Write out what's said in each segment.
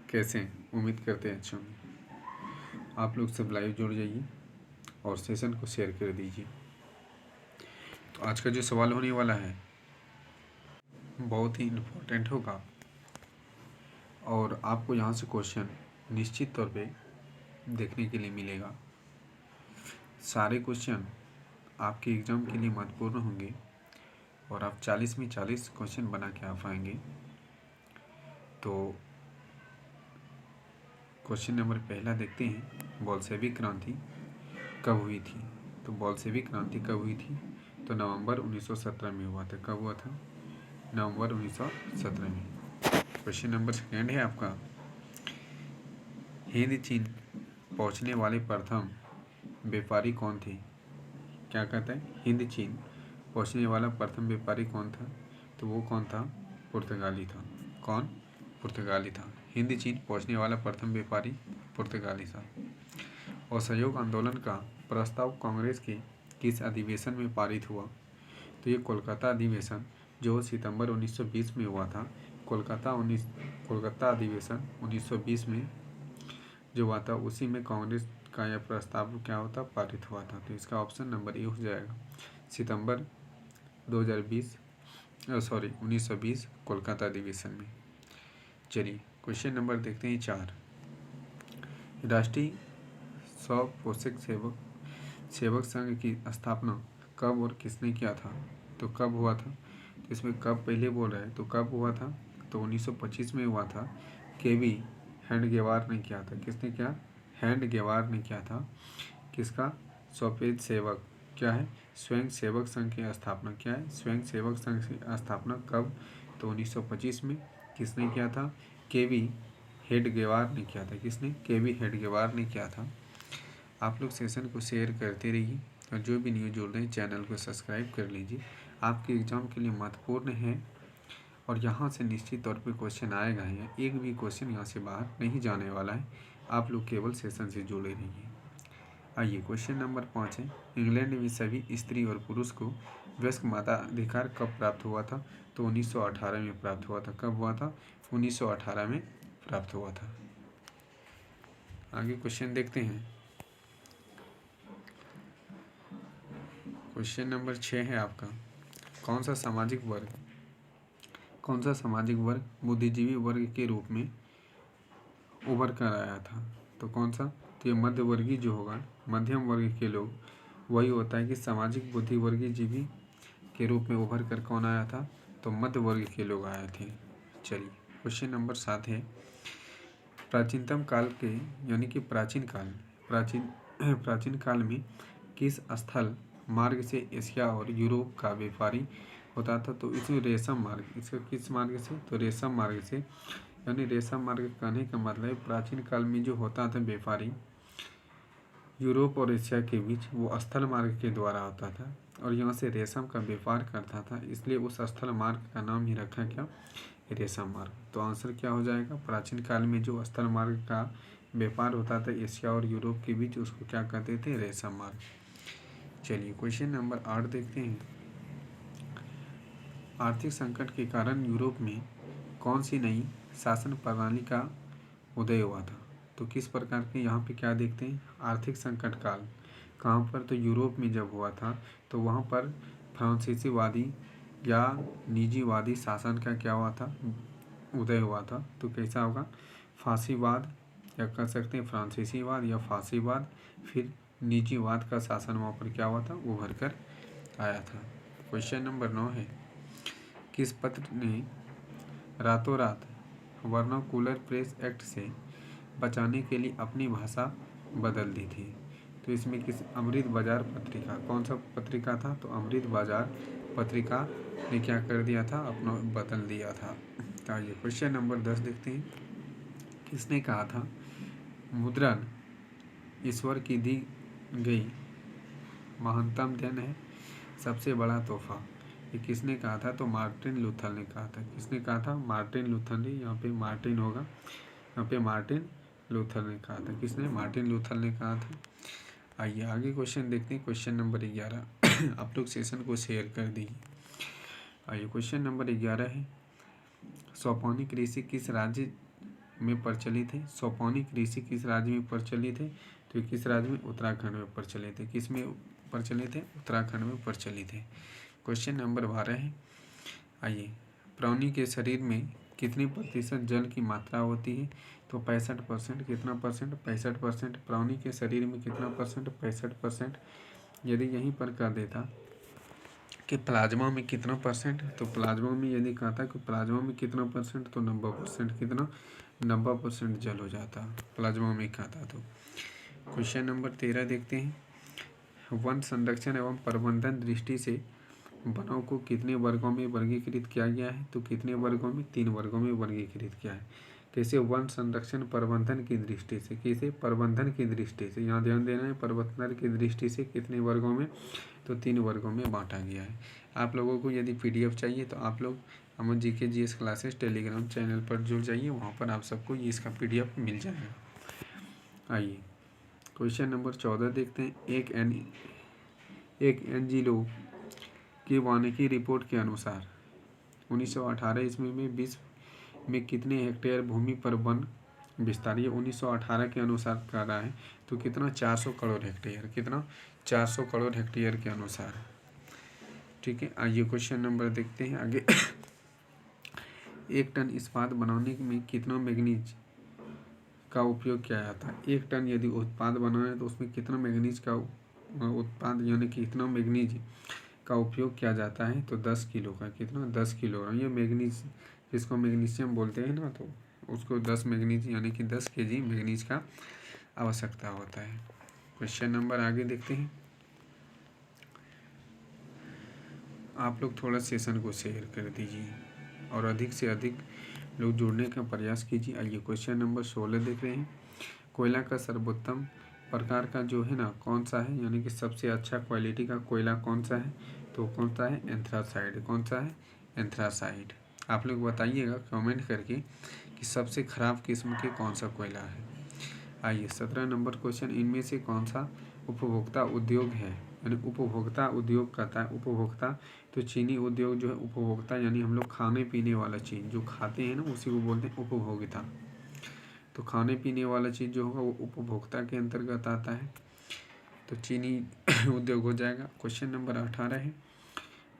कैसे हैं? उम्मीद करते हैं अच्छे होंगे। आप लोग सब लाइव जुड़ जाइए और सेशन को शेयर कर दीजिए। तो आज का जो सवाल होने वाला है बहुत ही इम्पोर्टेंट होगा और आपको यहाँ से क्वेश्चन निश्चित तौर पे देखने के लिए मिलेगा। सारे क्वेश्चन आपके एग्ज़ाम के लिए महत्वपूर्ण होंगे और आप 40 में 40 क्वेश्चन बना के आ पाएंगे। तो क्वेश्चन नंबर पहला देखते हैं, बोल्शेविक क्रांति कब हुई थी? तो बोल्शेविक क्रांति कब हुई थी? तो नवंबर 1917 में हुआ था। कब हुआ था? नवंबर 1917 में। क्वेश्चन नंबर सेकेंड है आपका, हिंद चीन पहुंचने वाले प्रथम व्यापारी कौन थे? क्या कहता है? हिंद चीन पहुंचने वाला प्रथम व्यापारी कौन था? तो वो कौन था? पुर्तगाली था। कौन? पुर्तगाली था। हिंद चीन पहुंचने वाला प्रथम व्यापारी पुर्तगाली था। असहयोग आंदोलन का प्रस्ताव कांग्रेस के किस अधिवेशन में पारित हुआ? तो ये कोलकाता अधिवेशन जो सितंबर 1920 में हुआ था। कोलकाता अधिवेशन 1920 में जो हुआ था, उसी में कांग्रेस का यह प्रस्ताव क्या होता? पारित हुआ था। तो इसका ऑप्शन नंबर ए हो जाएगा, सितंबर 1920 कोलकाता अधिवेशन में। चलिए क्वेश्चन नंबर देखते हैं 4। राष्ट्रीय स्वपोषक सेवक संघ की स्थापना कब और किसने किया था? तो कब हुआ था? तो इसमें कब पहले बोल रहा है, तो कब हुआ था? तो 1925 में हुआ था। केवी हेडगेवार ने किया था। किसने किया? हेडगेवार ने किया था। किसका? स्वपेज सेवक क्या है? स्वयं सेवक संघ की स्थापना क्या है? स्वयं सेवक संघ की स्थापना कब? तो 1925 में। किसने किया था? केवी हेडगेवार ने किया था। किसने? केवी हेडगेवार ने किया था। आप लोग सेशन को शेयर करते रहिए और जो भी न्यूज़ जुड़ रहे हैं चैनल को सब्सक्राइब कर लीजिए। आपके एग्ज़ाम के लिए महत्वपूर्ण है और यहाँ से निश्चित तौर पे क्वेश्चन आएगा ही। एक भी क्वेश्चन यहाँ से बाहर नहीं जाने वाला है। आप लोग केवल सेशन से जुड़े रहिए। आइए क्वेश्चन नंबर 5 है, इंग्लैंड में सभी स्त्री और पुरुष को वयस्क मताधिकार कब प्राप्त हुआ था? तो 1918 में प्राप्त हुआ था। कब हुआ था? 1918 में प्राप्त हुआ था। आगे क्वेश्चन देखते हैं। क्वेश्चन नंबर 6 है आपका, कौन सा सामाजिक वर्ग बुद्धिजीवी वर्ग के रूप में उभर कर आया था? तो कौन सा? तो ये मध्य वर्गीय जो होगा, मध्यम वर्ग के लोग, वही होता है कि सामाजिक बुद्धि वर्गीय जीवी के रूप में उभर कर कौन आया था? तो मध्य वर्ग के लोग आए थे। चलिए क्वेश्चन नंबर 7 है, प्राचीनतम काल के यानी कि प्राचीन काल में किस स्थल मार्ग से एशिया और यूरोप का व्यापारी होता था? तो इसमें रेशम मार्ग, इसका किस मार्ग से? तो रेशम मार्ग से। यानी रेशम मार्ग कहने का मतलब प्राचीन काल में जो होता था व्यापारी यूरोप और एशिया के बीच, वो स्थल मार्ग के द्वारा होता था और यहाँ से रेशम का व्यापार करता था, इसलिए उस स्थल मार्ग का नाम ही रखा क्या? रेशम मार्ग। तो आंसर क्या हो जाएगा? प्राचीन काल में जो स्थल मार्ग का व्यापार होता था एशिया और यूरोप के बीच, उसको क्या कहते थे? रेशम मार्ग। चलिए क्वेश्चन नंबर 8 देखते हैं, आर्थिक संकट के कारण यूरोप में कौन सी नई शासन प्रणाली का उदय हुआ था? तो किस प्रकार के यहाँ पे क्या देखते हैं? आर्थिक संकट काल कहाँ पर? तो यूरोप में जब हुआ था तो वहाँ पर फ्रांसीसीवादी या निजीवादी शासन का क्या हुआ था? उदय हुआ था। तो कैसा होगा? फांसीवाद या कह सकते हैं फ्रांसीसीवाद या फांसीवाद, फिर निजीवाद का शासन वहाँ पर क्या हुआ था? उभर कर आया था। क्वेश्चन नंबर 9 है, किस पत्र ने रातों रात वर्नाकुलर प्रेस एक्ट से बचाने के लिए अपनी भाषा बदल दी थी? तो इसमें किस? अमृत बाजार पत्रिका। कौन सा पत्रिका था? तो अमृत बाजार पत्रिका ने क्या कर दिया था? अपना बदल दिया था। तो आइए क्वेश्चन नंबर 10 देखते हैं, किसने कहा था मुद्रण ईश्वर की दी गई महानतम देन है, सबसे बड़ा तोहफा? ये किसने कहा था? तो मार्टिन लूथर ने कहा था। किसने कहा था? मार्टिन लूथर ने। यहाँ पे मार्टिन होगा, यहाँ पे मार्टिन लूथर ने कहा था। किसने? मार्टिन लूथर ने कहा था। आइए आगे क्वेश्चन देखते हैं, क्वेश्चन नंबर 11 आप लोग सेशन को शेयर कर दीजिए। आइए क्वेश्चन नंबर 11 है, सोपानी कृषि किस राज्य में प्रचलित है? सोपानी कृषि किस राज्य में प्रचलित है? तो किस राज्य में? उत्तराखंड में प्रचलित है। किस में प्रचलित है? उत्तराखंड में प्रचलित है। क्वेश्चन नंबर 12 है। आइए, प्राणी के शरीर में कितने प्रतिशत जल की मात्रा होती है? तो 65%। कितना परसेंट? 65%। प्राणी के शरीर में कितना परसेंट? 65%। यदि यहीं पर कह देता कि प्लाज्मा में कितना परसेंट, तो प्लाज्मा में यदि कहता कि प्लाज्मा में कितना परसेंट, तो 90%। कितना? 90% जल हो जाता प्लाज्मा में कहता तो। क्वेश्चन नंबर 13 देखते हैं। वन संरक्षण एवं प्रबंधन दृष्टि से वनों को कितने वर्गों में वर्गीकृत किया गया है? तो कितने वर्गों में? 3 वर्गों में वर्गीकृत किया है। कैसे? वन संरक्षण प्रबंधन की दृष्टि से। कैसे? प्रबंधन की दृष्टि से। यहाँ ध्यान देना है, प्रबंधन की दृष्टि से कितने वर्गों में? तो 3 वर्गों में बांटा गया है। आप लोगों को यदि PDF चाहिए तो आप लोग अमन GK GS classes Telegram channel पर जुड़ जाइए, वहाँ पर आप सबको ये इसका PDF मिल जाएगा। आइए, क्वेश्चन नंबर 14 देखते हैं। एक NGO की वानिकी रिपोर्ट के अनुसार 1918 ईस्वी में विश्व में कितने हेक्टेयर भूमि पर वन विस्तार? ये 1918 के अनुसार कर रहा है, तो कितना? 400 करोड़ हेक्टेयर। कितना? 400 करोड़ हेक्टेयर के अनुसार। ठीक है, आइए क्वेश्चन नंबर देखते हैं आगे। 1 टन इस्पात बनाने में कितना मैग्नीज का उपयोग किया जाता है? 1 टन यदि उत्पाद बनाना है तो उसमें कितना मैग्नीज का उत्पाद यानी कि कितना मैग्नीज का उपयोग किया जाता है? तो 10 किलो का। कितना? 10 किलो। ये मैग्नीज जिसको मैग्नीशियम बोलते हैं ना, तो उसको 10 मैग्नीज यानी कि 10 kg मैग्नीज का आवश्यकता होता है। क्वेश्चन नंबर आगे देखते हैं। आप लोग थोड़ा सेशन को शेयर कर दीजिए और अधिक से अधिक लोग जुड़ने का प्रयास कीजिए। आइए क्वेश्चन नंबर 16 देख रहे हैं। कोयला का सर्वोत्तम प्रकार का जो है ना कौन सा है, यानी कि सबसे अच्छा क्वालिटी का कोयला कौन सा है? तो कौन सा है? एंथ्रासाइड। कौन सा है? एंथ्रासाइड। आप लोग बताइएगा कमेंट करके कि सबसे ख़राब किस्म के कौन सा कोयला है। आइए 17 नंबर क्वेश्चन। इनमें से कौन सा उपभोक्ता उद्योग है? यानी उपभोक्ता उद्योग कहता है उपभोक्ता, तो चीनी उद्योग जो है उपभोक्ता, यानी हम लोग खाने पीने वाला चीज़ जो खाते हैं ना उसी को बोलते हैं उपभोक्ता। तो खाने पीने वाला चीज़ जो होगा वो उपभोक्ता के अंतर्गत आता है, तो चीनी उद्योग हो जाएगा। क्वेश्चन नंबर 18 है।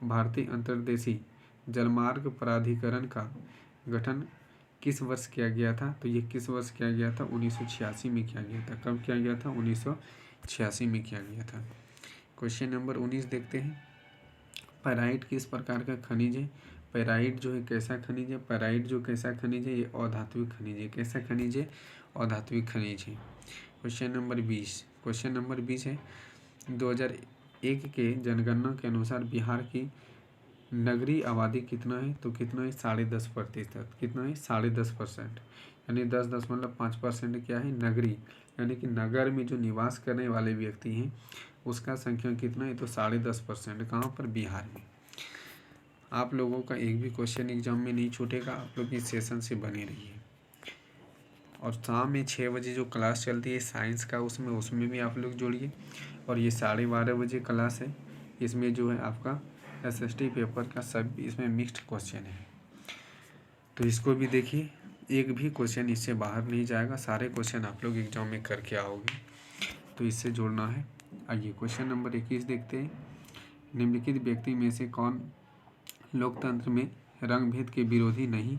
भारतीय अंतर्देशीय जलमार्ग प्राधिकरण का गठन किस वर्ष किया गया था? तो ये किस वर्ष किया गया था? 1986 में किया गया था। कब किया गया था? 1986 में किया गया था। क्वेश्चन नंबर 19 देखते हैं। पैराइट किस प्रकार का खनिज है? पैराइट जो है कैसा खनिज है? पैराइट जो कैसा खनिज है? ये अधात्विक खनिज है। कैसा खनिज है? अधात्विक खनिज है। Question number 20। क्वेश्चन नंबर 20 है। 2001 के जनगणना के अनुसार बिहार की नगरीय आबादी कितना है? तो कितना है? 10.5%। कितना है? 10.5%। यानी 10.5% क्या है? नगरीय, यानी कि नगर में जो निवास करने वाले व्यक्ति हैं उसका संख्या कितना है? तो 10.5%। कहाँ पर? बिहार में। आप लोगों का एक भी क्वेश्चन एग्जाम में नहीं छूटेगा, आप लोग इस सेशन से बने रहिए। और शाम में 6 बजे जो क्लास चलती है साइंस का, उसमें भी आप लोग जुड़िए। और ये 12:30 बजे क्लास है, इसमें जो है आपका SST पेपर का सब इसमें मिक्स्ड क्वेश्चन है, तो इसको भी देखिए। एक भी क्वेश्चन इससे बाहर नहीं जाएगा, सारे क्वेश्चन आप लोग एग्जाम में करके आओगे, तो इससे जुड़ना है। आइए क्वेश्चन नंबर 21 देखते हैं। निम्नलिखित व्यक्ति में से कौन लोकतंत्र में रंग भेद के विरोधी नहीं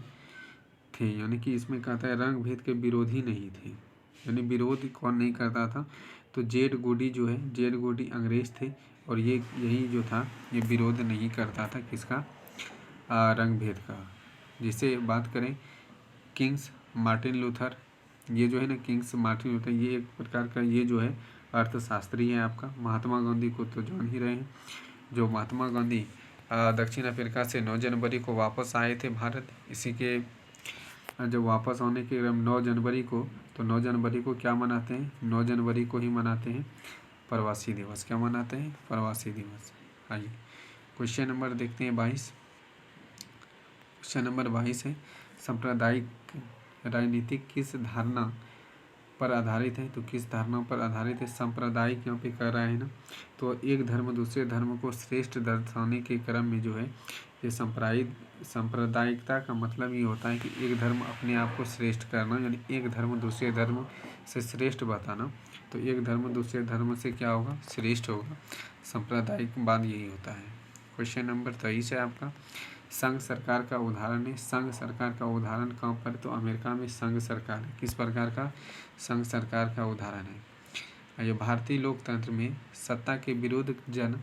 थे? यानी कि इसमें कहता है रंग भेद के विरोधी नहीं थे, यानी विरोध कौन नहीं करता था? तो जेड गुडी जो है, जेड गुडी अंग्रेज थे, और ये यही जो था ये विरोध नहीं करता था किसका? रंग भेद का। जिसे बात करें किंग्स मार्टिन लूथर, ये जो है ना किंग्स मार्टिन लूथर, ये एक प्रकार का ये जो है अर्थशास्त्री है आपका। महात्मा गांधी को तो जान ही रहे हैं, जो महात्मा गांधी दक्षिण अफ्रीका से 9 जनवरी को वापस आए थे भारत। इसी के जब वापस आने के 9 जनवरी को, तो 9 जनवरी को क्या मनाते हैं? 9 जनवरी को ही मनाते हैं प्रवासी दिवस। क्या मनाते हैं? प्रवासी दिवस। आइए क्वेश्चन नंबर देखते हैं 22। क्वेश्चन नंबर 22 है। सांप्रदायिक राजनीति किस धारणा पर आधारित है, तो किस धारणा पर आधारित है? सांप्रदायिक यहाँ पे कर रहा है ना, तो एक धर्म दूसरे धर्म को श्रेष्ठ दर्शाने के क्रम में जो है ये सांप्रदायिकता का मतलब ये होता है कि एक धर्म अपने आप को श्रेष्ठ करना, यानी एक धर्म दूसरे धर्म से श्रेष्ठ बताना। तो एक धर्म दूसरे धर्म से क्या होगा? श्रेष्ठ होगा। सांप्रदायिकवाद यही होता है। क्वेश्चन नंबर 23 है आपका, संघ सरकार का उदाहरण है। संघ सरकार का उदाहरण कहाँ पर? तो अमेरिका में संघ सरकार है। किस प्रकार का? संघ सरकार का उदाहरण है। ये भारतीय लोकतंत्र में सत्ता के विरुद्ध जन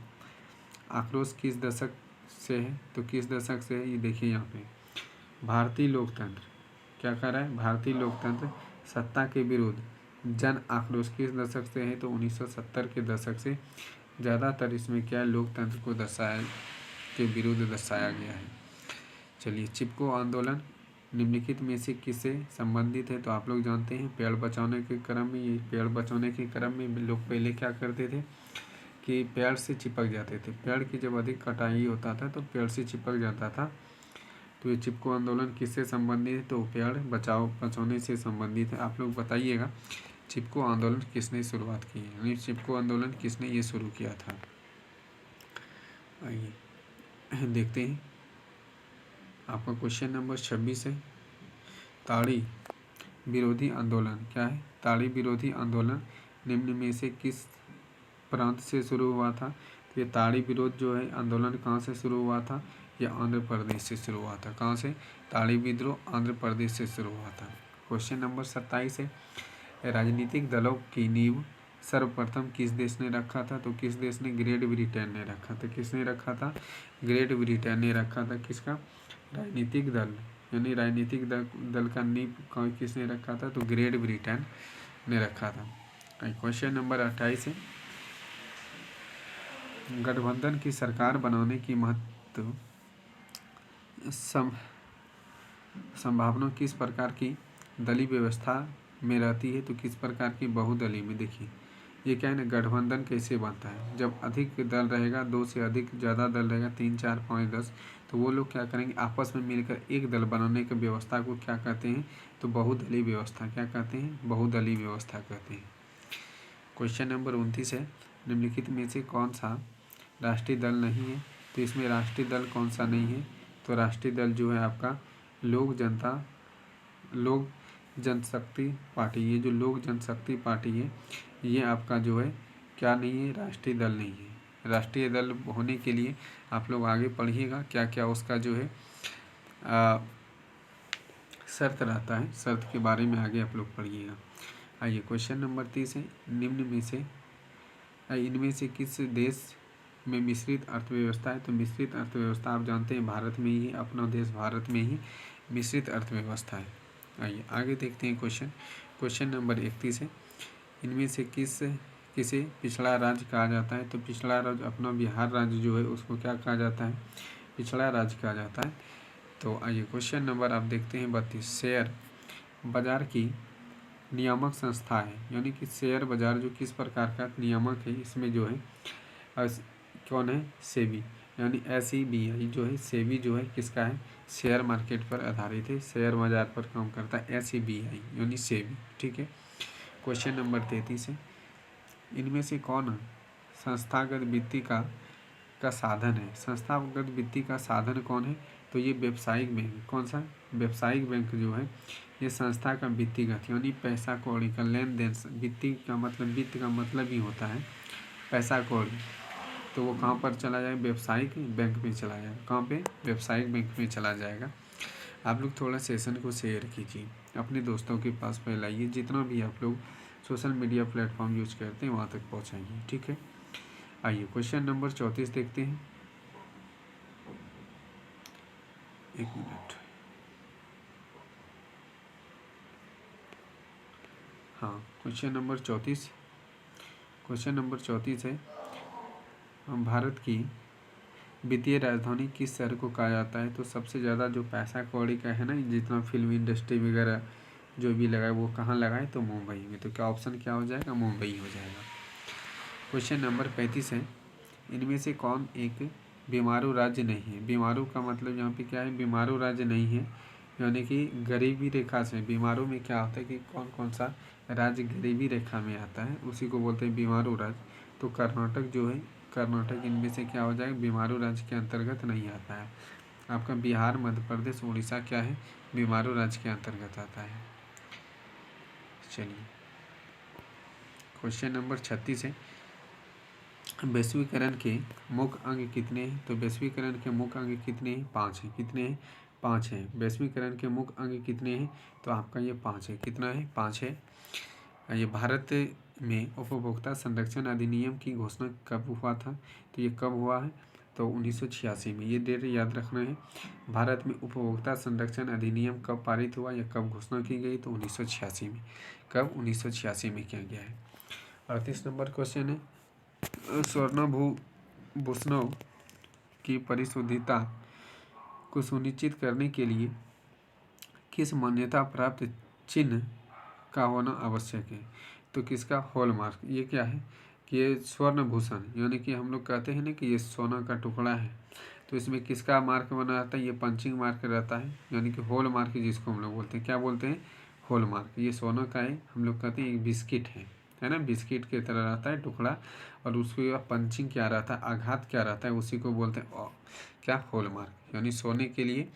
आक्रोश किस दशक से है? तो किस दशक से है? ये देखिए यहाँ पे भारतीय लोकतंत्र क्या कर रहा है? भारतीय लोकतंत्र सत्ता के विरुद्ध जन आक्रोश किस दशक से है? तो 1970 के दशक से। ज़्यादातर इसमें क्या है? लोकतंत्र को दर्शाया के विरुद्ध दर्शाया गया है। चलिए, चिपको आंदोलन निम्नलिखित में से किससे संबंधित है? तो आप लोग जानते हैं पेड़ बचाने के क्रम में, ये पेड़ बचाने के क्रम में लोग पहले क्या करते थे कि पेड़ से चिपक जाते थे। पेड़ की जब अधिक कटाई होता था तो पेड़ से चिपक जाता था। तो ये चिपको आंदोलन किससे संबंधित है? तो पेड़ बचाने से संबंधित है। आप लोग बताइएगा चिपको आंदोलन किसने शुरुआत की है, यानी चिपको आंदोलन किसने ये शुरू किया था? आइए देखते हैं। आपका क्वेश्चन नंबर 26 है, ताड़ी विरोधी आंदोलन क्या है? ताड़ी विरोधी आंदोलन निम्न में से किस प्रांत से शुरू हुआ था? तो ये ताड़ी विरोध जो है आंदोलन कहाँ से शुरू हुआ था? यह आंध्र प्रदेश से शुरू हुआ था। कहाँ से? ताड़ी विद्रोह आंध्र प्रदेश से शुरू हुआ था। क्वेश्चन नंबर 27 है, राजनीतिक दलों की नींव सर्वप्रथम किस देश ने रखा था? तो किस देश ने? ग्रेट ब्रिटेन ने रखा था। किसने रखा था? ग्रेट ब्रिटेन ने रखा था। किसका? राजनीतिक दल, यानी राजनीतिक दल का नींव किसने रखा था? तो ग्रेट ब्रिटेन ने रखा था। क्वेश्चन नंबर 28 है, गठबंधन की सरकार बनाने की महत्व संभावना किस प्रकार की दलीय व्यवस्था में रहती है? तो किस प्रकार की? बहुदलीय में। देखिए ये क्या है ना, गठबंधन कैसे बनता है? जब अधिक दल रहेगा, दो से अधिक ज़्यादा दल रहेगा, 3, 4, 5, 10, तो वो लोग क्या करेंगे? आपस में मिलकर एक दल बनाने की व्यवस्था को क्या कहते हैं? तो बहुदलीय व्यवस्था। क्या कहते हैं? बहुदलीय व्यवस्था कहते हैं। क्वेश्चन नंबर 29 है, निम्नलिखित में से कौन सा राष्ट्रीय दल नहीं है? तो इसमें राष्ट्रीय दल कौन सा नहीं है? तो राष्ट्रीय दल जो है आपका लोक जनशक्ति पार्टी। ये जो लोक जनशक्ति पार्टी है ये आपका जो है क्या नहीं है? राष्ट्रीय दल नहीं है। राष्ट्रीय दल होने के लिए आप लोग आगे पढ़िएगा क्या क्या उसका जो है शर्त रहता है, शर्त के बारे में आगे आप लोग पढ़िएगा। आइए क्वेश्चन नंबर 30 है, निम्न में से इनमें से किस देश में मिश्रित अर्थव्यवस्था है? तो मिश्रित अर्थव्यवस्था आप जानते हैं भारत में ही, अपना देश भारत में ही मिश्रित अर्थव्यवस्था है। आइए आगे देखते हैं क्वेश्चन नंबर 31 है, इनमें से किसे पिछड़ा राज्य कहा जाता है? तो पिछड़ा राज्य अपना बिहार राज्य जो है उसको क्या कहा जाता है? पिछड़ा राज्य कहा जाता है। तो आइए क्वेश्चन नंबर आप देखते हैं 32, शेयर बाजार की नियामक संस्था है, यानी कि शेयर बाजार जो किस प्रकार का नियामक है? इसमें जो है कौन है? सेबी, यानी SEBI जो है, सेबी जो है किसका है? शेयर मार्केट पर आधारित है, शेयर बाजार पर काम करता है SEBI यानी सेबी। ठीक है। क्वेश्चन नंबर 33 है, इनमें से कौन संस्थागत वित्त का साधन है? संस्थागत वित्त का साधन कौन है? तो ये व्यावसायिक बैंक। कौन सा? व्यावसायिक बैंक जो है ये संस्था का वित्तीगत, यानी पैसा कौड़ी का लेन देन। वित्त का मतलब ही होता है पैसा कौड़ी। तो वो कहाँ पर चला जाएगा? व्यावसायिक बैंक में चला जाएगा। कहाँ पे? व्यावसायिक बैंक में चला जाएगा। आप लोग थोड़ा सेशन को शेयर कीजिए, अपने दोस्तों के पास फैलाइए, जितना भी आप लोग सोशल मीडिया प्लेटफॉर्म यूज करते हैं वहाँ तक पहुँचाइए। ठीक है। आइए क्वेश्चन नंबर 34 देखते हैं। एक मिनट। हाँ, क्वेश्चन नंबर 34 है, भारत की वित्तीय राजधानी किस शहर को कहा जाता है? तो सबसे ज़्यादा जो पैसा कौड़ी का है ना, जितना फिल्म इंडस्ट्री वगैरह जो भी लगा है वो कहाँ लगा है? तो मुंबई में। तो क्या ऑप्शन क्या हो जाएगा? मुंबई हो जाएगा। क्वेश्चन नंबर 35 है, इनमें से कौन एक बीमारू राज्य नहीं है? बीमारू का मतलब यहाँ पे क्या है? बीमारू राज्य नहीं है, यानी कि गरीबी रेखा से, बीमारों में क्या होता है कि कौन कौन सा राज्य गरीबी रेखा में आता है उसी को बोलते हैं बीमारू राज्य। तो कर्नाटक जो है, कर्नाटक इनमें से क्या हो जाएगा, बीमारू राज्य के अंतर्गत नहीं आता है। आपका बिहार, मध्य प्रदेश, उड़ीसा क्या है, बीमारू राज्य के अंतर्गत आता है। चलिए क्वेश्चन नंबर 36 है, वैश्वीकरण के मुख्य अंग कितने हैं? तो वैश्वीकरण के मुख्य अंग कितने हैं? 5 हैं। कितने हैं? 5 हैं। वैश्वीकरण के मुख्य अंग कितने हैं? तो आपका ये 5 है। कितना है? 5 है। ये भारत में उपभोक्ता संरक्षण अधिनियम की घोषणा कब हुआ था? तो ये कब हुआ है? तो 1986 में। ये डेट याद रखना है। भारत में उपभोक्ता संरक्षण अधिनियम कब पारित हुआ या कब घोषणा की गई? तो 1986 में। कब? 1986 में किया गया है। 38 नंबर क्वेश्चन है, स्वर्णभूषणों की परिशुद्धता को सुनिश्चित करने के लिए किस मान्यता प्राप्त चिन्ह का होना आवश्यक है? तो किसका? हॉलमार्क। ये क्या है कि ये स्वर्ण भूषण, यानी कि हम लोग कहते हैं ना कि ये सोना का टुकड़ा है, तो इसमें किसका मार्क बना रहता है? ये पंचिंग मार्क रहता है, यानी कि हॉल मार्क जिसको हम लोग बोलते हैं। क्या बोलते हैं? Hall mark. ये सोना का है, हम लोग कहते हैं एक बिस्किट है ना, बिस्किट की तरह रहता है टुकड़ा, और उसके पंचिंग क्या रहता है, आघात क्या रहता है, उसी को बोलते हैं क्या? Hall mark. यानी सोने के लिए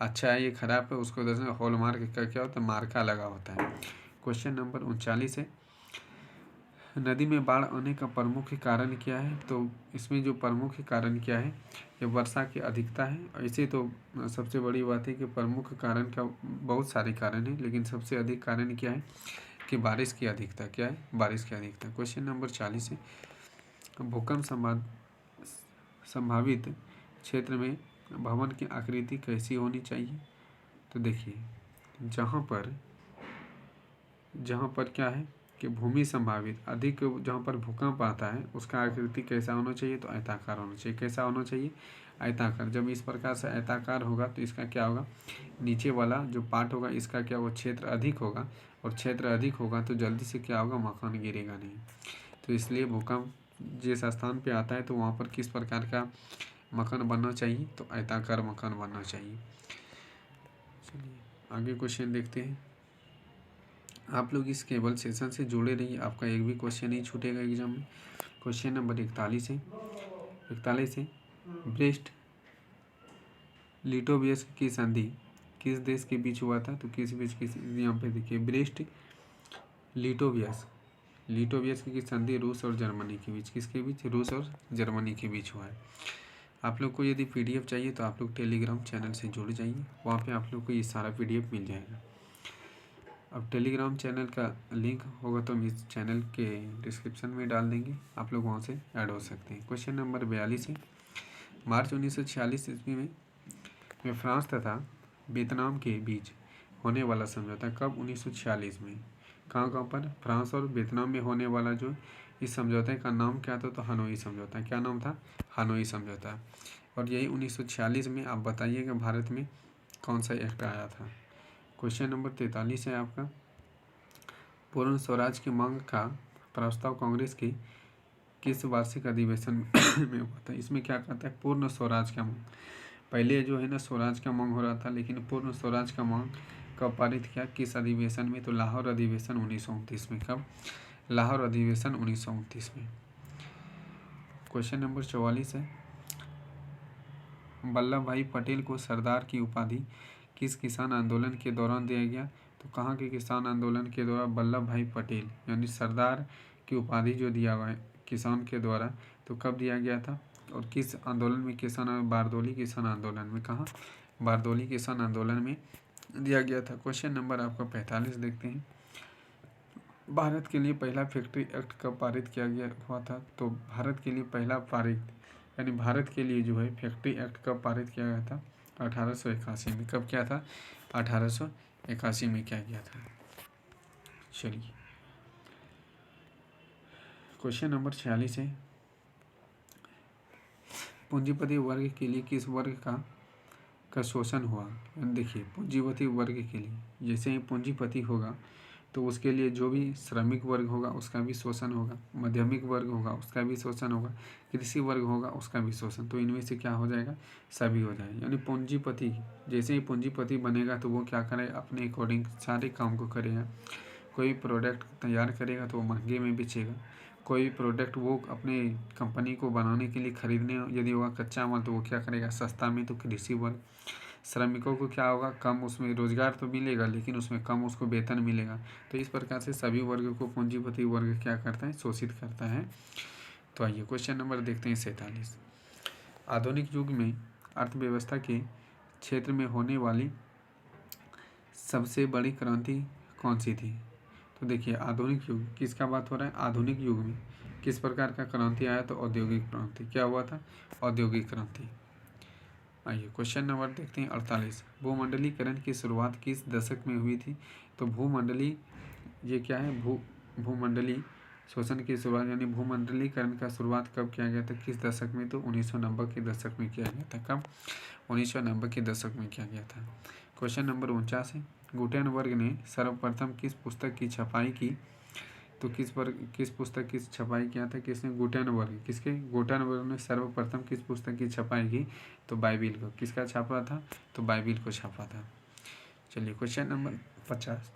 अच्छा है, ये खराब है, उसको दर्शन हॉल मार्क का क्या होता है? मार्का लगा होता है। क्वेश्चन नंबर 39 है, नदी में बाढ़ आने का प्रमुख कारण क्या है? तो इसमें जो प्रमुख कारण क्या है, ये वर्षा की अधिकता है। ऐसे तो सबसे बड़ी बात है कि प्रमुख कारण का बहुत सारे कारण हैं, लेकिन सबसे अधिक कारण क्या है कि बारिश की अधिकता। क्या है? बारिश की अधिकता। क्वेश्चन नंबर 40 है, भूकंप संभावित क्षेत्र में भवन की आकृति कैसी होनी चाहिए? तो देखिए, जहाँ पर क्या है कि भूमि संभावित अधिक, जहाँ पर भूकंप आता है उसका आकृति कैसा होना चाहिए? तो आयताकार होना चाहिए। कैसा होना चाहिए? आयताकार। जब इस प्रकार से आयताकार होगा तो इसका क्या होगा, नीचे वाला जो पार्ट होगा इसका क्या होगा, क्षेत्र अधिक होगा, और क्षेत्र अधिक होगा तो जल्दी से क्या होगा, मकान गिरेगा नहीं। तो इसलिए भूकंप जिस स्थान पे आता है तो वहाँ पर किस प्रकार का मकान बनना चाहिए? तो आयताकार मकान बनना चाहिए। चलिए आगे क्वेश्चन देखते हैं। आप लोग इस केवल सेशन से जुड़े रहिए, आपका एक भी क्वेश्चन नहीं छूटेगा एग्जाम में। क्वेश्चन नंबर 41 है, ब्रेस्ट लिटोवियस की संधि किस देश के बीच हुआ था? तो किस बीच की? यहाँ पे देखिए, ब्रेस्ट लिटोवियस की संधि रूस और जर्मनी के बीच। किसके बीच? रूस और जर्मनी के बीच हुआ है। आप लोग को यदि PDF चाहिए तो आप लोग टेलीग्राम चैनल से जुड़ जाइए, वहाँ पे आप लोग को ये सारा PDF मिल जाएगा। अब टेलीग्राम चैनल का लिंक होगा तो हम इस चैनल के डिस्क्रिप्शन में डाल देंगे, आप लोग वहाँ से ऐड हो सकते हैं। क्वेश्चन नंबर 42 है, मार्च 1946 ईस्वी में फ्रांस तथा वियतनाम के बीच होने वाला समझौता कब? 1946 में। कहाँ पर? फ्रांस और वियतनाम में होने वाला जो इस समझौते का नाम क्या था? तो हनोई समझौता। क्या नाम था? हनोई समझौता। और यही 1946 में। आप बताइएगा भारत में कौन सा एक्ट आया था? क्वेश्चन नंबर 43 है आपका, पूर्ण स्वराज की मांग का प्रस्ताव कांग्रेस के किस वार्षिक अधिवेशन में हुआ था? इसमें क्या कहता है? पूर्ण स्वराज का मांग। पहले जो है ना स्वराज का मांग हो रहा था, लेकिन पूर्ण स्वराज का मांग कब पारित किया? किस अधिवेशन में? तो लाहौर अधिवेशन 1929 में। कब? लाहौर अधिवेशन 1929 में। क्वेश्चन नंबर 44 है, वल्लभ भाई पटेल को सरदार की उपाधि किस किसान आंदोलन के दौरान दिया गया? तो कहाँ के किसान आंदोलन के दौरान वल्लभ भाई पटेल यानी सरदार की उपाधि जो दिया हुआ है किसान के द्वारा, तो कब दिया गया था और किस आंदोलन में? किसान बारदोली किसान आंदोलन में। कहाँ? बारदोली किसान आंदोलन में दिया गया था। क्वेश्चन नंबर आपका 45 देखते हैं, भारत के लिए पहला फैक्ट्री एक्ट कब पारित किया गया हुआ था? तो भारत के लिए पहला पारित यानी भारत के लिए जो है फैक्ट्री एक्ट कब पारित किया गया था? 1881 में। कब किया था? 1881 में किया गया था। चलिए क्वेश्चन नंबर 46 है, पूंजीपति वर्ग के लिए किस वर्ग का शोषण हुआ? देखिए, पूंजीपति वर्ग के लिए जैसे ही पूंजीपति होगा तो उसके लिए जो भी श्रमिक वर्ग होगा उसका भी शोषण होगा, माध्यमिक वर्ग होगा उसका भी शोषण होगा, कृषि वर्ग होगा उसका भी शोषण। तो इनमें से क्या हो जाएगा, सभी हो जाएगा। यानी पूंजीपति जैसे ही पूंजीपति बनेगा तो वो क्या करेगा, अपने अकॉर्डिंग सारे काम को करेगा। कोई प्रोडक्ट तैयार करेगा तो वो महंगे में बेचेगा, कोई प्रोडक्ट वो अपने कंपनी को बनाने के लिए खरीदने यदि होगा कच्चा माल तो वो क्या करेगा, सस्ता में। तो कृषि वर्ग, श्रमिकों को क्या होगा, कम उसमें रोजगार तो मिलेगा लेकिन उसमें कम उसको वेतन मिलेगा। तो इस प्रकार से सभी वर्ग को पूंजीपति वर्ग क्या करता है, शोषित करता है। तो आइए क्वेश्चन नंबर देखते हैं 47। आधुनिक युग में अर्थव्यवस्था के क्षेत्र में होने वाली सबसे बड़ी क्रांति कौन सी थी। तो देखिए आधुनिक युग किसका बात हो रहा है, आधुनिक युग में किस प्रकार का क्रांति आया, तो औद्योगिक क्रांति। क्या हुआ था, औद्योगिक क्रांति। आइए क्वेश्चन नंबर देखते हैं 48। भूमंडलीकरण की शुरुआत किस दशक में हुई थी। तो भूमंडली ये क्या है, भूमंडली शोषण की शुरुआत यानी भूमंडलीकरण का शुरुआत कब किया गया था, किस दशक में, तो 1990 के दशक में किया गया था। कब, 1990 के दशक में किया गया था। क्वेश्चन नंबर 49 है। गुटेनबर्ग ने सर्वप्रथम किस पुस्तक की छपाई की। तो किस पुस्तक की छपाई किया था, किसने, गुटेनबर्ग ने सर्वप्रथम किस पुस्तक की छपाई की, तो बाइबिल को। किसका छापा था, तो बाइबिल को छापा था। चलिए क्वेश्चन नंबर 50।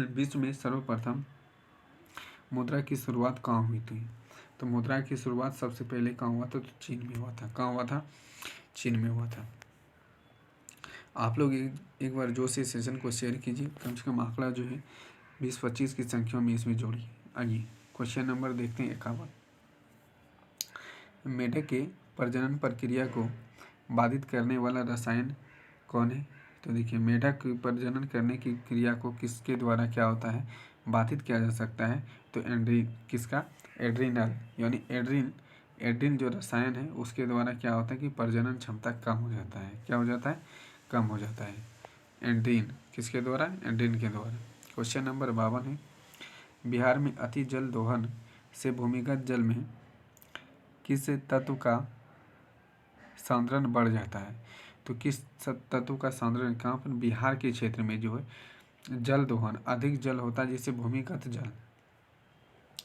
विश्व में सर्वप्रथम मुद्रा की शुरुआत कहाँ हुई थी। तो मुद्रा की शुरुआत सबसे पहले कहाँ हुआ था, तो चीन में हुआ था। कहाँ हुआ था, चीन में हुआ था। आप लोग एक बार जो से सेशन को शेयर कीजिए, कम से कम आंकड़ा जो है 20-25 की संख्या में इसमें जोड़िए। आइए क्वेश्चन नंबर देखते हैं 51। मेढक के प्रजनन प्रक्रिया को बाधित करने वाला रसायन कौन है। तो देखिए मेढक प्रजनन करने की क्रिया को किसके द्वारा क्या होता है, बाधित किया जा सकता है, तो एड्रीनल यानी एड्रीन जो रसायन है उसके द्वारा क्या होता है कि प्रजनन क्षमता कम हो जाता है। क्या हो जाता है, कम हो जाता है। एड्रीन किसके द्वारा, एड्रीन के द्वारा। क्वेश्चन नंबर 52 है। बिहार में अति जल दोहन से भूमिगत जल में किस तत्व का सांद्रण बढ़ जाता है। तो किस तत्व का सांद्रण, कहाँ पर, बिहार के क्षेत्र में जो है जल दोहन, अधिक जल होता है जिससे भूमिगत जल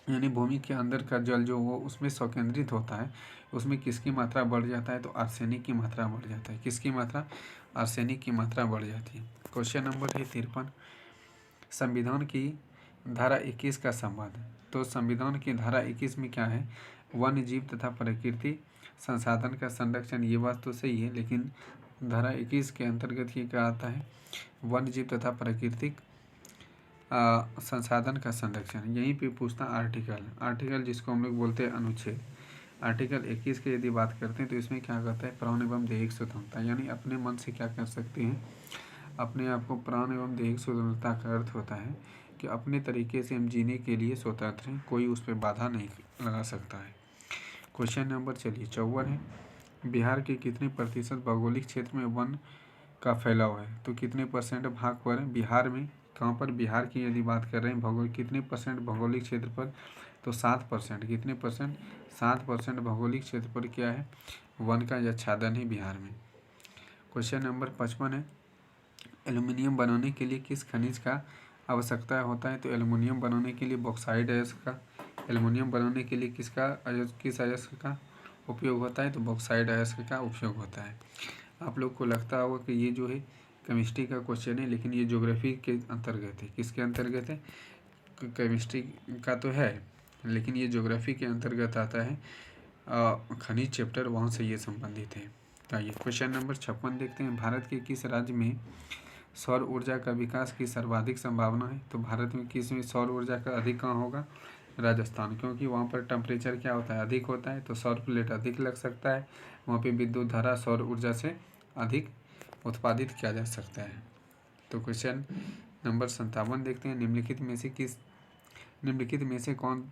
यानी भूमि के अंदर का जल जो वो उसमें संकेंद्रित होता है, उसमें किसकी मात्रा बढ़ जाता है, तो आर्सेनिक की मात्रा बढ़ जाता है। किसकी मात्रा, आर्सेनिक की मात्रा बढ़ जाती है। क्वेश्चन नंबर है 53। संविधान की धारा 21 का संबंध। तो संविधान की धारा 21 में क्या है, वन्य जीव तथा प्रकृति संसाधन का संरक्षण। ये बात तो सही है, लेकिन धारा 21 के अंतर्गत ये क्या आता है, वन्य जीव तथा प्राकृतिक संसाधन का संरक्षण। यहीं पे पूछता आर्टिकल जिसको हम लोग बोलते हैं अनुच्छेद। आर्टिकल 21 की यदि बात करते हैं तो इसमें क्या कहता है, प्राण एवं दैहिक स्वतंत्रता। यानी अपने मन से क्या कर सकते हैं, अपने आप को प्राण एवं दैहिक स्वतंत्रता का अर्थ होता है कि अपने तरीके से हम जीने के लिए स्वतंत्र हैं, कोई उस पर बाधा नहीं लगा सकता है। क्वेश्चन नंबर चलिए 54 है। बिहार के कितने प्रतिशत भौगोलिक क्षेत्र में वन का फैलाव है। तो कितने परसेंट भाग पर बिहार में, कहाँ पर, बिहार की यदि बात कर रहे हैं भौगोलिक कितने परसेंट भौगोलिक क्षेत्र पर, तो 7%। कितने परसेंट, 7% भौगोलिक क्षेत्र पर क्या है, वन का आच्छादन है बिहार में। क्वेश्चन नंबर 55 है। एल्युमिनियम बनाने के लिए किस खनिज का आवश्यकता होता है। तो एल्युमिनियम बनाने के लिए बॉक्साइट अयस्क का, एल्युमिनियम बनाने के लिए किस अयस्क का उपयोग होता है, तो बॉक्साइट अयस्क का उपयोग होता है। आप लोग को लगता होगा कि ये जो है केमिस्ट्री का क्वेश्चन है, लेकिन ये ज्योग्राफी के अंतर्गत है। किसके अंतर्गत है, केमिस्ट्री का तो है लेकिन ये ज्योग्राफी के अंतर्गत आता है। खनिज चैप्टर वहाँ से ये संबंधित है। तो आइए क्वेश्चन नंबर 56 देखते हैं। भारत के किस राज्य में सौर ऊर्जा का विकास की सर्वाधिक संभावना है। तो भारत में किस में सौर ऊर्जा का अधिक कहाँ होगा, राजस्थान, क्योंकि वहाँ पर टेम्परेचर क्या होता है, अधिक होता है, तो सौर प्लेट अधिक लग सकता है। वहाँ पे विद्युत धारा सौर ऊर्जा से अधिक उत्पादित किया जा सकता है। तो क्वेश्चन नंबर 57 देखते हैं। निम्नलिखित में से कौन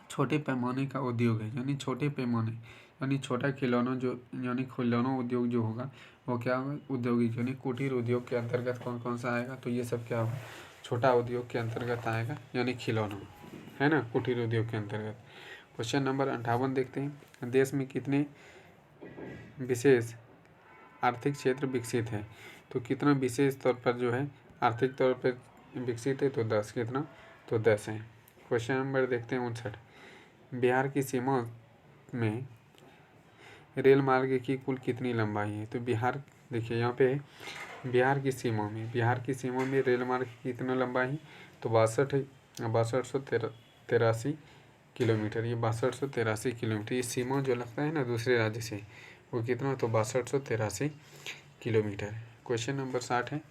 छोटे पैमाने का उद्योग है। यानी छोटे पैमाने यानी छोटा खिलौनों जो यानी खिलौनों उद्योग जो होगा वो क्या होगा, औद्योगिक यानी कुटीर उद्योग के अंतर्गत कौन कौन सा आएगा, तो ये सब क्या होगा, छोटा उद्योग के अंतर्गत आएगा, यानी खिलौनों, है ना, कुटीर उद्योग के अंतर्गत। क्वेश्चन नंबर 58 देखते हैं। देश में कितने विशेष आर्थिक क्षेत्र विकसित है। तो कितना विशेष तौर पर जो है आर्थिक तौर पर विकसित है तो 10, कितना, तो 10 है। क्वेश्चन नंबर देखते हैं 59। बिहार की सीमा में रेल मार्ग की कुल कितनी लंबाई है? तो बिहार, देखिए यहाँ पे बिहार की सीमा में रेल मार्ग की कितना लंबाई है? तो 6283 किलोमीटर। ये 6283 किलोमीटर। ये सीमा जो लगता है ना दूसरे राज्य से, वो कितना, तो 6283 किलोमीटर। क्वेश्चन नंबर 60 है,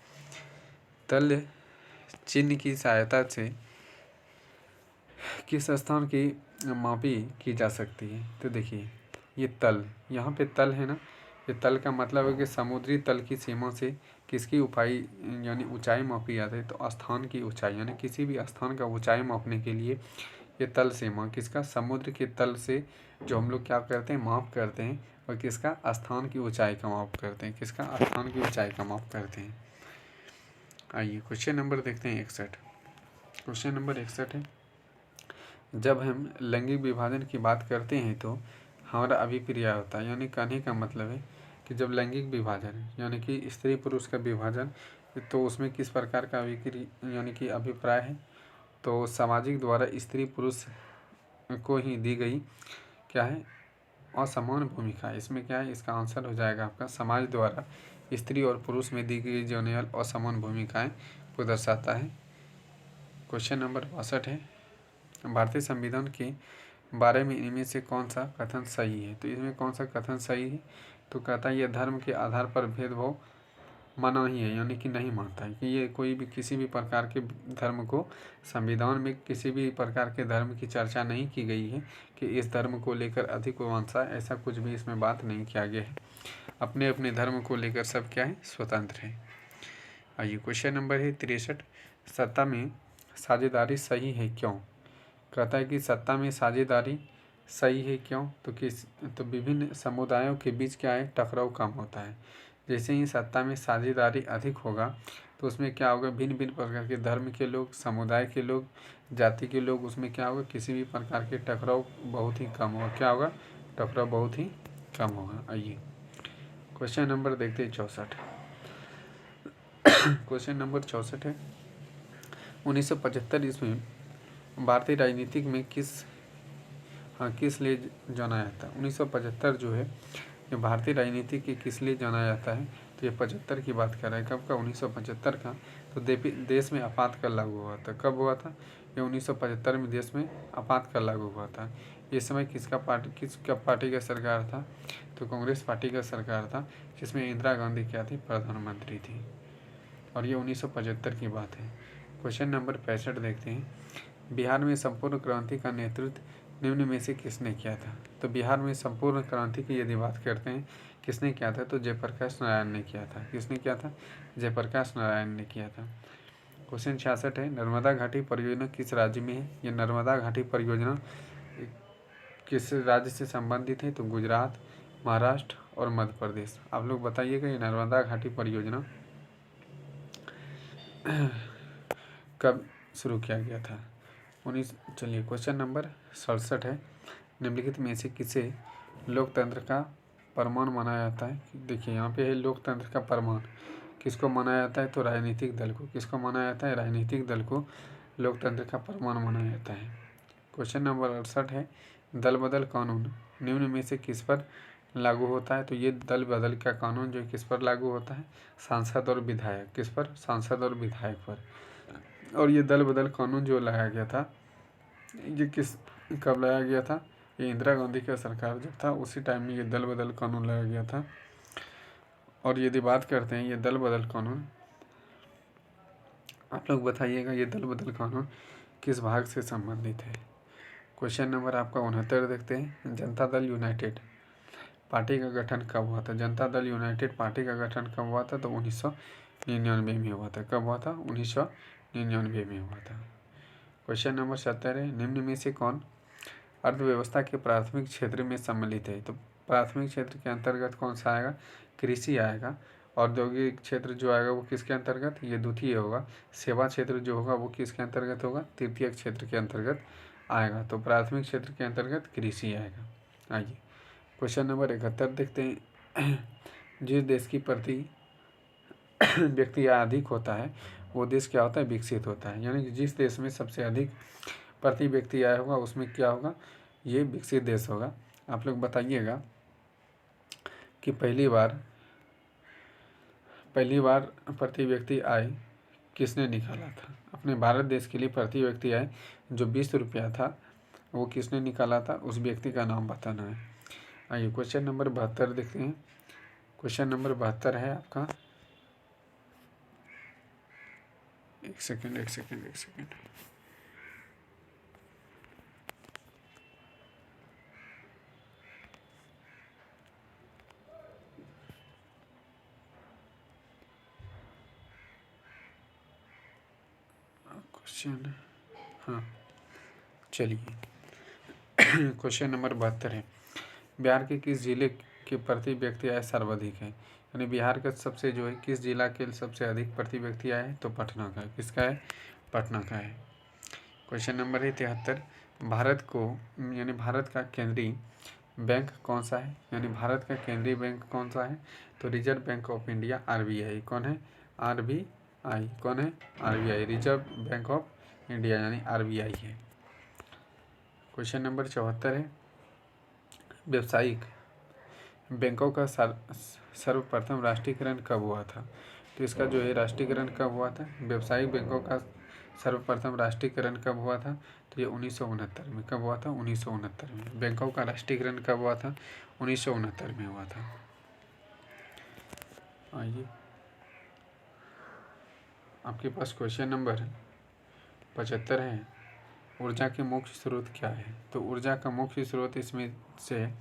तल चिन्ह की सहायता से किस स्थान की मापी की जा सकती है? तो देखिए ये तल, यहाँ पे तल है ना, ये तल का मतलब है कि समुद्री तल की सीमा से किसकी ऊंचाई यानी ऊंचाई मापी जाती है? तो स्थान की ऊंचाई, यानी किसी भी स्थान का ऊंचाई मापने के लिए ये तल सीमा किसका, समुद्र के तल से जो हम लोग क्या करते हैं, माप करते हैं, और किसका, स्थान की ऊंचाई का माप करते हैं। किसका, स्थान की ऊंचाई का माप करते हैं। आइए क्वेश्चन नंबर देखते हैं 61। क्वेश्चन नंबर 61 है, जब हम लैंगिक विभाजन की बात करते हैं तो हमारा अभिप्राय होता है, यानी कहने का मतलब है कि जब लैंगिक विभाजन यानी कि स्त्री पुरुष का विभाजन, तो उसमें किस प्रकार का यानी कि अभिप्राय है? तो सामाजिक द्वारा स्त्री पुरुष को ही दी गई क्या है, असमान भूमिका। इसमें क्या है, इसका आंसर हो जाएगा आपका समाज द्वारा स्त्री और पुरुष में दी गई जो असमान भूमिकाएं को दर्शाता है। क्वेश्चन नंबर 62 है, भारतीय संविधान के बारे में इनमें से कौन सा कथन सही है? तो इसमें कौन सा कथन सही है? तो कहता है यह धर्म के आधार पर भेदभाव मना ही है, यानी कि नहीं मानता है कि ये कोई भी किसी भी प्रकार के धर्म को, संविधान में किसी भी प्रकार के धर्म की चर्चा नहीं की गई है कि इस धर्म को लेकर अधिक वंशा, ऐसा कुछ भी इसमें बात नहीं किया गया है। अपने अपने धर्म को लेकर सब क्या है, स्वतंत्र है। आइए क्वेश्चन नंबर है 63, सत्ता में साझेदारी सही है क्यों? कहता है कि सत्ता में साझेदारी सही है क्यों? तो विभिन्न समुदायों के बीच क्या है, टकराव कम होता है। जैसे ही सत्ता में साझेदारी अधिक होगा तो उसमें क्या होगा, भिन्न भिन्न प्रकार के धर्म के लोग, समुदाय के लोग, जाति के लोग, उसमें क्या होगा, किसी भी प्रकार के टकराव बहुत ही कम होगा। क्या होगा, टकराव बहुत ही कम होगा। आइए क्वेश्चन नंबर देखते हैं 64। क्वेश्चन नंबर 64 है, 1975 ईस्वी भारतीय राजनीतिक में किस लिए जाना जाता है? 1975 जो है ये भारतीय राजनीति की किस लिए जाना जाता है? तो ये 75 की बात कर रहा है। कब का, 1975 का। तो देश में आपातकाल लागू हुआ था। कब हुआ था? ये 1975 में देश में आपातकाल लागू हुआ था। इस समय किसका पार्टी का सरकार था? तो कांग्रेस पार्टी का सरकार था, जिसमें इंदिरा गांधी क्या थी, प्रधानमंत्री थी। और ये 1975 की बात है। क्वेश्चन नंबर 65 देखते हैं, बिहार में संपूर्ण क्रांति का नेतृत्व निम्न में से किसने किया था? तो बिहार में संपूर्ण क्रांति की यदि बात करते हैं किसने किया था, तो जयप्रकाश नारायण ने किया था। किसने किया था? जयप्रकाश नारायण ने किया था। क्वेश्चन 66 है, नर्मदा घाटी परियोजना किस राज्य में है? ये नर्मदा घाटी परियोजना किस राज्य से संबंधित है? तो गुजरात, महाराष्ट्र और मध्य प्रदेश। आप लोग बताइएगा ये नर्मदा घाटी परियोजना कब शुरू किया गया था? चलिए क्वेश्चन नंबर 67 है, निम्नलिखित में से किसे लोकतंत्र का प्रमाण माना जाता है? देखिए यहाँ पे है लोकतंत्र का प्रमाण किसको माना जाता है? तो राजनीतिक दल को। किसको माना जाता है? राजनीतिक दल को लोकतंत्र का प्रमाण माना जाता है। क्वेश्चन नंबर 68 है, दल बदल कानून निम्न में से किस पर लागू होता है? तो ये दल बदल का कानून जो किस पर लागू होता है? सांसद और विधायक। किस पर? सांसद और विधायक पर। और ये दल बदल कानून जो लाया गया था, ये कब लाया गया था? ये इंदिरा गांधी का सरकार जब था उसी टाइम में ये दल बदल कानून लाया गया था। और यदि बात करते हैं ये दल बदल कानून, आप लोग बताइएगा ये दल बदल कानून किस भाग से संबंधित है? क्वेश्चन नंबर आपका 69 देखते हैं, जनता दल यूनाइटेड पार्टी का गठन कब हुआ था? जनता दल यूनाइटेड पार्टी का गठन कब हुआ था? तो 1999 में हुआ था। कब हुआ था? 1999 में हुआ था। क्वेश्चन नंबर 70 है, निम्न में से कौन अर्थव्यवस्था के प्राथमिक क्षेत्र में सम्मिलित है? तो प्राथमिक क्षेत्र के अंतर्गत कौन सा आएगा? कृषि आएगा। औद्योगिक क्षेत्र जो आएगा वो किसके अंतर्गत? ये द्वितीय होगा। सेवा क्षेत्र जो होगा वो किसके अंतर्गत होगा? तृतीय क्षेत्र के अंतर्गत आएगा। तो प्राथमिक क्षेत्र के अंतर्गत कृषि आएगा। आइए क्वेश्चन नंबर 71 देखते हैं, जिस देश की प्रति व्यक्ति आय अधिक होता है वो देश क्या होता है, विकसित होता है। यानी कि जिस देश में सबसे अधिक प्रति व्यक्ति आय होगा उसमें क्या होगा, ये विकसित देश होगा। आप लोग बताइएगा कि पहली बार प्रति व्यक्ति आय किसने निकाला था। अपने भारत देश के लिए प्रति व्यक्ति आय जो 20 रुपया था वो किसने निकाला था, उस व्यक्ति का नाम बताना है। आइए क्वेश्चन नंबर 72 देखते हैं। क्वेश्चन नंबर 72 है आपका, एक सेकेंड। क्वेश्चन, हाँ चलिए क्वेश्चन नंबर 72 है, बिहार के किस जिले के प्रति व्यक्ति आय सर्वाधिक है। यानी बिहार का सबसे जो है किस जिला के सबसे अधिक प्रति व्यक्ति आय है, तो पटना का। किसका है, पटना का है। क्वेश्चन नंबर है 73, भारत को यानी भारत का केंद्रीय बैंक कौन सा है। यानी भारत का केंद्रीय बैंक कौन सा है, तो reserve bank of India RBI। कौन है, RBI। कौन है, RBI, reserve bank of India यानी RBI है। क्वेश्चन नंबर 74 है, व्यावसायिक बैंकों का सर्वप्रथम राष्ट्रीयकरण कब हुआ था। तो इसका जो है राष्ट्रीयकरण कब हुआ था, व्यावसायिक बैंकों का सर्वप्रथम राष्ट्रीयकरण कब हुआ था, तो ये 1969 में। कब हुआ था, 1969 में। बैंकों का राष्ट्रीयकरण कब हुआ था, 1969 में हुआ था। आइए आपके पास क्वेश्चन नंबर 75 है, ऊर्जा के मुख्य स्रोत क्या है। तो ऊर्जा का मुख्य स्रोत इसमें से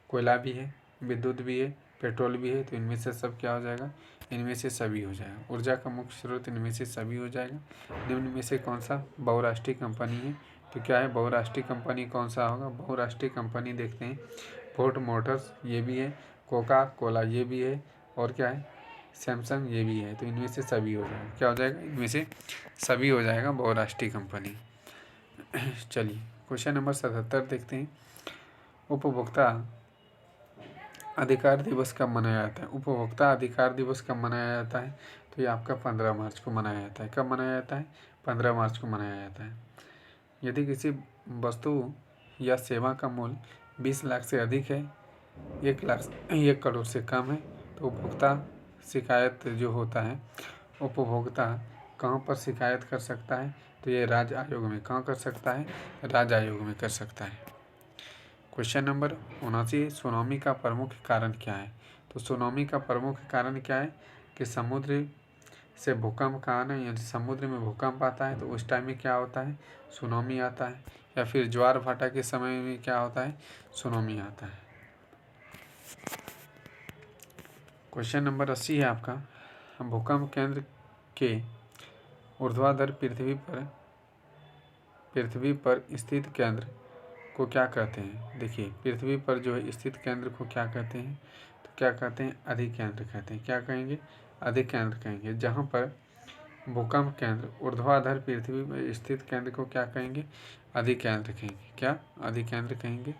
कोयला भी है, विद्युत भी है, पेट्रोल भी है। तो इनमें से सब क्या हो जाएगा, इनमें से सभी हो जाएगा। ऊर्जा का मुख्य स्रोत इनमें से सभी हो जाएगा। निम्न में से कौन सा बहुराष्ट्रीय कंपनी है, तो क्या है, बहुराष्ट्रीय कंपनी कौन सा होगा। बहुराष्ट्रीय कंपनी देखते हैं, फोर्ड मोटर्स ये भी है, कोका कोला ये भी है, और क्या है, सैमसंग ये भी है। तो इनमें से सभी हो जाएगा, क्या हो जाएगा, इनमें से सभी हो जाएगा बहुराष्ट्रीय कंपनी। चलिए क्वेश्चन नंबर 77 देखते हैं, उपभोक्ता अधिकार दिवस कब मनाया जाता है। उपभोक्ता अधिकार दिवस कब मनाया जाता है, तो ये आपका 15 मार्च को मनाया जाता है। कब मनाया जाता है, 15 मार्च को मनाया जाता है। यदि किसी वस्तु या सेवा का मूल्य 20 लाख से अधिक है, 1 करोड़ से कम है, तो उपभोक्ता शिकायत जो होता है, उपभोक्ता कहाँ पर शिकायत कर सकता है, तो ये राज्य आयोग में। कहाँ कर सकता है, राज्य आयोग में कर सकता है। क्वेश्चन नंबर 79, सुनामी का प्रमुख कारण क्या है। तो सुनामी का प्रमुख कारण क्या है कि समुद्र से भूकंप का आना, यानी समुद्र में भूकंप आता है तो उस टाइम में क्या होता है, सुनामी आता है। या फिर ज्वार भाटा के समय में क्या होता है, सुनामी आता है। क्वेश्चन नंबर 80 है आपका, भूकंप केंद्र के ऊर्ध्वाधर पृथ्वी पर स्थित केंद्र को क्या कहते हैं। देखिए पृथ्वी पर जो है स्थित केंद्र को क्या कहते हैं, तो क्या कहते हैं, अधिकेंद्र कहते हैं। क्या कहेंगे, अधिकेंद्र कहेंगे। जहाँ पर भूकंप केंद्र ऊर्ध्वाधर पृथ्वी पर स्थित केंद्र को क्या कहेंगे, अधिकेंद्र कहेंगे। क्या, अधिकेंद्र कहेंगे।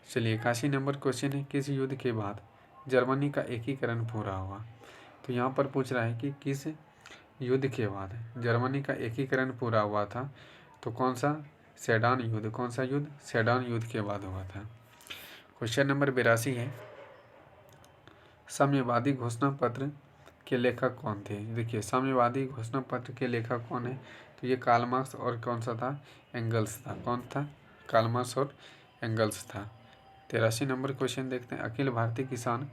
चलिए 81 नंबर क्वेश्चन है, किस युद्ध के बाद जर्मनी का एकीकरण पूरा हुआ। तो यहाँ पर पूछ रहा है कि किस युद्ध के बाद जर्मनी का एकीकरण पूरा हुआ था, तो कौन सा, सेडान युद्ध। कौन सा युद्ध, सेडान युद्ध के बाद हुआ था। क्वेश्चन नंबर 82 है, साम्यवादी घोषणा पत्र के लेखक कौन थे। देखिए साम्यवादी घोषणा पत्र के लेखक कौन है, तो ये कार्ल मार्क्स और कौन सा था, एंगल्स था। कौन था, कार्ल मार्क्स और एंगल्स था। 83 नंबर क्वेश्चन देखते हैं, अखिल भारतीय किसान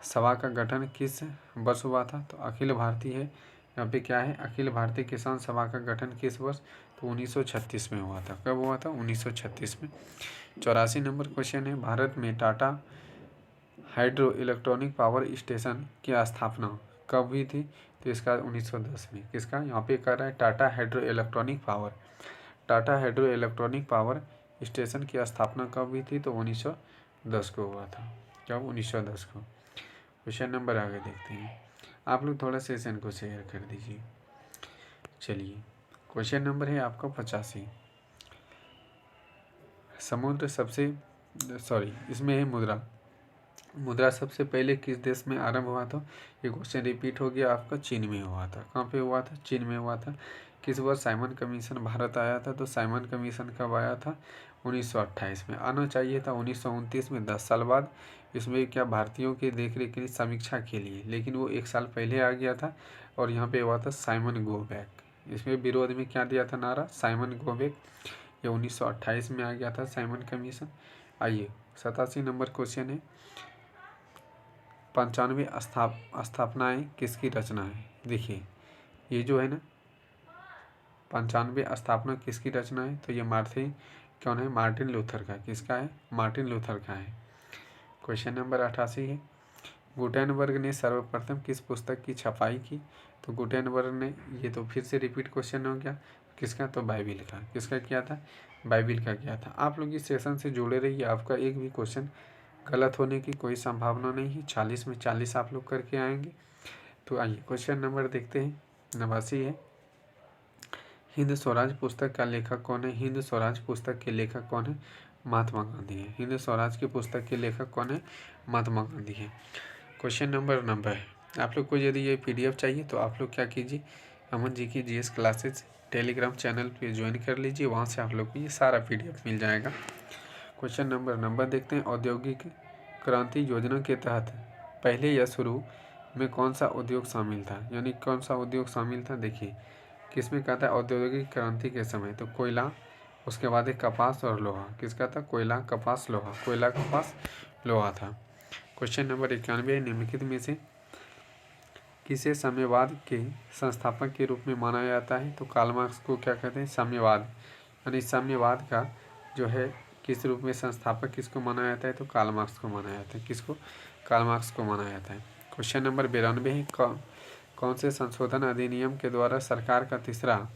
सभा का गठन किस वर्ष हुआ था। तो अखिल भारतीय है, यहाँ पे क्या है, अखिल भारतीय किसान सभा का गठन किस वर्ष, तो 1936 में हुआ था। कब हुआ था, 1936 में। 84 नंबर क्वेश्चन है, भारत में Tata hydro electronic power station की स्थापना कब हुई थी। तो इसका 1910 में। किसका, यहाँ पे कर रहा है, Tata hydro electronic power station की स्थापना कब हुई थी, तो 1910 को हुआ था। कब, 1910 को। क्वेश्चन नंबर आगे देखते हैं, आप लोग थोड़ा सेशन को शेयर कर दीजिए। चलिए क्वेश्चन नंबर है आपका 85, समुद्र सबसे इसमें है मुद्रा, मुद्रा सबसे पहले किस देश में आरंभ हुआ था? ये क्वेश्चन रिपीट हो गया आपका, चीन में हुआ था। कहाँ पे हुआ था? चीन में हुआ था। किस वर्ष साइमन कमीशन भारत आया था? तो साइमन कमीशन कब आया था? 1928 में। आना चाहिए था 1929 में, 10 साल बाद। इसमें क्या भारतीयों के देखरेख के लिए, समीक्षा के लिए, लेकिन वो 1 साल पहले आ गया था। और यहाँ पे हुआ था साइमन गो बैक। इसमें विरोध में क्या दिया था नारा? Simon go back. ये 1928 में आ गया था साइमन कमीशन। आइए 87 नंबर क्वेश्चन है, 95 स्थापनाएँ किसकी रचना है? देखिए ये जो है ना 95 स्थापना किसकी रचना है? तो ये कौन है? मार्टिन लूथर का। किसका है? मार्टिन लूथर का है। क्वेश्चन नंबर 88 है, गुटेनबर्ग ने सर्वप्रथम किस पुस्तक की छपाई की? तो गुटेनबर्ग ने, ये तो फिर से रिपीट क्वेश्चन हो गया, किसका? तो बाइबिल का। किसका किया था? बाइबिल का किया था। आप लोग इस सेशन से जुड़े रहिए, आपका एक भी क्वेश्चन गलत होने की कोई संभावना नहीं है। 40 में 40 आप लोग करके आएंगे। तो आइए क्वेश्चन नंबर देखते हैं, 89 है, हिंद स्वराज पुस्तक का लेखक कौन है? हिंद स्वराज पुस्तक के लेखक कौन है? महात्मा गांधी है। हिंद स्वराज की पुस्तक के लेखक कौन है? महात्मा गांधी है। क्वेश्चन नंबर 90 है, आप लोग को यदि ये PDF चाहिए तो आप लोग क्या कीजिए, अमन जी की GS क्लासेस टेलीग्राम चैनल पे ज्वाइन कर लीजिए, वहाँ से आप लोग को ये सारा PDF मिल जाएगा। क्वेश्चन नंबर 90 देखते हैं, औद्योगिक क्रांति योजना के तहत पहले या शुरू में कौन सा उद्योग शामिल था? यानी कौन सा उद्योग शामिल था? देखिए किसमें कहा था औद्योगिक क्रांति के समय? तो कोयला, उसके बाद एक कपास और लोहा। किसका था? कोयला, कपास, लोहा। कोयला, कपास, लोहा था। क्वेश्चन नंबर 91, निम्नलिखित में से किसे साम्यवाद के संस्थापक के रूप में माना जाता है? तो कार्ल मार्क्स को क्या कहते हैं? साम्यवाद, यानी साम्यवाद का जो है किस रूप में संस्थापक किसको माना जाता है? तो कार्ल मार्क्स को माना जाता है। किसको? कार्ल मार्क्स को माना जाता है। क्वेश्चन नंबर 92 है, कौन से संशोधन अधिनियम के द्वारा सरकार का तीसरा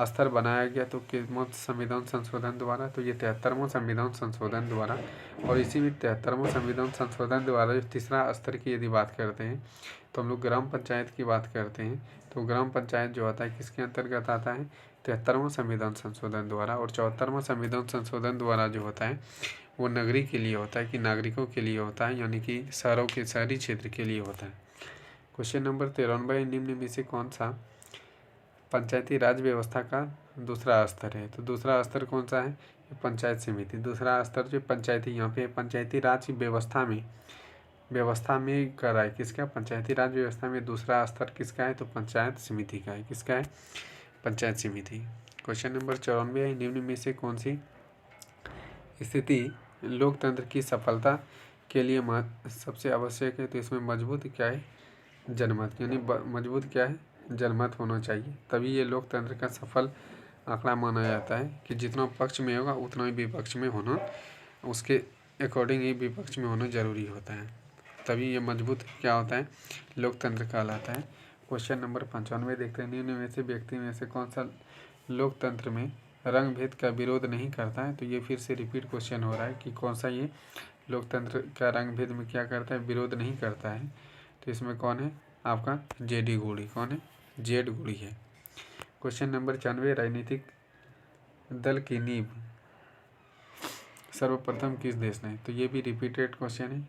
स्तर बनाया गया? तो किसमों संविधान संशोधन द्वारा? तो ये 73वां संविधान संशोधन द्वारा। और इसी में 73वां संविधान संशोधन द्वारा जो तीसरा स्तर की यदि बात करते हैं तो हम लोग ग्राम पंचायत की बात करते हैं। तो ग्राम पंचायत जो आता है किसके अंतर्गत आता है? 73वां संविधान संशोधन द्वारा। और 74वां संविधान संशोधन द्वारा जो होता है वो नगरी के लिए होता है, कि नागरिकों के लिए होता है, यानी कि शहरों के शहरी क्षेत्र के लिए होता है। क्वेश्चन नंबर 93, निम्न में से कौन सा पंचायती राज व्यवस्था का दूसरा स्तर है? तो दूसरा स्तर कौन सा है? पंचायत समिति। दूसरा स्तर जो पंचायती, यहाँ पे पंचायती राज की व्यवस्था में कर रहा है। किसका? पंचायती राज व्यवस्था में दूसरा स्तर किसका है? तो पंचायत समिति का है। किसका है? पंचायत समिति। क्वेश्चन नंबर 94 है, निम्न में से कौन सी स्थिति लोकतंत्र की सफलता के लिए सबसे आवश्यक है? तो इसमें मजबूत क्या है? जनमत, यानी मजबूत क्या है? जनमत होना चाहिए, तभी ये लोकतंत्र का सफल आंकड़ा माना जाता है, कि जितना पक्ष में होगा उतना ही विपक्ष में होना, उसके अकॉर्डिंग ही विपक्ष में होना जरूरी होता है, तभी ये मजबूत क्या होता है? लोकतंत्र कहलाता है। क्वेश्चन नंबर 95 देखते हैं, निम्न में से व्यक्ति में से कौन सा लोकतंत्र में रंग भेद का विरोध नहीं करता है? तो ये फिर से रिपीट क्वेश्चन हो रहा है कि कौन सा ये लोकतंत्र का रंग भेद में क्या करता है? विरोध नहीं करता है। तो इसमें कौन है? आपका JD गुड़ी। कौन है? जेड गुड़ी है। क्वेश्चन नंबर 94, राजनीतिक दल की नींव सर्वप्रथम किस देश ने? तो ये भी रिपीटेड क्वेश्चन है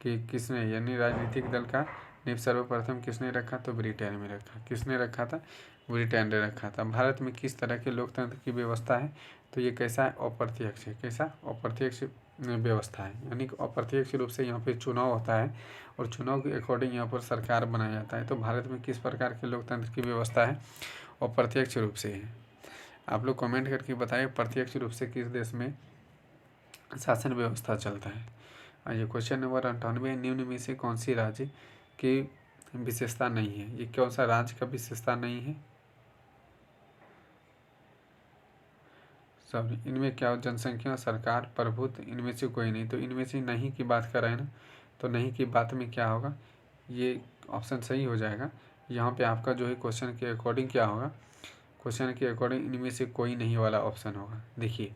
कि किसने, यानी राजनीतिक दल का नींव सर्वप्रथम किसने रखा? तो ब्रिटेन में रखा। किसने रखा था? ब्रिटेन ने रखा था। भारत में किस तरह के लोकतंत्र की व्यवस्था है? तो ये कैसा है? अप्रत्यक्ष है। कैसा? अप्रत्यक्ष व्यवस्था है, यानी अप्रत्यक्ष रूप से यहाँ पे चुनाव होता है और चुनाव के अकॉर्डिंग यहाँ पर सरकार बनाया जाता है। तो भारत में किस प्रकार के लोकतंत्र की व्यवस्था है? अप्रत्यक्ष रूप से है। आप लोग कमेंट करके बताइए प्रत्यक्ष रूप से किस देश में शासन व्यवस्था चलता है। आइए क्वेश्चन नंबर 98, निम्न में से कौन सी राज्य की विशेषता नहीं है? ये कौन सा राज्य का विशेषता नहीं है? सॉरी, इनमें क्या हो? जनसंख्या, सरकार, प्रभुत्व, इनमें से कोई नहीं। तो इनमें से नहीं की बात कर रहे हैं ना, तो नहीं की बात में क्या होगा? ये ऑप्शन सही हो जाएगा। यहाँ पे आपका जो है क्वेश्चन के अकॉर्डिंग क्या होगा? क्वेश्चन के अकॉर्डिंग इनमें से कोई नहीं वाला ऑप्शन होगा। देखिए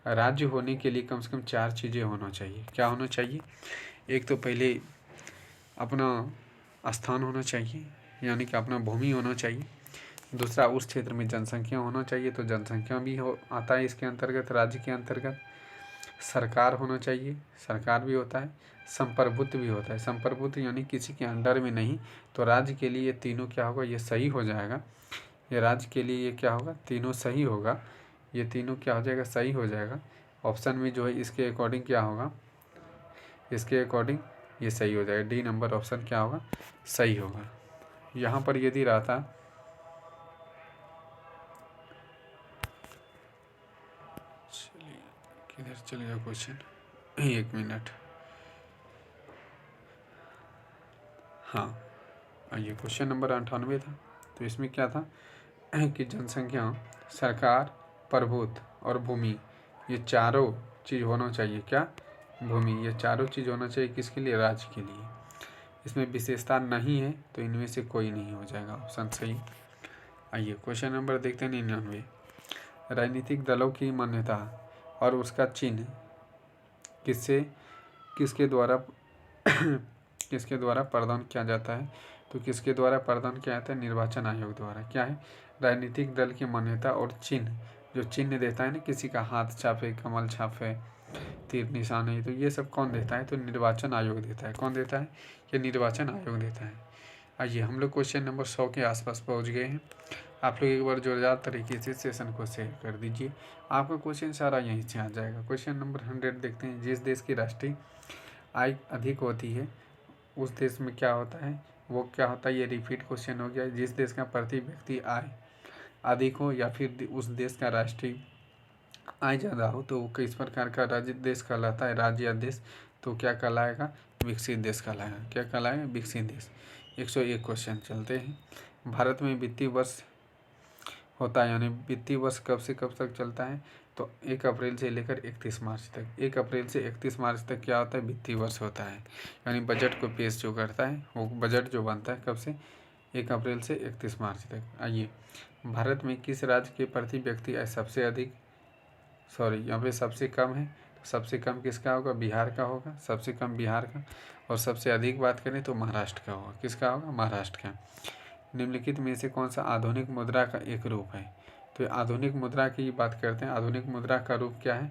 राज्य होने के लिए कम से कम 4 चीज़ें होना चाहिए। क्या होना चाहिए? एक तो पहले अपना स्थान होना चाहिए, यानी कि अपना भूमि होना चाहिए। दूसरा, उस क्षेत्र में जनसंख्या होना चाहिए, तो जनसंख्या भी हो आता है इसके अंतर्गत, राज्य के अंतर्गत। सरकार होना चाहिए, सरकार भी होता है, संप्रभुत्व भी होता है। संप्रभुत्व यानी किसी के अंडर में नहीं। तो राज्य के लिए ये तीनों क्या होगा, ये सही हो जाएगा। ये राज्य के लिए ये क्या होगा, तीनों सही होगा। ये तीनों क्या हो जाएगा, सही हो जाएगा। ऑप्शन में जो है इसके अकॉर्डिंग क्या होगा, इसके अकॉर्डिंग ये सही हो जाएगा। डी नंबर ऑप्शन क्या होगा, सही होगा। यहाँ पर यदि रहता, चलिए किधर चलेगा क्वेश्चन, 1 मिनट। हाँ, ये क्वेश्चन नंबर 98 था। तो इसमें क्या था कि जनसंख्या, सरकार, प्रभुत्व और भूमि, ये चारों चीज़ होना चाहिए। क्या, भूमि, ये चारों चीज़ होना चाहिए किसके लिए, राज्य के लिए। इसमें विशेषता नहीं है तो इनमें से कोई नहीं हो जाएगा ऑप्शन सही। आइए क्वेश्चन नंबर देखते हैं 99। राजनीतिक दलों की मान्यता और उसका चिन्ह किससे, किसके द्वारा किसके द्वारा प्रदान किया जाता है। तो किसके द्वारा प्रदान किया जाता है, निर्वाचन आयोग द्वारा। क्या है, राजनीतिक दल की मान्यता और चिन्ह, जो चिन्ह देता है ना, किसी का हाथ छाप है, कमल छाप है, तीर निशान है, तो ये सब कौन देता है, तो निर्वाचन आयोग देता है। कौन देता है, ये निर्वाचन आयोग देता है। आइए हम लोग क्वेश्चन नंबर 100 के आसपास पहुंच गए हैं। आप लोग एक बार जोरदार तरीके से सेशन को शेयर कर दीजिए, आपका क्वेश्चन सारा यहीं से आ जाएगा। क्वेश्चन नंबर 100 देखते हैं। जिस देश की राष्ट्रीय आय अधिक होती है उस देश में क्या होता है, वो क्या होता है, ये रिपीट क्वेश्चन हो गया। जिस देश का प्रति व्यक्ति आय अधिक हो या फिर उस देश का राष्ट्रीय आय ज़्यादा हो तो वो किस प्रकार का राज्य देश कहलाता है, राज्य या देश। तो क्या कहलाएगा, विकसित देश कहलाएगा। क्या कहलाएगा, विकसित देश। 101 क्वेश्चन चलते हैं। भारत में वित्तीय वर्ष होता है, यानी वित्तीय वर्ष कब से कब तक चलता है, तो 1 अप्रैल से लेकर 31 मार्च तक। 1 अप्रैल से 31 मार्च तक क्या होता है, वित्तीय वर्ष होता है। यानी बजट को पेश जो करता है, वो बजट जो बनता है कब से, 1 अप्रैल से 31 मार्च तक। आइए, भारत में किस राज्य के प्रति व्यक्ति आय सबसे अधिक, यहाँ पे सबसे कम है, तो सबसे कम किसका होगा, बिहार का होगा। सबसे कम बिहार का। और सबसे अधिक बात करें तो महाराष्ट्र का होगा। किसका होगा, महाराष्ट्र का। निम्नलिखित में से कौन सा आधुनिक मुद्रा का एक रूप है, तो आधुनिक मुद्रा की बात करते हैं। आधुनिक मुद्रा का रूप क्या है,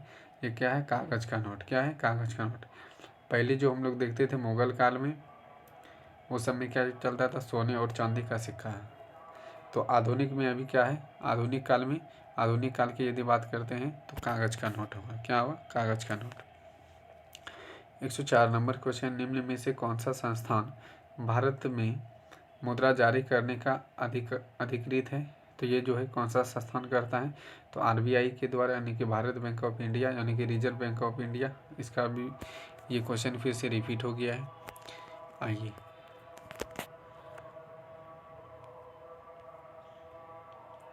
ये क्या है, कागज़ का नोट। क्या है, कागज़ का नोट। पहले जो हम लोग देखते थे मुगल काल में, वो सब में क्या चलता था, सोने और चांदी का सिक्का है। तो आधुनिक में अभी क्या है, आधुनिक काल में, आधुनिक काल की यदि बात करते हैं तो कागज़ का नोट होगा। क्या होगा, कागज़ का नोट। 104 number question. निम्न में से कौन सा संस्थान भारत में मुद्रा जारी करने का अधिकृत है, तो ये जो है कौन सा संस्थान करता है, तो आरबीआई के द्वारा, यानी कि भारत बैंक ऑफ इंडिया, यानी कि रिजर्व बैंक ऑफ इंडिया। इसका भी ये क्वेश्चन फिर से रिपीट हो गया है। आइए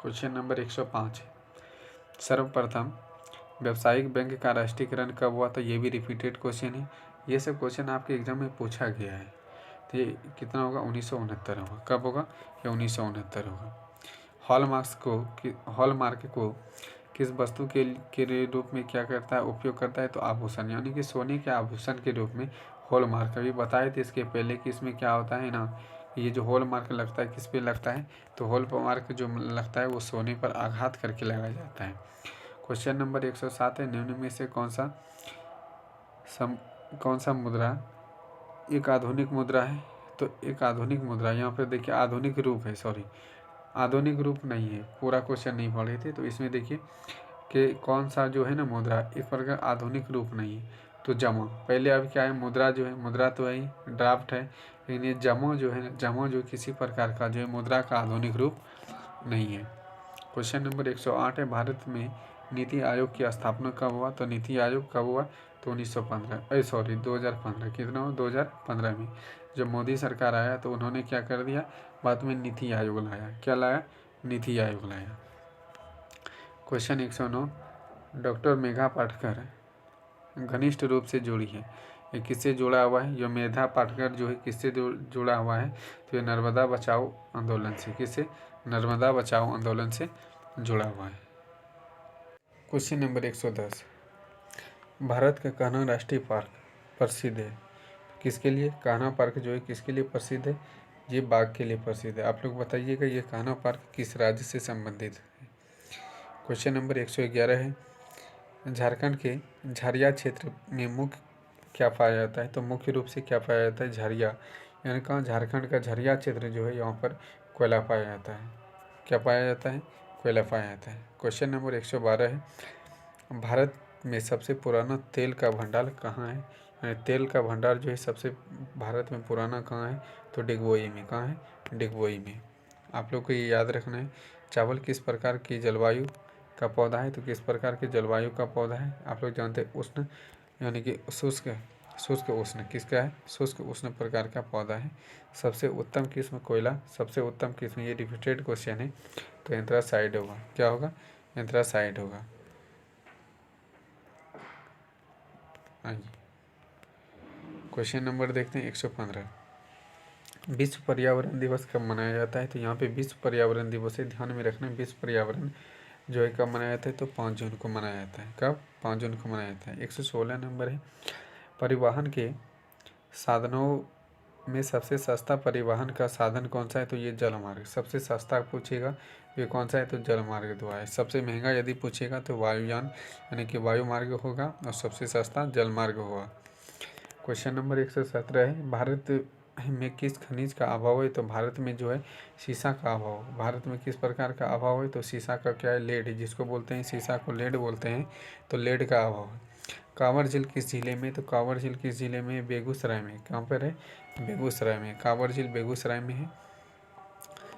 क्वेश्चन नंबर 105। सर्वप्रथम व्यावसायिक बैंक का राष्ट्रीयकरण कब हुआ, तो ये भी रिपीटेड क्वेश्चन है। ये सब क्वेश्चन आपके एग्जाम में पूछा गया है। तो ये कितना होगा, 1969 होगा। कब होगा, ये 1969 होगा। हॉलमार्क को किस वस्तु के रूप में क्या करता है, उपयोग करता है, तो आभूषण, यानी कि सोने के आभूषण के रूप में हॉलमार्क। अभी बताए थे इसके पहले कि इसमें क्या होता है ना, ये जो हॉलमार्क लगता है किस पे लगता है, तो हॉलमार्क जो लगता है वो सोने पर आघात करके लगाया जाता है। क्वेश्चन नंबर 107 है। निम्न में से कौन सा मुद्रा एक आधुनिक मुद्रा है, तो एक आधुनिक मुद्रा, यहाँ पर देखिए आधुनिक रूप है, सॉरी आधुनिक रूप नहीं है, पूरा क्वेश्चन नहीं पढ़े थे। तो इसमें देखिए कि कौन सा जो है ना मुद्रा एक प्रकार आधुनिक रूप नहीं है, तो जमा। पहले अब क्या है, मुद्रा जो है, मुद्रा तो है ही, ड्राफ्ट है, लेकिन ये जमा जो है, जमा जो किसी प्रकार का जो है मुद्रा का आधुनिक रूप नहीं है। क्वेश्चन नंबर 108 है। भारत में नीति आयोग की स्थापना कब हुआ, तो नीति आयोग कब हुआ, तो 2015 कितना हो, 2015 में जब मोदी सरकार आया तो उन्होंने क्या कर दिया, बाद में नीति आयोग लाया। क्या लाया, नीति आयोग लाया। क्वेश्चन 109। डॉक्टर मेघा पाटकर घनिष्ठ रूप से जुड़ी है, ये किससे जुड़ा हुआ है, जो मेधा पाटकर जो है किससे जुड़ा हुआ है, तो ये नर्मदा बचाओ आंदोलन से। किससे, नर्मदा बचाओ आंदोलन से जुड़ा हुआ है। Question number 110। भारत का कान्हा राष्ट्रीय पार्क प्रसिद्ध है, किसके लिए, कान्हा पार्क जो है किसके लिए प्रसिद्ध है, ये बाघ के लिए प्रसिद्ध है। आप लोग बताइएगा ये कान्हा पार्क किस राज्य से संबंधित है। क्वेश्चन नंबर 111 है। झारखंड के झरिया क्षेत्र में मुख्य क्या पाया जाता है? तो मुख्य रूप से क्या पाया जाता है? झरिया, यानी कहाँ झारखंड का झरिया क्षेत्र जो है यहाँ पर कोयला पाया जाता है। क्या पाया जाता है? कोयला पाया जाता है। क्वेश्चन नंबर 112 है, भारत में सबसे पुराना तेल का भंडार कहाँ है? यानी तेल का भंडार जो है सबसे भारत में पुराना कहाँ है? तो डिगबोई में। कहाँ है? डिगबोई में। आप लोग को ये याद रखना है। चावल किस प्रकार की जलवायु का पौधा है? तो किस प्रकार के जलवायु का पौधा है? आप लोग जानते हैं उष्ण, यानी कि शुष्क, शुष्क उष्ण किसका है? शुष्क उष्ण प्रकार का पौधा है। सबसे उत्तम किस्म कोयला, सबसे उत्तम किस्म, ये रिपीटेड क्वेश्चन है, तो एंथ्रासाइड होगा। क्या होगा? एंथ्रासाइड होगा। आइए क्वेश्चन नंबर देखते हैं 115, विश्व पर्यावरण दिवस कब मनाया जाता है? तो यहाँ पे विश्व पर्यावरण दिवस है, ध्यान में रखना। विश्व पर्यावरण जो है कब मनाया जाता है? तो 5 जून को मनाया जाता है। कब? 5 जून को मनाया जाता है। 116 नंबर है, परिवहन के साधनों में सबसे सस्ता परिवहन का साधन कौन सा है? तो ये जलमार्ग। सबसे सस्ता पूछेगा ये कौन सा है? तो जलमार्ग द्वारा है। सबसे महंगा यदि पूछेगा तो वायुयान, यानी कि वायु मार्ग होगा, और सबसे सस्ता जलमार्ग होगा। क्वेश्चन नंबर 117 है, भारत में किस खनिज का अभाव है? तो भारत में जो है सीसा का अभाव। भारत में किस प्रकार का अभाव है? तो सीसा का क्या है? लेड है, जिसको बोलते हैं सीसा को लेड बोलते हैं, तो लेड का अभाव है। कांवर झील किस जिले में? तो कांवर झील किस जिले में? बेगूसराय में। कहाँ पर है? बेगूसराय में। कांवर झील बेगूसराय में है।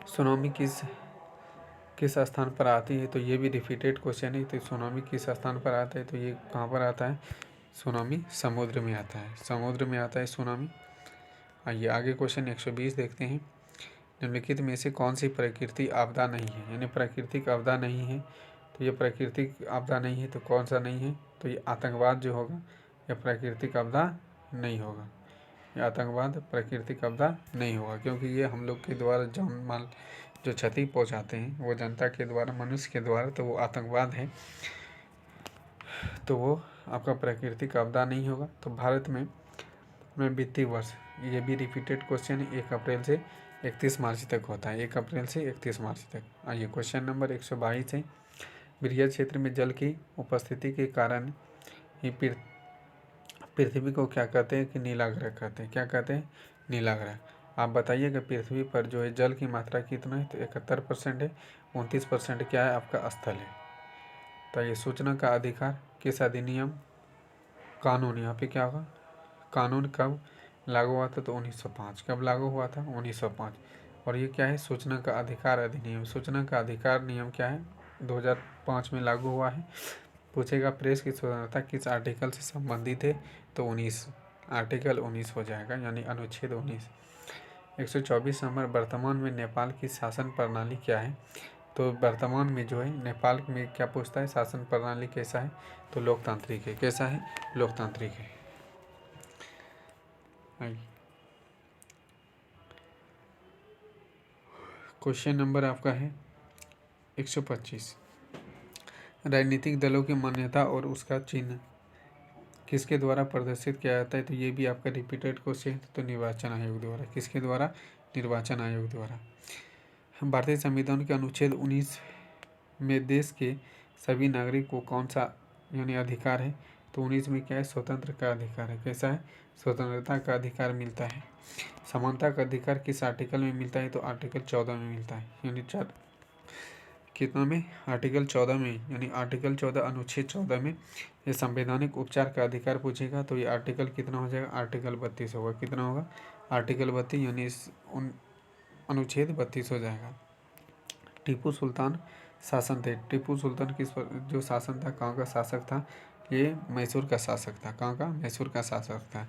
सुनामी किस किस स्थान पर आती है? तो ये भी रिपीटेड क्वेश्चन है। तो सुनामी किस स्थान पर आता है? तो ये कहाँ पर आता है? सुनामी समुद्र में आता है। समुद्र में आता है सुनामी। आइए आगे क्वेश्चन 120 देखते हैं, निम्नलिखित में से कौन सी प्राकृतिक आपदा नहीं है? यानी प्राकृतिक आपदा नहीं है, तो ये प्राकृतिक आपदा नहीं है, तो कौन सा नहीं है? तो ये आतंकवाद जो होगा, यह प्राकृतिक आपदा नहीं होगा। ये आतंकवाद प्राकृतिक आपदा नहीं होगा, क्योंकि ये हम लोग के द्वारा जान माल जो क्षति पहुंचाते हैं वो जनता के द्वारा, मनुष्य के द्वारा, तो वो आतंकवाद है, तो वो आपका प्राकृतिक आपदा नहीं होगा। तो भारत में वित्तीय वर्ष, ये भी रिपीटेड क्वेश्चन है, 1 अप्रैल से 31 मार्च तक होता है। 1 अप्रैल से 31 मार्च तक। आइए क्वेश्चन नंबर 122 है, बृहद क्षेत्र में जल की उपस्थिति के कारण ही पृथ्वी को क्या कहते हैं? कि नीला ग्रह कहते हैं। क्या कहते हैं? नीला ग्रह। आप बताइएगा पृथ्वी पर जो है जल की मात्रा कितना है? तो 71% है। 29% क्या है? आपका स्थल है। तो ये सूचना का अधिकार किस अधिनियम, कानून, यहाँ पे क्या होगा? कानून कब लागू हुआ था? तो 1905। कब लागू हुआ था? 1905। और ये क्या है? सूचना का अधिकार अधिनियम। सूचना का अधिकार नियम क्या है? 2005 में लागू हुआ है। पूछेगा प्रेस की स्वतंत्रता किस आर्टिकल से संबंधित है? तो 19, आर्टिकल 19 हो जाएगा, यानी अनुच्छेद 19। 124 नंबर, वर्तमान में नेपाल की शासन प्रणाली क्या है? तो वर्तमान में जो है नेपाल में क्या पूछता है? शासन प्रणाली कैसा है? तो लोकतांत्रिक है। कैसा है? लोकतांत्रिक है। क्वेश्चन नंबर आपका है 125, राजनीतिक दलों की मान्यता और उसका चिन्ह किसके द्वारा प्रदर्शित किया जाता है? तो ये भी आपका रिपीटेड क्वेश्चन, तो निर्वाचन आयोग द्वारा। किसके द्वारा? निर्वाचन आयोग द्वारा। भारतीय संविधान के अनुच्छेद 19 में देश के सभी नागरिक को कौन सा यानी अधिकार है? तो 19 में क्या है? स्वतंत्र का अधिकार है। कैसा है? स्वतंत्रता का अधिकार मिलता है। समानता का अधिकार किस आर्टिकल में मिलता है? तो आर्टिकल 14 में मिलता है, यानी कितना में? आर्टिकल 14 में, यानी आर्टिकल 14 अनुच्छेद 14 में। ये संवैधानिक उपचार का अधिकार पूछेगा तो ये आर्टिकल कितना हो जाएगा? आर्टिकल 32 होगा। कितना होगा? आर्टिकल 32, यानी अनुच्छेद 32 हो जाएगा। टीपू सुल्तान शासन थे। टीपू सुल्तान जो शासन था, कहाँ का शासक था? ये मैसूर का शासक था। कहाँ का? मैसूर का शासक था।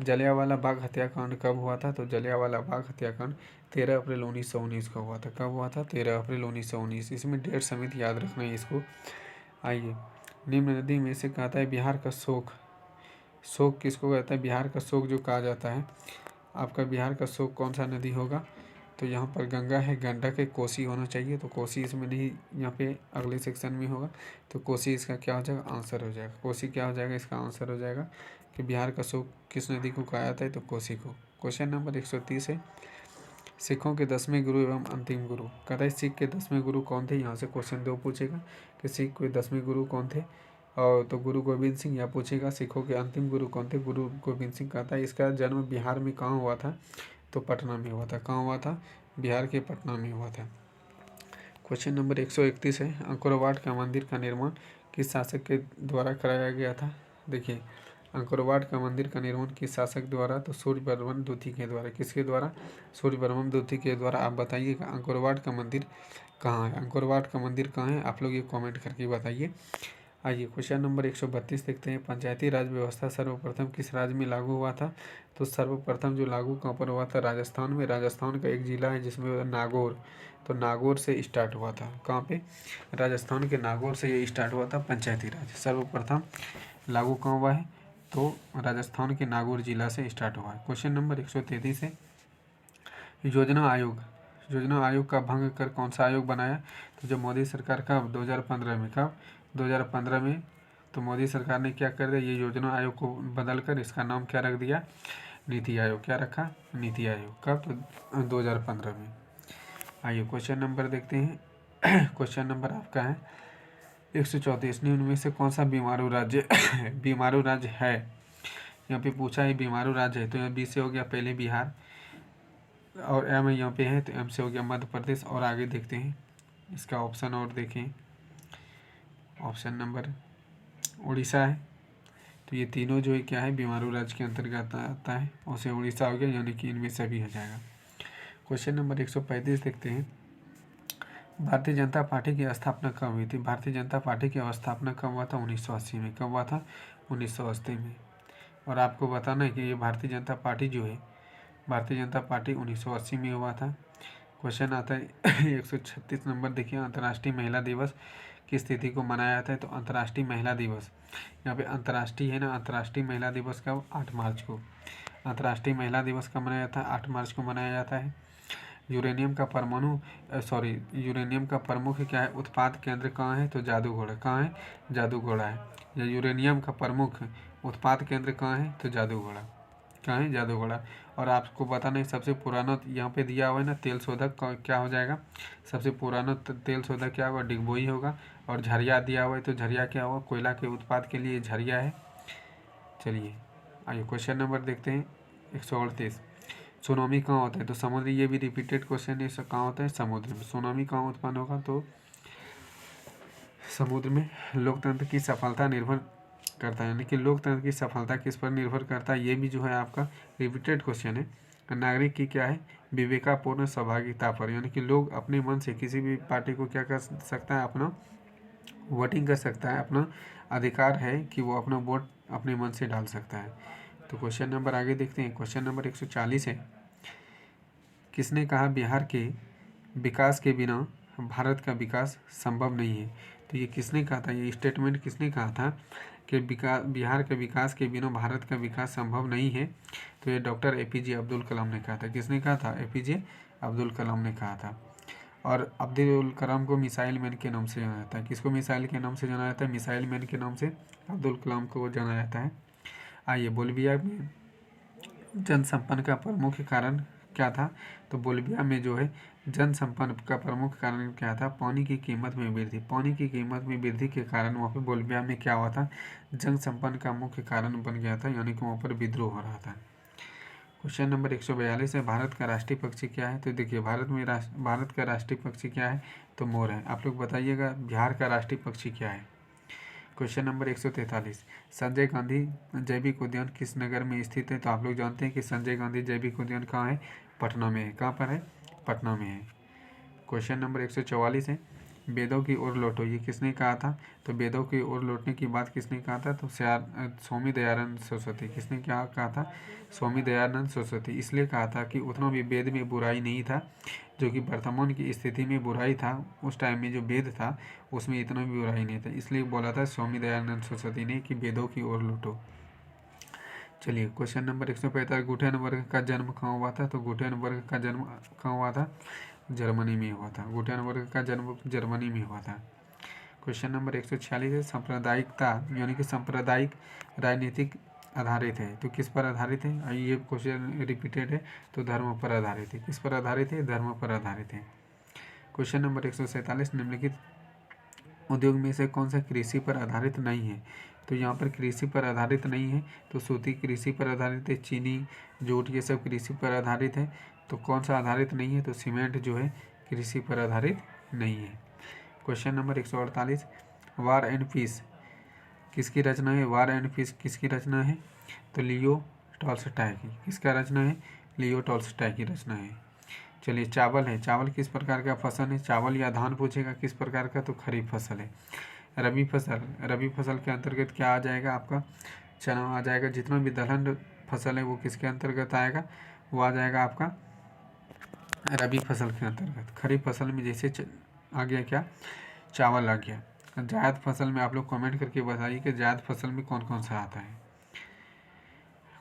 जलियांवाला बाग हत्याकांड कब हुआ था? तो जलियांवाला बाग हत्याकांड 13 अप्रैल 1919 को हुआ था। कब हुआ था? 13 अप्रैल 1919। इसमें डेट समेत याद रखना है इसको। आइए, निम्न नदी में से कहता है बिहार का शोक, शोक किसको कहता है? बिहार का शोक जो कहा जाता है, आपका बिहार का शोक कौन सा नदी होगा? तो यहाँ पर गंगा है, गंडक है, कोसी होना चाहिए, तो कोसी इसमें नहीं, यहाँ पे अगले सेक्शन में होगा, तो कोसी इसका क्या हो जाएगा? आंसर हो जाएगा। कोसी क्या हो जाएगा? इसका आंसर हो जाएगा कि बिहार का शोक किस नदी को कहा जाता है? तो कोसी को। क्वेश्चन नंबर 130 है, सिखों के 10वें गुरु एवं अंतिम गुरु। कहता है सिख के 10वें गुरु कौन थे? यहाँ से क्वेश्चन 2 पूछेगा कि सिख के 10वें गुरु कौन थे? और तो गुरु गोविंद सिंह, या पूछेगा सिखों के अंतिम गुरु कौन थे, गुरु गोविंद सिंह कहता है। इसका जन्म बिहार में कहाँ हुआ था, तो पटना में हुआ था। कहाँ हुआ था, बिहार के पटना में हुआ था। क्वेश्चन नंबर 131 है, अंकोरवाट का मंदिर का निर्माण किस शासक के द्वारा कराया गया था। देखिए, अंकोरवाट का मंदिर का निर्माण किस शासक द्वारा, तो सूर्यवर्मन द्वितीय के द्वारा। किसके द्वारा, सूर्यवर्मन द्वितीय के द्वारा। आप बताइएगा अंकोरवाट का मंदिर कहाँ है, अंकोरवाट का मंदिर कहाँ है, आप लोग ये कमेंट करके बताइए। आइए क्वेश्चन नंबर 132 देखते हैं, पंचायती राज व्यवस्था सर्वप्रथम किस राज्य में लागू हुआ था। तो सर्वप्रथम जो लागू कहाँ पर हुआ था, राजस्थान में। राजस्थान का एक जिला है जिसमें नागौर, तो नागौर से स्टार्ट हुआ था। कहाँ पे, राजस्थान के नागौर से ये स्टार्ट हुआ था पंचायती राज। सर्वप्रथम लागू कहाँ हुआ है, तो राजस्थान के नागौर जिला से स्टार्ट हुआ है। क्वेश्चन नंबर 133 है, योजना आयोग, योजना आयोग का भंग कर कौन सा आयोग बनाया। तो जब मोदी सरकार का 2015 में, कब 2015 में, तो मोदी सरकार ने क्या कर दिया, ये योजना आयोग को बदल कर इसका नाम क्या रख दिया, नीति आयोग। क्या रखा, नीति आयोग। कब, तो 2015 में। आइए क्वेश्चन नंबर देखते हैं। क्वेश्चन नंबर आपका है 134, निम्न में से कौन सा बीमारू राज्य बीमारू राज्य है। यहाँ पे पूछा है बीमारू राज्य है, तो यहाँ बी से हो गया पहले बिहार, और एम यहाँ पे है, तो एम से हो गया मध्य प्रदेश। और आगे देखते हैं इसका ऑप्शन, और देखें ऑप्शन नंबर उड़ीसा है। तो ये तीनों जो है क्या है, बीमारू राज्य के अंतर्गत आता है, उसे उड़ीसा हो गया, यानी कि इनमें सभी हो जाएगा। क्वेश्चन नंबर 135 देखते हैं, भारतीय जनता पार्टी की स्थापना कब हुई थी। भारतीय जनता पार्टी की स्थापना कब हुआ था, 1980 में। कब हुआ था, 1980 में। और आपको बताना है कि ये भारतीय जनता पार्टी जो है, भारतीय जनता पार्टी 1980 में हुआ था। क्वेश्चन आता है 136 नंबर, देखिए अंतर्राष्ट्रीय महिला दिवस किस तिथि को मनाया जाता है। तो अंतर्राष्ट्रीय महिला दिवस, यहाँ पे अंतर्राष्ट्रीय है ना, अंतर्राष्ट्रीय महिला दिवस कब, 8 मार्च को। अंतर्राष्ट्रीय महिला दिवस कब मनाया जाता है, 8 मार्च को मनाया जाता है। यूरेनियम का यूरेनियम का प्रमुख क्या है, उत्पाद केंद्र कहाँ है, तो जादूगोड़ा। कहाँ है, जादूगोड़ा है। या यूरेनियम का प्रमुख उत्पाद केंद्र कहाँ है, तो जादूगोड़ा। कहाँ है, जादूगोड़ा। और आपको बताना है सबसे पुराना यहाँ पे दिया हुआ है ना, तेल शोधक क्या हो जाएगा, सबसे पुराना तेल शोधक क्या होगा, डिगबोई होगा। और झरिया दिया हुआ है, तो झरिया क्या होगा, कोयला के उत्पाद के लिए झरिया है। चलिए आइए क्वेश्चन नंबर देखते हैं 138, सुनामी कहाँ होता है। तो समुद्र, ये भी रिपीटेड क्वेश्चन है, कहाँ होता है, समुद्र में। सुनामी कहाँ उत्पन्न होगा, तो समुद्र में। लोकतंत्र की सफलता निर्भर करता है, यानी कि लोकतंत्र की सफलता किस पर निर्भर करता है, ये भी जो है आपका रिपीटेड क्वेश्चन है। नागरिक की क्या है, विवेकापूर्ण सहभागिता पर, यानी कि लोग अपने मन से किसी भी पार्टी को क्या कर सकता है, अपना वोटिंग कर सकता है, अपना अधिकार है कि वो अपना वोट अपने मन से डाल सकता है। तो क्वेश्चन नंबर आगे देखते हैं, क्वेश्चन नंबर 140 है, किसने कहा बिहार के विकास के बिना भारत का विकास संभव नहीं है। तो ये किसने कहा था, ये स्टेटमेंट किसने कहा था कि बिहार के विकास के बिना भारत का विकास संभव नहीं है। तो ये डॉक्टर APJ अब्दुल कलाम ने कहा था। किसने कहा था, APJ अब्दुल कलाम ने कहा था। और अब्दुल कलाम को मिसाइल मैन के नाम से जाना जाता है। किसको मिसाइल के नाम से जाना जाता है, मिसाइल मैन के नाम से अब्दुल कलाम को जाना जाता है। आइए, बोलिविया में जनसंपर्क का प्रमुख कारण क्या था। तो बोलिविया में जो है जनसंपर्क का प्रमुख कारण क्या था, पानी की कीमत में वृद्धि। पानी की कीमत में वृद्धि के कारण वहाँ पे बोलिविया में क्या हुआ था, जनसंपर्क का मुख्य कारण बन गया था, यानी कि वहाँ पर विद्रोह हो रहा था। क्वेश्चन नंबर 142 है, भारत का राष्ट्रीय पक्षी क्या है। तो देखिए भारत का राष्ट्रीय पक्षी क्या है, तो मोर है। आप लोग बताइएगा बिहार का राष्ट्रीय पक्षी क्या है। क्वेश्चन नंबर 143, संजय गांधी जैविक उद्यान किस नगर में स्थित है। तो आप लोग जानते हैं कि संजय गांधी जैविक उद्यान कहाँ है, पटना में है। कहाँ पर है, पटना में है। क्वेश्चन नंबर 144 है, वेदों की ओर लौटो, ये किसने कहा था। तो वेदों की ओर लौटने की बात किसने कहा था, तो स्वामी दयानंद सरस्वती। किसने क्या कहा था, स्वामी दयानंद सरस्वती। इसलिए कहा था कि उतना भी वेद में बुराई नहीं था, जो कि वर्तमान की स्थिति में बुराई था। उस टाइम में जो वेद था उसमें इतना भी बुराई नहीं था, इसलिए बोला था स्वामी दयानंद सरस्वती ने कि वेदों की ओर लौटो। चलिए क्वेश्चन नंबर 145, गुटेन वर्ग का जन्म कहाँ हुआ था। तो गुटेन वर्ग का जन्म कहाँ हुआ था, जर्मनी में हुआ था। गुटेन वर्ग का जन्म जर्मनी में हुआ था। क्वेश्चन नंबर 146 है, सांप्रदायिकता यानी कि सांप्रदायिक राजनीतिक आधारित है। तो किस पर आधारित है, ये क्वेश्चन रिपीटेड है, तो धर्म पर आधारित है। किस पर आधारित है, धर्म पर आधारित है। क्वेश्चन नंबर 147, निम्नलिखित उद्योग में से कौन सा कृषि पर आधारित नहीं है? तो यहाँ पर कृषि पर आधारित नहीं है, तो सूती कृषि पर आधारित है, चीनी, जूट, ये सब कृषि पर आधारित है। तो कौन सा आधारित नहीं है? तो सीमेंट जो है कृषि पर आधारित नहीं है। Question number 148, war and peace किसकी रचना है? वार एंड पीस किसकी रचना है? तो लियो टॉल्स्टॉय की। किसका रचना है? लियो टॉल्स्टॉय की रचना है। चलिए, चावल है। चावल किस प्रकार का फसल है? चावल या धान पूछेगा किस प्रकार का, तो खरीफ फसल है। रबी फसल, रबी फसल के अंतर्गत क्या आ जाएगा? आपका चना आ जाएगा। जितना भी दलहन फसल है वो किसके अंतर्गत आएगा? वो आ जाएगा आपका रबी फसल के अंतर्गत। खरीफ फसल में जैसे आ गया क्या? चावल आ गया। जायद फसल में आप लोग कमेंट करके बताइए कि जायद फसल में कौन कौन सा आता है।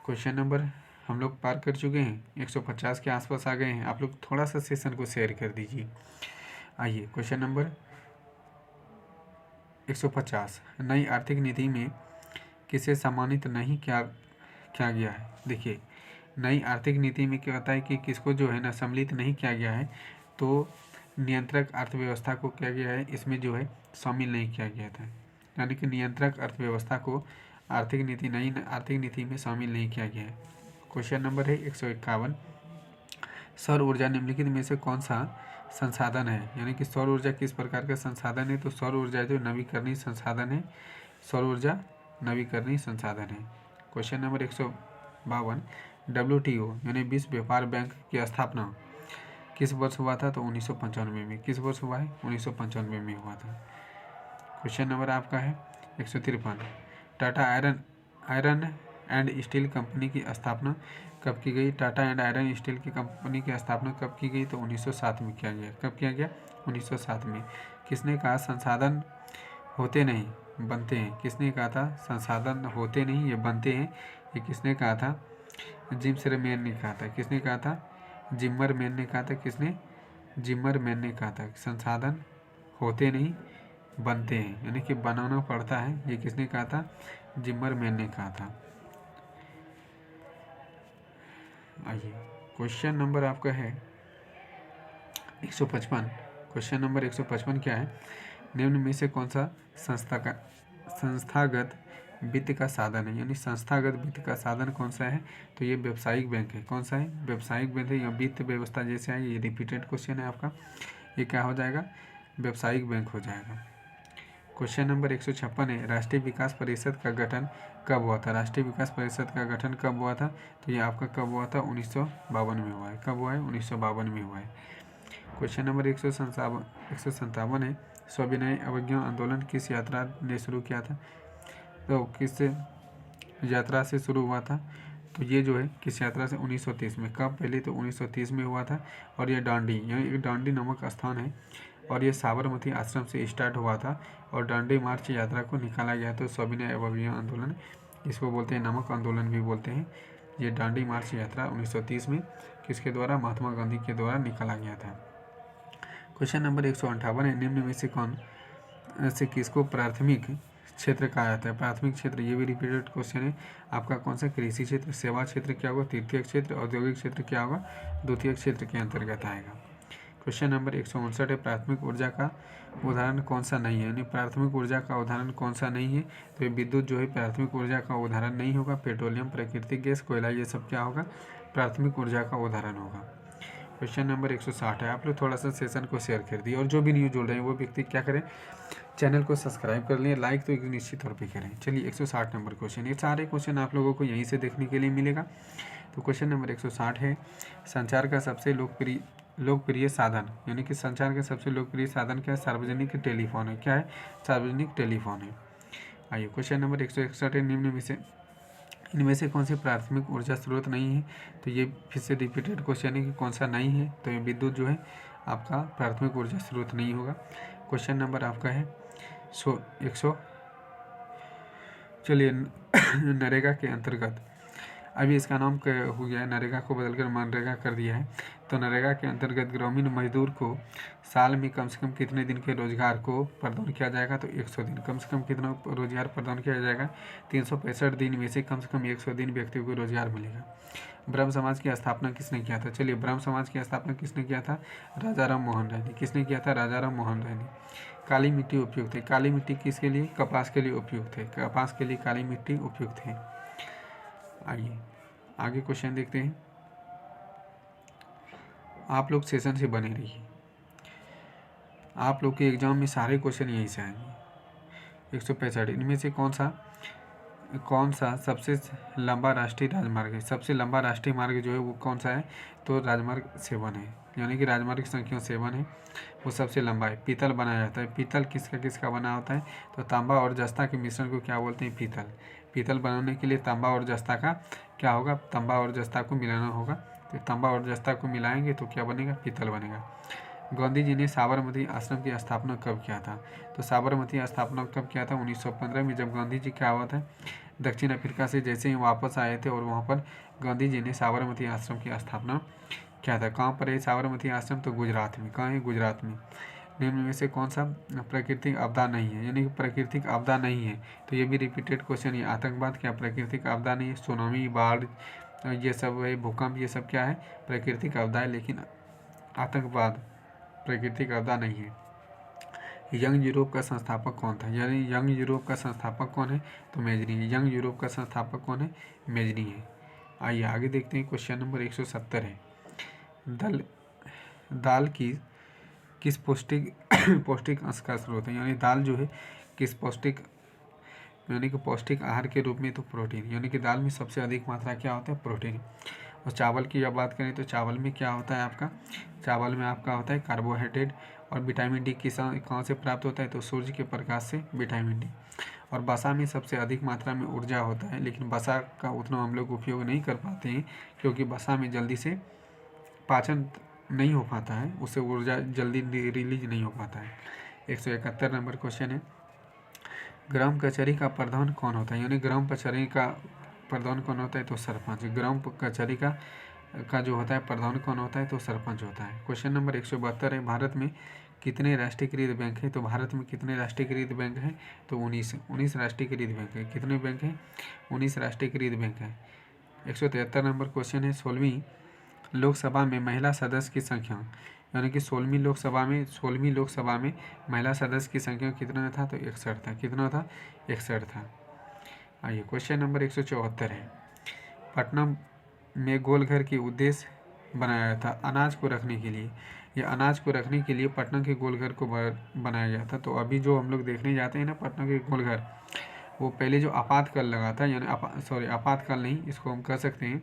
क्वेश्चन नंबर हम लोग पार कर चुके हैं, 150 के आसपास आ गए हैं। आप लोग थोड़ा सा सेशन को शेयर कर दीजिए। आइए, क्वेश्चन नंबर 150, नई आर्थिक नीति में किसे सम्मानित नहीं किया गया है? देखिए, नई आर्थिक नीति में क्या होता है कि किसको जो है ना सम्मिलित नहीं किया गया है, तो नियंत्रक अर्थव्यवस्था को किया गया है, इसमें जो है शामिल नहीं किया गया था। यानी कि नियंत्रक अर्थव्यवस्था को नई आर्थिक नीति में शामिल नहीं किया गया है। क्वेश्चन नंबर है 151, सौर ऊर्जा निम्नलिखित में से कौन सा संसाधन है? यानी कि सौर ऊर्जा किस प्रकार का संसाधन है? तो सौर ऊर्जा जो नवीकरणीय संसाधन है, सौर ऊर्जा नवीकरणीय संसाधन है। क्वेश्चन नंबर 152, WTO यानी विश्व व्यापार बैंक की स्थापना किस वर्ष हुआ था? तो 1995 में। किस वर्ष हुआ है? 1995 में हुआ था। क्वेश्चन नंबर आपका है 153, Tata iron and steel company की स्थापना कब की गई? टाटा एंड आयरन स्टील की कंपनी की स्थापना कब की गई? तो 1907 में किया गया। कब किया गया? 1907 में। किसने कहा संसाधन होते नहीं बनते हैं? किसने कहा था संसाधन होते नहीं ये बनते हैं? ये किसने कहा था? जिम्सरमैन ने कहा था। किसने कहा था? जिम्मरमैन ने कहा था। किसने? जिम्मरमैन ने कहा था। संसाधन होते नहीं बनते हैं, यानी कि बनाना पड़ता है। ये किसने कहा था? जिम्मरमैन ने कहा था। आइए, क्वेश्चन नंबर आपका है 155। क्वेश्चन नंबर 155 क्या है? निम्न में से कौन सा संस्थागत वित्त का साधन है? यानी संस्थागत वित्त का साधन कौन सा है? तो ये व्यावसायिक बैंक है। कौन सा है? व्यावसायिक बैंक है। या वित्त व्यवस्था जैसे है, ये रिपीटेड क्वेश्चन है आपका। ये क्या हो जाएगा? व्यावसायिक बैंक हो जाएगा। क्वेश्चन नंबर 156 है, राष्ट्रीय विकास परिषद का गठन कब हुआ था? राष्ट्रीय विकास परिषद का गठन कब हुआ था? तो ये आपका कब हुआ था? 1952 में हुआ है। कब हुआ है? 1952 में हुआ है। क्वेश्चन नंबर 157 है, सविनय अवज्ञा आंदोलन किस यात्रा ने शुरू किया था? तो किस यात्रा से शुरू हुआ था? तो ये जो है किस यात्रा से? 1930 में। कब? पहले तो 1930 में हुआ था। और ये डांडी, यहाँ एक डांडी नामक स्थान है, और ये साबरमती आश्रम से स्टार्ट हुआ था और डांडी मार्च यात्रा को निकाला गया। तो सविनय अवज्ञा आंदोलन, इसको बोलते हैं नमक आंदोलन भी बोलते हैं। ये डांडी मार्च यात्रा 1930 में किसके द्वारा? महात्मा गांधी के द्वारा निकाला गया था। क्वेश्चन नंबर 158 है, निम्न में से कौन से किसको प्राथमिक क्षेत्र कहा जाता है? प्राथमिक क्षेत्र, ये भी रिपीटेड क्वेश्चन है आपका। कौन सा? कृषि क्षेत्र। सेवा क्षेत्र क्या होगा? तृतीय क्षेत्र। औद्योगिक क्षेत्र क्या होगा? द्वितीय क्षेत्र के अंतर्गत आएगा। क्वेश्चन नंबर 159 है, प्राथमिक ऊर्जा का उदाहरण कौन सा नहीं है? यानी प्राथमिक ऊर्जा का उदाहरण कौन सा नहीं है? तो ये विद्युत जो है प्राथमिक ऊर्जा का उदाहरण नहीं होगा। पेट्रोलियम, प्राकृतिक गैस, कोयला, ये सब क्या होगा? प्राथमिक ऊर्जा का उदाहरण होगा। क्वेश्चन नंबर 160 है। आप लोग थोड़ा सा सेशन को शेयर कर दिए, और जो भी न्यूज जुड़ रहे हैं वो व्यक्ति क्या करें? चैनल को सब्सक्राइब कर लें, लाइक तो एक निश्चित तौर पे करें। चलिए, 160 नंबर क्वेश्चन। ये सारे क्वेश्चन आप लोगों को यहीं से देखने के लिए मिलेगा। तो क्वेश्चन नंबर 160 है, संचार का सबसे लोकप्रिय साधन, यानी कि संचार का सबसे लोकप्रिय साधन क्या है? सार्वजनिक टेलीफोन है। क्या है? सार्वजनिक टेलीफोन है। आइए, क्वेश्चन नंबर 161 है, इनमें से कौन सी प्राथमिक ऊर्जा स्रोत नहीं है? तो ये फिर से रिपीटेड क्वेश्चन है कि कौन सा नहीं है? तो ये विद्युत जो है आपका प्राथमिक ऊर्जा स्रोत नहीं होगा। क्वेश्चन नंबर आपका है 100। चलिए, नरेगा के अंतर्गत, अभी इसका नाम हो गया है, नरेगा को बदलकर मनरेगा कर दिया है। तो नरेगा के अंतर्गत ग्रामीण मजदूर को साल में कम से कम कितने दिन के रोजगार को प्रदान किया जाएगा? तो 100 दिन। कम से कम कितना रोजगार प्रदान किया जाएगा? 365 दिन में से कम 100 दिन व्यक्तियों को रोजगार मिलेगा। ब्रह्म समाज की स्थापना किसने किया था? चलिए, ब्रह्म समाज की स्थापना किसने किया था? राजा राम मोहन राय ने। किसने किया था? राजा राम मोहन राय ने। काली मिट्टी उपयुक्त है। काली मिट्टी किसके लिए? कपास के लिए उपयुक्त है। कपास के लिए काली मिट्टी उपयुक्त है। आइए आगे क्वेश्चन देखते हैं। आप लोग सेशन से बने रहिए, आप लोग के एग्जाम में सारे क्वेश्चन यहीं से आएंगे। 165 इनमें से कौन सा सबसे लंबा राष्ट्रीय राजमार्ग है? सबसे लंबा राष्ट्रीय मार्ग जो है वो कौन सा है? तो राजमार्ग 7 है, यानी कि राजमार्ग संख्या 7 है, वो सबसे लंबा है। पीतल बनाया जाता है। पीतल किसका किसका बना होता है? तो तांबा और जस्ता के मिश्रण को क्या बोलते हैं? पीतल। पीतल बनाने के लिए तांबा और जस्ता का क्या होगा? तांबा और जस्ता को मिलाना होगा। तो तांबा और जस्ता को मिलाएंगे तो क्या बनेगा? पीतल बनेगा। गांधी जी ने साबरमती आश्रम की स्थापना कब किया था? तो साबरमती स्थापना कब किया था? 1915 में, जब गांधी जी क्या हुआ था, दक्षिण अफ्रीका से जैसे ही वापस आए थे और वहाँ पर गांधी जी ने साबरमती आश्रम की स्थापना किया था। कहाँ पर है साबरमती आश्रम? तो गुजरात में। कहाँ है? गुजरात में। निम्न में से कौन सा प्राकृतिक आपदा नहीं है? यानी कि प्राकृतिक आपदा नहीं है, तो ये भी रिपीटेड क्वेश्चन है। आतंकवाद क्या प्राकृतिक आपदा नहीं है? सुनामी, बाढ़, ये सब है, भूकंप, ये सब क्या है? प्राकृतिक आपदा है, लेकिन आतंकवाद प्राकृतिक आपदा नहीं है। यंग यूरोप का संस्थापक कौन था? यानी यंग यूरोप का संस्थापक कौन है? तो मेजनी है। यंग यूरोप का संस्थापक कौन है? मेजनी है। आइए आगे देखते हैं। क्वेश्चन नंबर 170 है। दाल की किस पौष्टिक पौष्टिक अंश का स्रोत है? यानी दाल जो है किस पौष्टिक, यानी कि पौष्टिक आहार के रूप में? तो प्रोटीन, यानी कि दाल में सबसे अधिक मात्रा क्या होता है? प्रोटीन। और चावल की जब बात करें तो चावल में क्या होता है आपका? चावल में आपका होता है कार्बोहाइड्रेट। और विटामिन डी कहाँ से प्राप्त होता है? तो सूर्य के प्रकाश से विटामिन डी। और वसा में सबसे अधिक मात्रा में ऊर्जा होता है, लेकिन वसा का उतना हम लोग उपयोग नहीं कर पाते हैं, क्योंकि वसा में जल्दी से पाचन नहीं हो पाता है, उससे ऊर्जा जल्दी रिलीज नहीं हो पाता है। 171 नंबर क्वेश्चन है। ग्राम कचहरी का प्रधान कौन होता है? यानी ग्राम कचहरी का प्रधान कौन होता है? तो सरपंच। ग्राम कचहरी का जो होता है प्रधान कौन होता है? तो सरपंच होता है। क्वेश्चन नंबर 172 है। भारत में कितने राष्ट्रीयकृत बैंक हैं? तो भारत में कितने राष्ट्रीयकृत बैंक हैं? तो 19 राष्ट्रीयकृत बैंक है। कितने बैंक हैं? 19 राष्ट्रीयकृत बैंक है। 173 नंबर क्वेश्चन है। 16वीं लोकसभा में महिला सदस्य की संख्या, यानी कि 16वीं लोकसभा में महिला सदस्य की संख्या कितना था? तो 61 था। कितना था? 61 था। आइए क्वेश्चन नंबर 174 है। पटना में गोलघर के उद्देश्य बनाया था अनाज को रखने के लिए। ये अनाज को रखने के लिए पटना के गोलघर को बनाया गया था। तो अभी जो हम लोग देखने जाते हैं ना पटना के गोलघर, वो पहले जो आपातकाल लगा था, यानी आपातकाल नहीं, इसको हम कह सकते हैं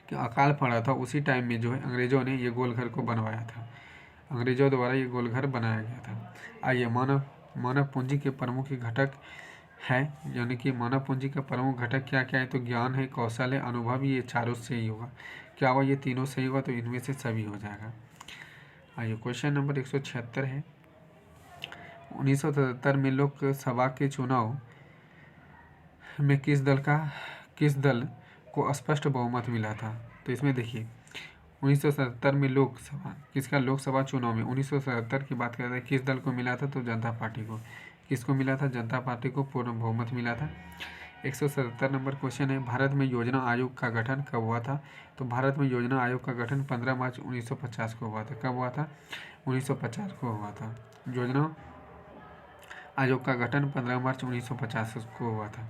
कि अकाल पड़ा था, उसी टाइम में जो है अंग्रेज़ों ने ये गोलघर को बनवाया था। अंग्रेज़ों द्वारा ये गोलघर बनाया गया था। आइए मानव पूंजी के प्रमुख घटक है, यानी कि मानव पूंजी का प्रमुख घटक क्या क्या है? तो ज्ञान है, कौशल है, अनुभव, ये चारों से ही होगा। क्या हुआ? ये तीनों सही होगा, तो इनमें से सभी हो जाएगा। आइए क्वेश्चन नंबर 176 है। 1977 में लोकसभा के चुनाव में किस दल को स्पष्ट बहुमत मिला था? तो इसमें देखिए 1977 में लोकसभा चुनाव में 1977 की बात करते हैं, किस दल को मिला था? तो जनता पार्टी को। किसको मिला था? जनता पार्टी को पूर्ण बहुमत मिला था। 177 नंबर क्वेश्चन है। भारत में योजना आयोग का गठन कब हुआ था? तो भारत में योजना आयोग का गठन 15 मार्च 1950 को हुआ था। कब हुआ था? 1950 को हुआ था। योजना आयोग का गठन 15 मार्च 1950 को हुआ था।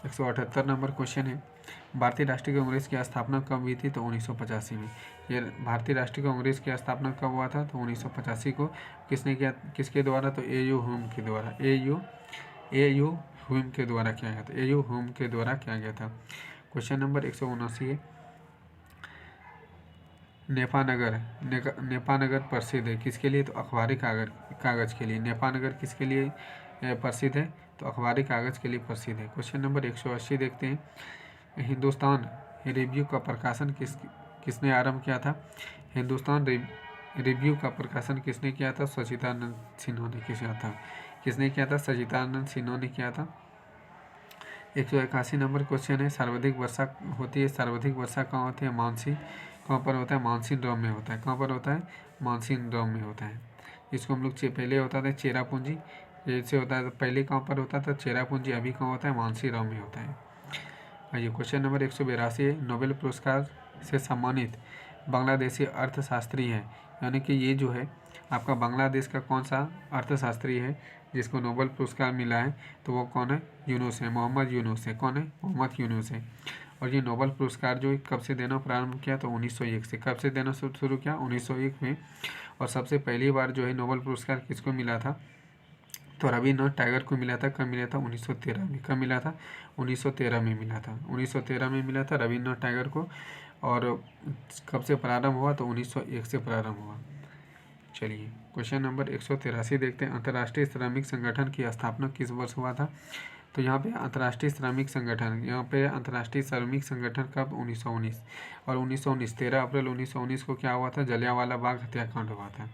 178 नंबर क्वेश्चन है। भारतीय राष्ट्रीय कांग्रेस की स्थापना कब हुई थी? तो 1985 में। ये भारतीय राष्ट्रीय कांग्रेस की स्थापना कब हुआ था? तो 1985 को। किसने किया? किसके द्वारा? तो ए.यू. ह्यूम के द्वारा। ए.यू. ह्यूम के द्वारा किया गया था। ए.यू. ह्यूम के द्वारा किया गया था। क्वेश्चन नंबर 179 है। नेपानगर प्रसिद्ध है किसके लिए? तो अखबारी कागज़ के लिए। नेपानगर किसके लिए प्रसिद्ध है? तो अखबारी कागज़ के लिए प्रसिद्ध है। क्वेश्चन नंबर 180 देखते हैं। हिंदुस्तान रिव्यू का प्रकाशन किसने आरंभ किया था? हिंदुस्तान रिव्यू का प्रकाशन किसने किया था? सच्चिदानंद सिन्हा ने किया था। किसने किया था? सच्चिदानंद सिन्हा ने किया था। 181 नंबर क्वेश्चन है। सर्वाधिक वर्षा होती है। सर्वाधिक वर्षा कहाँ होती है? मानसी। कहाँ पर होता है? मानसीन ड्रम में होता है। कहाँ पर होता है? मानसीन ड्रम में होता है। इसको हम लोग पहले होता था चेरापूंजी, जैसे होता है, तो पहले कहाँ पर होता था? चेरापूंजी। अभी कहाँ होता है? मानसी ड्रम में होता है। आइए क्वेश्चन नंबर 182 है। नोबेल पुरस्कार से सम्मानित बांग्लादेशी अर्थशास्त्री हैं, यानी कि ये जो है आपका बांग्लादेश का कौन सा अर्थशास्त्री है जिसको नोबेल पुरस्कार मिला है? तो वो कौन है? यूनुस है, मोहम्मद यूनुस है। कौन है? मोहम्मद यूनुस है। और ये नोबेल पुरस्कार जो कब से देना प्रारंभ किया? तो 1901 से। कब से देना शुरू किया? 1901 में। और सबसे पहली बार जो है नोबेल पुरस्कार किसको मिला था? तो रविन्द्रनाथ टैगोर को मिला था। कब मिला था? 1913 में। कब मिला था? 1913 में मिला था। 1913 में मिला था रविन्द्रनाथ टैगोर को। और कब से प्रारंभ हुआ? तो 1901 से प्रारंभ हुआ। चलिए क्वेश्चन नंबर 183 देखते हैं। अंतर्राष्ट्रीय श्रमिक संगठन की स्थापना किस वर्ष हुआ था? तो यहाँ पे अंतर्राष्ट्रीय श्रमिक संगठन, यहाँ पे अंतर्राष्ट्रीय श्रमिक संगठन कब? 1919। और 1919 13 अप्रैल 1919 को क्या हुआ था? जलियांवाला बाग हत्याकांड हुआ था।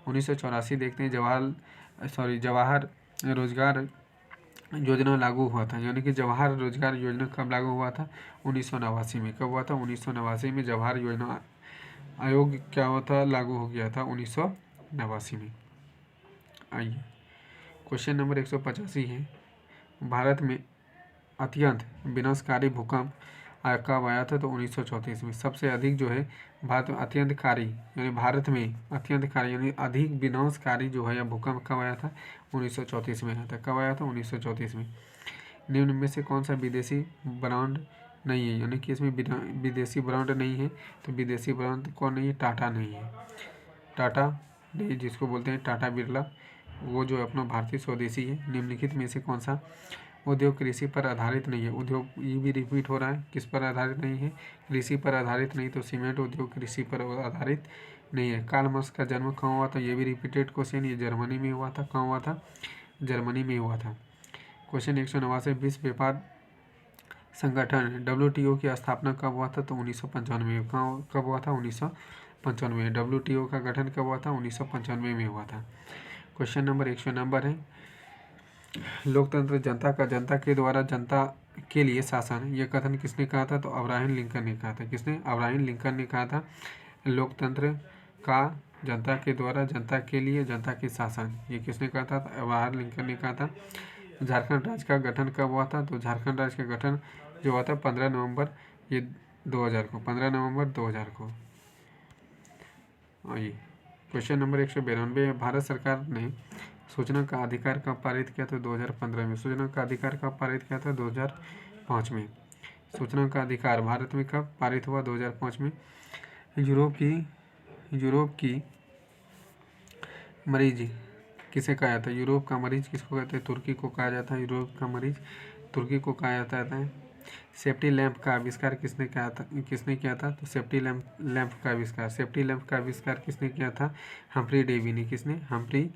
1984 देखते हैं। जवाहर रोजगार योजना लागू हुआ था, यानी कि जवाहर रोजगार योजना कब लागू हुआ था? 1989 में। कब हुआ था? 1989 में जवाहर योजना आयोग क्या हुआ था? लागू हो गया था 1989 में। आइए क्वेश्चन नंबर 185 है। भारत में अत्यंत विनाशकारी भूकंप कब आया था? तो 1934 में। सबसे अधिक जो है भारत में अत्यंतकारी, यानी भारत में अत्यंतकारी यानी अधिक विनाशकारी जो है यह भूकंप कब आया था? 1934 में आया था। कब आया था? 1934 में। निम्न में से कौन सा विदेशी ब्रांड नहीं है, यानी कि इसमें विदेशी ब्रांड नहीं है? तो विदेशी ब्रांड कौन नहीं है? टाटा नहीं है। टाटा नहीं, जिसको बोलते हैं टाटा बिरला, वो जो अपना भारतीय स्वदेशी है। निम्नलिखित में से कौन सा उद्योग कृषि पर आधारित नहीं है? उद्योग, ये भी रिपीट हो रहा है, किस पर आधारित नहीं है? कृषि पर आधारित नहीं। तो सीमेंट उद्योग कृषि पर आधारित नहीं है। कार्ल मार्क्स का जन्म कहाँ हुआ था? ये भी रिपीटेड क्वेश्चन, ये जर्मनी में हुआ था। कहाँ हुआ था? जर्मनी में हुआ था। क्वेश्चन 189 विश्व व्यापार संगठन WTO की स्थापना कब हुआ था? तो 1995 में। कब हुआ था? 1995 में। WTO का गठन कब हुआ था? 1995 में हुआ था। क्वेश्चन नंबर 190 है। लोकतंत्र जनता के द्वारा जनता के लिए शासन, यह कथन किसने कहा था? तो अब्राहम लिंकन ने कहा था। किसने? अब्राहम लिंकन ने कहा था लोकतंत्र का जनता के द्वारा जनता के लिए जनता के शासन, ये किसने कहा था? अब्राहम लिंकन ने कहा था। झारखंड राज्य का गठन कब हुआ था? तो झारखंड राज्य का गठन जो हुआ था 15 नवंबर ये 2000 को, 15 नवंबर 2000 को। आइए क्वेश्चन नंबर 192 भारत सरकार ने सूचना का अधिकार कब पारित किया था? 2015 में। सूचना का अधिकार कब पारित किया था? 2005 में। सूचना का अधिकार भारत में कब पारित हुआ? 2005 में। यूरोप की मरीज किसे कहा जाता है? यूरोप का मरीज किसको कहते हैं? तुर्की को कहा जाता है। यूरोप का मरीज तुर्की को कहा जाता है। सेफ्टी लैंप का आविष्कार किसने किया था? तो सेफ्टी लैंप का आविष्कार किसने किया था? हम्फ्री डेवी ने। किसने? हम्फ्री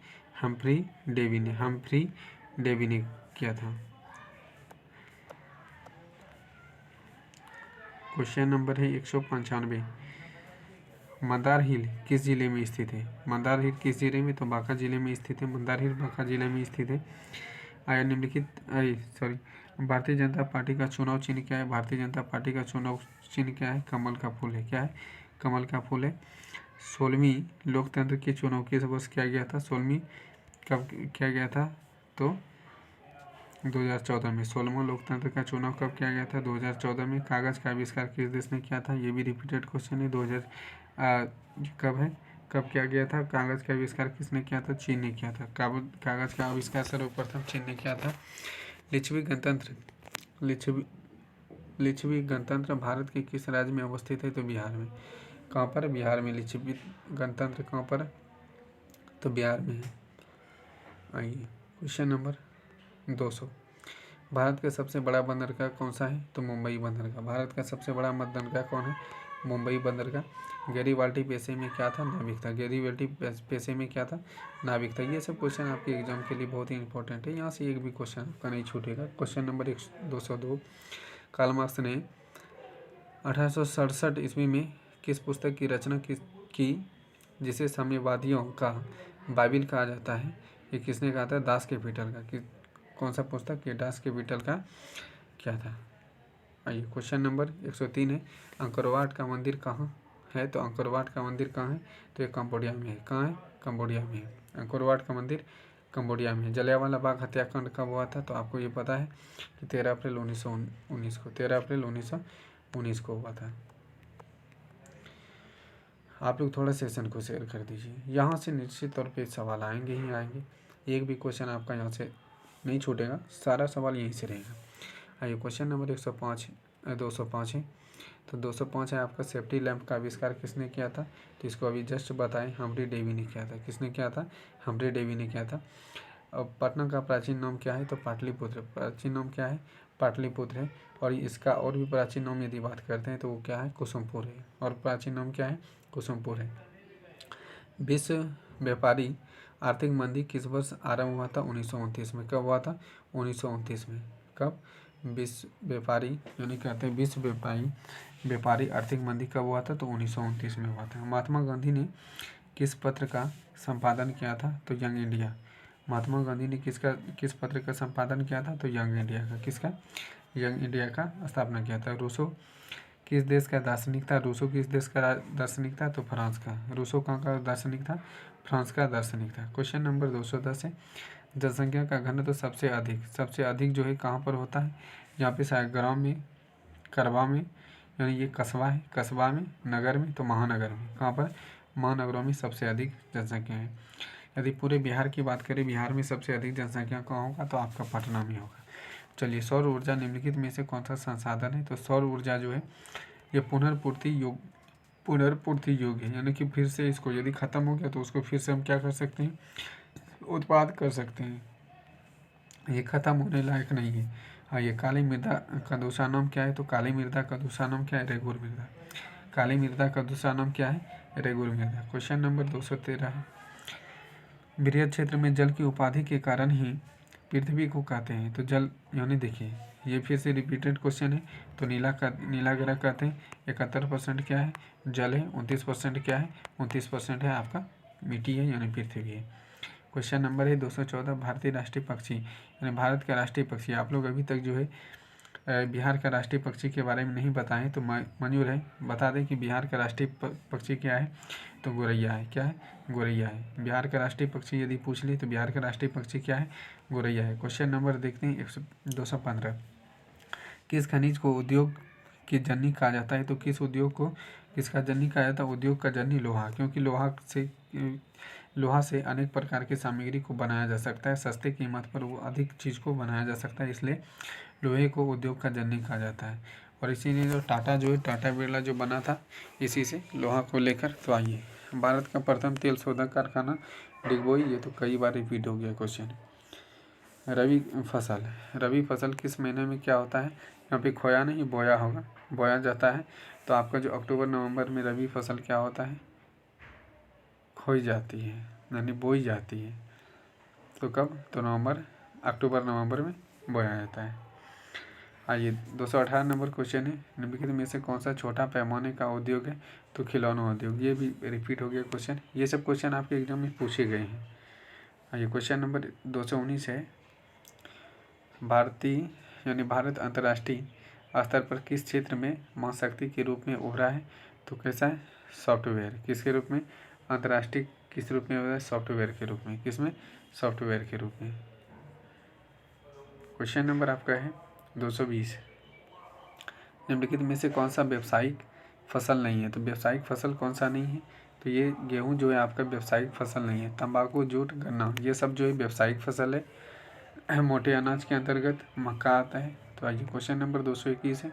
डेवी ने किया था। क्वेश्चन नंबर है 195 मंदार हिल किस जिले में स्थित है? मंदार हिल किस जिले में? तो बांका जिले में स्थित है। मंदार हिल बांका जिले में स्थित है। आया निम्नलिखित भारतीय जनता पार्टी का चुनाव चिन्ह क्या है? भारतीय जनता पार्टी का चुनाव चिन्ह क्या है? कमल का फूल है। क्या है? कमल का फूल है। 16वीं लोकतंत्र के चुनाव किस वर्ष किया गया था? 16वीं कब किया गया था? तो 2014 में। 16वां लोकतंत्र का चुनाव कब किया गया था? 2014 में। कागज का आविष्कार किस देश ने किया था? ये भी रिपीटेड क्वेश्चन है। कब किया गया था? कागज का आविष्कार किसने किया था? चीन ने किया था। कागज का आविष्कार सर्वप्रथम चीन ने किया था। लिच्छवी गणतंत्र भारत के किस राज्य में अवस्थित है? तो बिहार में। कहाँ पर? बिहार में। लिच्छवी गणतंत्र कहाँ पर? तो बिहार में है। आइए क्वेश्चन नंबर 200 भारत का सबसे बड़ा बंदरगाह कौन सा है? तो मुंबई बंदरगाह। भारत का सबसे बड़ा बंदरगाह कौन है? मुंबई बंदरगाह। गैरीबाल्टी पेशे में क्या था? नाविक था। गैरीबाल्टी पेशे में क्या था? नाविक था। ये सब क्वेश्चन आपके एग्जाम के लिए बहुत ही इंपॉर्टेंट है, यहाँ से एक भी क्वेश्चन आपका नहीं छूटेगा। क्वेश्चन नंबर 202 कार्ल मार्क्स ने 1867 ईस्वी में किस पुस्तक की रचना की जिसे साम्यवादियों का बाइबिल कहा जाता है? ये किसने कहा था? दास कैपिटल का। कौन सा पुस्तक? ये दास कैपिटल का क्या था? आइए क्वेश्चन नंबर 103 है। अंकोरवाट का मंदिर कहाँ है? तो अंकोरवाट का मंदिर कहाँ है? तो ये कंबोडिया में है। कहाँ है? कंबोडिया में है। अंकोरवाट का मंदिर कंबोडिया में है। जलियांवाला बाग हत्याकांड कब हुआ था? तो आपको ये पता है कि 13 अप्रैल 1919 को। 13 अप्रैल 1919 को हुआ था। आप लोग थोड़ा सेशन को शेयर कर दीजिए। यहाँ से निश्चित तौर पे सवाल आएंगे ही आएंगे, एक भी क्वेश्चन आपका यहाँ से नहीं छूटेगा, सारा सवाल यहीं से रहेगा। आइए क्वेश्चन नंबर 205 है। तो 205 है आपका, सेफ्टी लैंप का आविष्कार किसने किया था? तो इसको अभी जस्ट बताएं, हम्फ्री डेवी ने किया था। किसने किया था? हम्फ्री डेवी ने किया था। अब पटना का प्राचीन नाम क्या है? तो पाटलिपुत्र। प्राचीन नाम क्या है? पाटलिपुत्र है। और इसका और भी प्राचीन नाम यदि बात करते हैं तो वो क्या है? कुसुमपुर है। और प्राचीन नाम क्या है? कुसुमपुर है। विश्व व्यापारी आर्थिक मंदी किस वर्ष आरंभ हुआ था? 1929 में। कब हुआ था? 1929 में। कब? विश्व व्यापारी यानी कहते हैं विश्व व्यापारी आर्थिक मंदी कब हुआ था? तो 1929 में हुआ था। महात्मा गांधी ने किस पत्र का संपादन किया था? तो यंग इंडिया। महात्मा गांधी ने किस पत्र का संपादन किया था? तो यंग इंडिया का। किसका? यंग इंडिया का स्थापना किया था। रूसो किस देश का दार्शनिक था? रूसो किस देश का दार्शनिक था? तो फ्रांस का। रूसो कहाँ का दार्शनिक था? फ्रांस का दार्शनिक था। क्वेश्चन नंबर 210 है, जनसंख्या का घनत्व तो सबसे अधिक जो है कहाँ पर होता है? यहाँ पे शायद गाँव में, कस्बा में, यानी ये कस्बा है, कस्बा में, नगर में, तो महानगर में। कहाँ पर? महानगरों में सबसे अधिक जनसंख्या है। यदि पूरे बिहार की बात करें, बिहार में सबसे अधिक जनसंख्या कहाँ होगा? तो आपका पटना में होगा। चलिए, सौर ऊर्जा निम्नलिखित में से कौन सा संसाधन है? तो सौर ऊर्जा जो है ये पुनर्पूर्ति योग्य है, यानी कि फिर से इसको यदि ख़त्म हो गया तो उसको फिर से हम क्या कर सकते हैं? उत्पाद कर सकते हैं। ये ख़त्म होने लायक नहीं है। हाँ, ये काली मृदा का दूसरा नाम क्या है? तो काली मृदा का दूसरा नाम क्या है? रेगुर मृदा। काली मृदा का दूसरा नाम क्या है? रेगुर मृदा। क्वेश्चन नंबर 213 है, बृहद क्षेत्र में जल की उपाधि के कारण ही पृथ्वी को कहते हैं। तो जल यानी देखिए, ये फिर से रिपीटेड क्वेश्चन है। तो नीला ग्रह कहते हैं। 71% क्या है? जल है। 29% क्या है? 29% है आपका मिट्टी है, यानी पृथ्वी है। क्वेश्चन नंबर है 214, भारतीय राष्ट्रीय पक्षी यानी भारत का राष्ट्रीय पक्षी। आप लोग अभी तक जो है बिहार का राष्ट्रीय पक्षी के बारे में नहीं बताएं तो मंजूर है। बता दें कि बिहार का राष्ट्रीय पक्षी क्या है? तो गोरैया है। क्या है? गोरैया है। बिहार का राष्ट्रीय पक्षी यदि पूछ ले तो बिहार का राष्ट्रीय पक्षी क्या है? गोरैया है। क्वेश्चन नंबर देखते हैं 215, किस खनिज को उद्योग की जननी कहा जाता है? तो किस उद्योग को किसका जननी कहा जाता है? उद्योग का जननी लोहा, क्योंकि लोहा से अनेक प्रकार की सामग्री को बनाया जा सकता है। सस्ते कीमत पर वो अधिक चीज़ को बनाया जा सकता है, इसलिए लोहे को उद्योग का जननी कहा जाता है। और इसीलिए जो टाटा बिरला जो बना था इसी से लोहा को लेकर। तो आइए, भारत का प्रथम तेल शोधक कारखाना डिगबोई, ये तो कई बार रिपीट हो गया क्वेश्चन। रबी फसल किस महीने में क्या होता है? यहाँ पे खोया नहीं, बोया होगा, बोया जाता है। तो आपका जो अक्टूबर नवंबर में रबी फसल क्या होता है? खोई जाती है, यानी बोई जाती है। तो कब? तो अक्टूबर नवंबर में बोया जाता है। आइए 218 नंबर क्वेश्चन है, निम्नलिखित में से कौन सा छोटा पैमाने का उद्योग है? तो खिलौना उद्योग। ये भी रिपीट हो गया क्वेश्चन। ये सब क्वेश्चन आपके एग्जाम में पूछे गए हैं। आइए क्वेश्चन नंबर 219 है, भारत अंतर्राष्ट्रीय स्तर पर किस क्षेत्र में महाशक्ति के रूप में उभरा है? तो कैसा है? सॉफ्टवेयर। किसके रूप में? अंतर्राष्ट्रीय किस रूप में उभरा है? सॉफ्टवेयर के रूप में। किसमें? सॉफ्टवेयर के रूप में। क्वेश्चन नंबर आपका है 220, निम्नलिखित में से कौन सा व्यवसायिक फसल नहीं है? तो व्यवसायिक फसल कौन सा नहीं है? तो ये गेहूं जो है आपका व्यवसायिक फसल नहीं है। तंबाकू, जूट, गन्ना, ये सब जो है व्यवसायिक फसल है। मोटे अनाज के अंतर्गत मक्का आता है। तो आइए क्वेश्चन नंबर 221 है,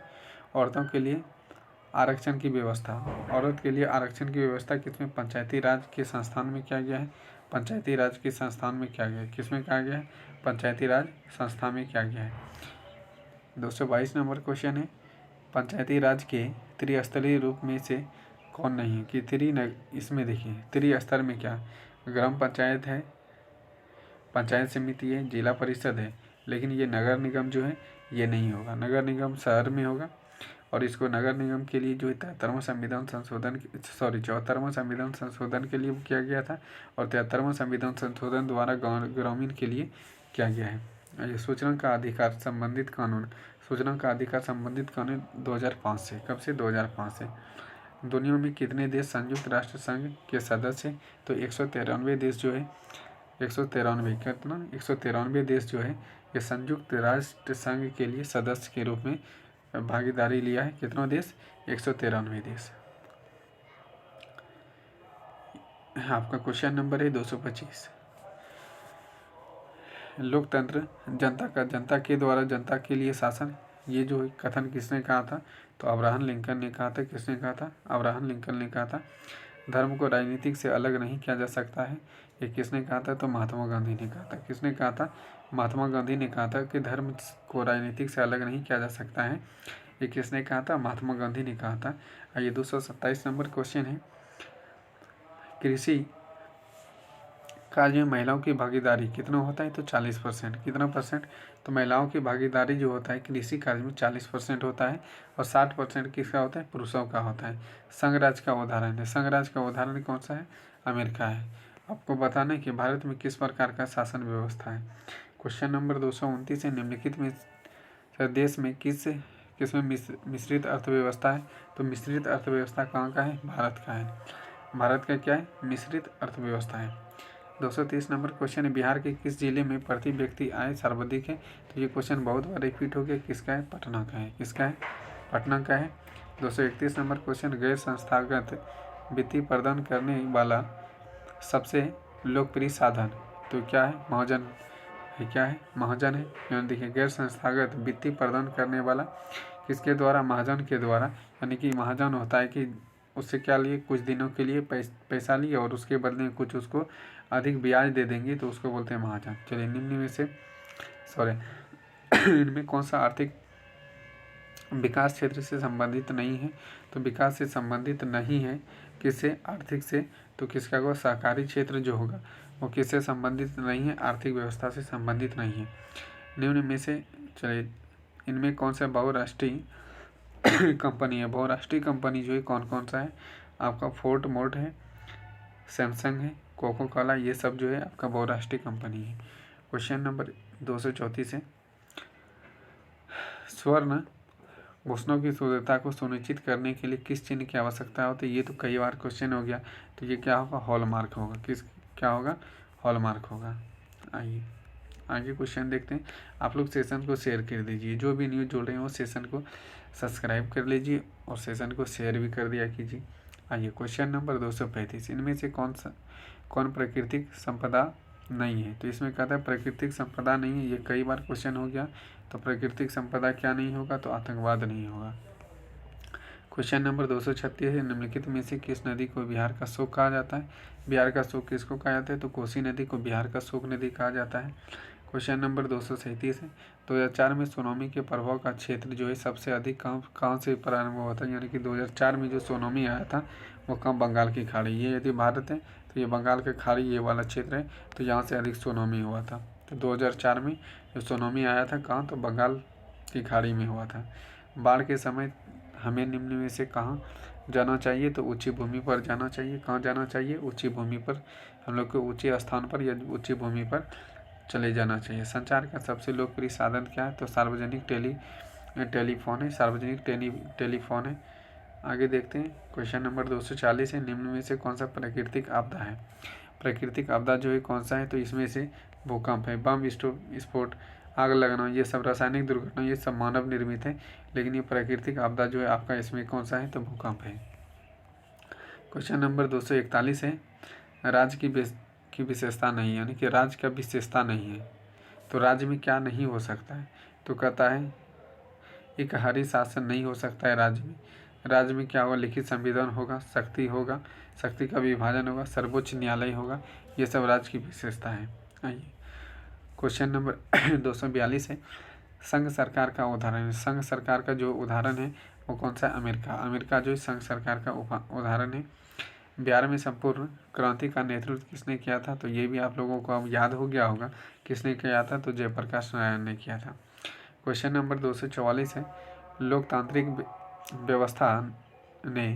औरतों के लिए आरक्षण की व्यवस्था। औरत के लिए आरक्षण की व्यवस्था किसमें? पंचायती राज के संस्थान में किया गया है। पंचायती राज के संस्थान में किया गया है। किसमें कहा गया है? पंचायती राज संस्था में किया गया है। 222 नंबर क्वेश्चन है, पंचायती राज के त्रिस्तरीय रूप में से कौन नहीं है? कि इसमें देखिए त्रिस्तर में क्या? ग्राम पंचायत है, पंचायत समिति है, जिला परिषद है, लेकिन ये नगर निगम जो है ये नहीं होगा। नगर निगम शहर में होगा। और इसको नगर निगम के लिए जो है 73वां संविधान संशोधन के लिए किया गया था। और 73वां संविधान संशोधन द्वारा ग्रामीण के लिए किया गया है। ये सूचना का अधिकार संबंधित कानून 2005 से। कब से? 2005 से। दुनिया में कितने देश संयुक्त राष्ट्र संघ के सदस्य हैं? तो 193 देश जो है, 193 कितना? 193 देश जो है ये संयुक्त राष्ट्र संघ के लिए सदस्य के रूप में भागीदारी लिया है। कितना देश? 193 देश। आपका क्वेश्चन नंबर है 225। लोकतंत्र जनता के द्वारा जनता के लिए शासन, ये जो कथन किसने कहा था? तो अब्राहम लिंकन ने कहा था। किसने कहा था? अब्राहम लिंकन ने कहा था। धर्म को राजनीतिक से अलग नहीं किया जा सकता है, ये किसने कहा था? तो महात्मा गांधी ने कहा था। किसने कहा था? महात्मा गांधी ने कहा था कि धर्म को राजनीतिक से अलग नहीं किया जा सकता है, ये किसने कहा था? महात्मा गांधी ने कहा था। आइए 227 नंबर क्वेश्चन है, कृषि कार्य में महिलाओं की भागीदारी कितना होता है? तो 40%। कितना परसेंट? तो महिलाओं की भागीदारी जो होता है कृषि कार्य में 40% होता है, और 60% किसका होता है? पुरुषों का होता है। संघराज्य का उदाहरण है, संघराज्य का उदाहरण कौन सा है? अमेरिका है। आपको बताना है कि भारत में किस प्रकार का शासन व्यवस्था है। क्वेश्चन नंबर 229 है, निम्नलिखित में देश में किसमें मिश्रित अर्थव्यवस्था है? तो मिश्रित अर्थव्यवस्था कहाँ का है? भारत का है। भारत का क्या है? मिश्रित अर्थव्यवस्था है। 230 नंबर क्वेश्चन है, बिहार के किस जिले में प्रति व्यक्ति आय सर्वाधिक है? तो ये क्वेश्चन बहुत बार रिपीट हो गया, किसका है? पटना का है। किसका है? पटना का है। 231 नंबर क्वेश्चन, गैर संस्थागत वित्तीय प्रदान करने वाला सबसे लोकप्रिय साधन, तो क्या है? महाजन है। क्या है? महाजन है। यानी देखिए, गैर संस्थागत वित्तीय प्रदान करने वाला किसके द्वारा? महाजन के द्वारा। यानी कि महाजन होता है कि उससे क्या लिए? कुछ दिनों के लिए पैसा लिए और उसके बदले में कुछ उसको अधिक ब्याज दे देंगे, तो उसको बोलते हैं महाजन। चलिए, निम्न में से इनमें कौन सा आर्थिक विकास क्षेत्र से संबंधित नहीं है? तो विकास से संबंधित नहीं है, किससे? आर्थिक से। तो किसका होगा? सहकारी क्षेत्र जो होगा वो किससे संबंधित नहीं है? आर्थिक व्यवस्था से संबंधित नहीं है। निम्न में से चलिए, इनमें कौन सा बहुराष्ट्रीय कंपनी है? बहुराष्ट्रीय कंपनी जो है कौन कौन सा है? आपका फोर्ट मोर्ट है, सैमसंग है, कोको कोला, ये सब जो है आपका बहुराष्ट्रीय कंपनी है। क्वेश्चन नंबर 234 है, स्वर्ण घोषणों की शुद्धता को सुनिश्चित करने के लिए किस चिन्ह की आवश्यकता होती है? ये तो कई बार क्वेश्चन हो गया, तो ये क्या होगा? हॉलमार्क होगा। क्या होगा? हॉलमार्क होगा। आइए आगे क्वेश्चन देखते हैं। आप लोग सेशन को शेयर कर दीजिए, जो भी न्यूज़ जुड़ रहे हैं वो सेशन को सब्सक्राइब कर लीजिए और सेशन को शेयर भी कर दिया कीजिए। आइए क्वेश्चन नंबर 235, इनमें से कौन प्राकृतिक संपदा नहीं है? तो इसमें कहता है प्राकृतिक संपदा नहीं है, ये कई बार क्वेश्चन हो गया। तो प्राकृतिक संपदा क्या नहीं होगा? तो आतंकवाद नहीं होगा। क्वेश्चन नंबर 236 है, निम्नलिखित में से किस नदी को बिहार का शोक कहा जाता है? बिहार का शोक किसको कहा जाता है? तो कोसी नदी को बिहार का शोक नदी कहा जाता है। क्वेश्चन नंबर 237 है, 2004 में सुनामी के प्रभाव का क्षेत्र जो है सबसे अधिक कहाँ से प्रारंभ हुआ था? यानी कि 2004 में जो सुनामी आया था वो कहाँ? बंगाल की खाड़ी। ये यदि भारत है तो ये बंगाल की खाड़ी ये वाला क्षेत्र है, तो यहाँ से अधिक सुनामी हुआ था। तो 2004 में जो सुनामी आया था कहाँ? तो बंगाल की खाड़ी में हुआ था। बाढ़ के समय हमें निम्न में से कहाँ जाना चाहिए? तो ऊंची भूमि पर जाना चाहिए। कहाँ जाना चाहिए? ऊंची भूमि पर। हम लोग को ऊंचे स्थान पर या ऊंची भूमि पर चले जाना चाहिए। संचार का सबसे लोकप्रिय साधन क्या है? तो सार्वजनिक टेलीफोन है। सार्वजनिक टेलीफोन है। आगे देखते हैं, क्वेश्चन नंबर 240 है, निम्न में से कौन सा प्राकृतिक आपदा है? प्राकृतिक आपदा जो है कौन सा है? तो इसमें से भूकंप है, बम विस्फोट, आग लगना, ये सब रासायनिक दुर्घटना, ये सब मानव निर्मित है। लेकिन ये प्राकृतिक आपदा जो है आपका इसमें कौन सा है? तो भूकंप है। क्वेश्चन नंबर 241 है, राज्य की विशेषता नहीं है, यानी कि राज्य का विशेषता नहीं है। तो राज्य में क्या नहीं हो सकता है? तो कहता है एक हरी शासन नहीं हो सकता है राज्य में। राज्य में क्या होगा? लिखित संविधान होगा, शक्ति का विभाजन होगा, सर्वोच्च न्यायालय होगा, ये सब राज्य की विशेषता है। आइए क्वेश्चन नंबर 242 है, संघ सरकार का उदाहरण है। संघ सरकार का जो उदाहरण है वो कौन सा? अमेरिका। अमेरिका जो संघ सरकार का उदाहरण है। बिहार में संपूर्ण क्रांति का नेतृत्व किसने किया था? तो ये भी आप लोगों को अब याद हो गया होगा किसने किया था? तो जयप्रकाश नारायण ने किया था। क्वेश्चन नंबर 244 है, लोकतांत्रिक व्यवस्था ने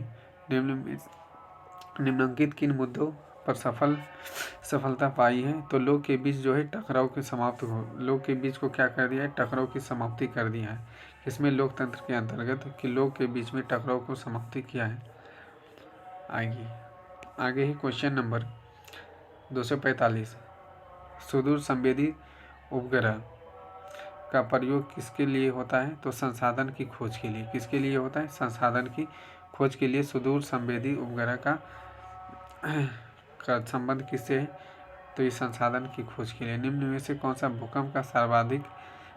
निम्नलिखित किन मुद्दों पर सफलता पाई है? तो लोग के बीच जो है टकराव की लोग के बीच को क्या कर दिया है? टकराव की समाप्ति कर दिया है। इसमें लोकतंत्र के अंतर्गत कि लोग के बीच में टकराव को समाप्ति किया है। आगे ही क्वेश्चन नंबर 245, सुदूर संवेदी उपग्रह का प्रयोग किसके लिए होता है? तो संसाधन की खोज के लिए। किसके लिए होता है? संसाधन की खोज के लिए सुदूर संवेदी उपग्रह का संबंध किससे है? तो ये संसाधन की खोज के लिए। निम्न में से कौन सा भूकंप का सर्वाधिक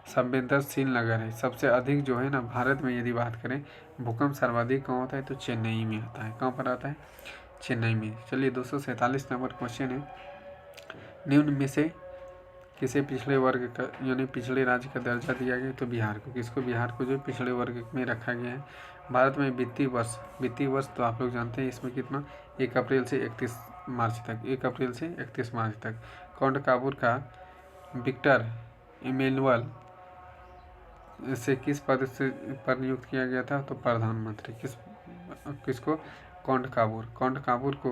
संवेदनशील नगर है? सबसे अधिक जो है ना भारत में यदि बात करें भूकंप सर्वाधिक कहाँ होता है तो चेन्नई में होता है। कहाँ पर आता है? चेन्नई में। चलिए 247 नंबर क्वेश्चन है, निम्न में से किसे पिछड़े वर्ग का यानी पिछड़े राज्य का दर्जा दिया गया? तो बिहार को। किसको? बिहार को जो पिछड़े वर्ग में रखा गया है। भारत में वित्तीय वर्ष तो आप लोग जानते हैं इसमें कितना 1 अप्रैल से 31 मार्च तक 1 अप्रैल से 31 मार्च तक। काउंट काबूर का विक्टर इमैनुअल से किस पद से पर नियुक्त किया गया था? तो प्रधानमंत्री। किसको? काउंट काबूर को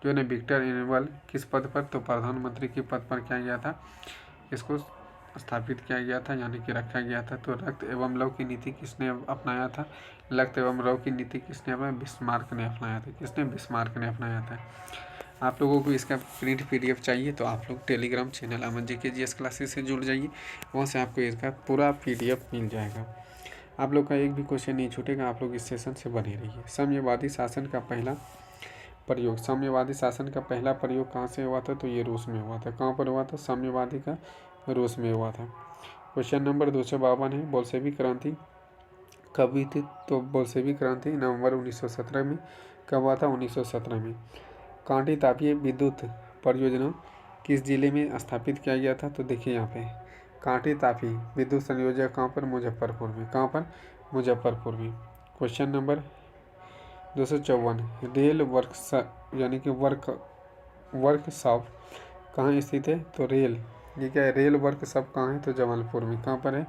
जो है विक्टर इमैनुअल किस पद पर? तो प्रधानमंत्री के पद पर क्या गया था? इसको स्थापित किया गया था यानी कि रखा गया था। तो रक्त एवं लव की नीति किसने अपनाया था? रक्त एवं लव की नीति किसने अपनाया? बिस्मार्क ने अपनाया था। किसने? बिस्मार्क ने अपनाया था। आप लोगों को इसका प्रिंट PDF चाहिए तो आप लोग टेलीग्राम चैनल अमन JK GS क्लासेस से जुड़ जाइए, वहाँ से आपको इसका पूरा PDF मिल जाएगा। आप लोग का एक भी क्वेश्चन नहीं छूटेगा, आप लोग इस सेशन से बने रहिए। साम्यवादी शासन का पहला प्रयोग कहाँ से हुआ था? तो ये रूस में हुआ था। कहाँ पर हुआ था? साम्यवादी का रूस में हुआ था। क्वेश्चन नंबर 252 है, बोल्शेविक क्रांति कब हुई थी? तो बोल्शेविक क्रांति नवंबर 1917 में। कब हुआ था? 1917 में। कांटी तापीय विद्युत परियोजना किस जिले में स्थापित किया गया था? तो देखिए यहाँ पे कांटी तापी विद्युत संयोजन कहाँ पर? मुजफ्फरपुर में। कहाँ पर? मुजफ्फरपुर में। क्वेश्चन नंबर 254 रेल यानी कि वर्कशॉप कहाँ स्थित है? तो ये क्या है? रेल वर्कशॉप कहाँ है? तो जमालपुर में। कहाँ पर है?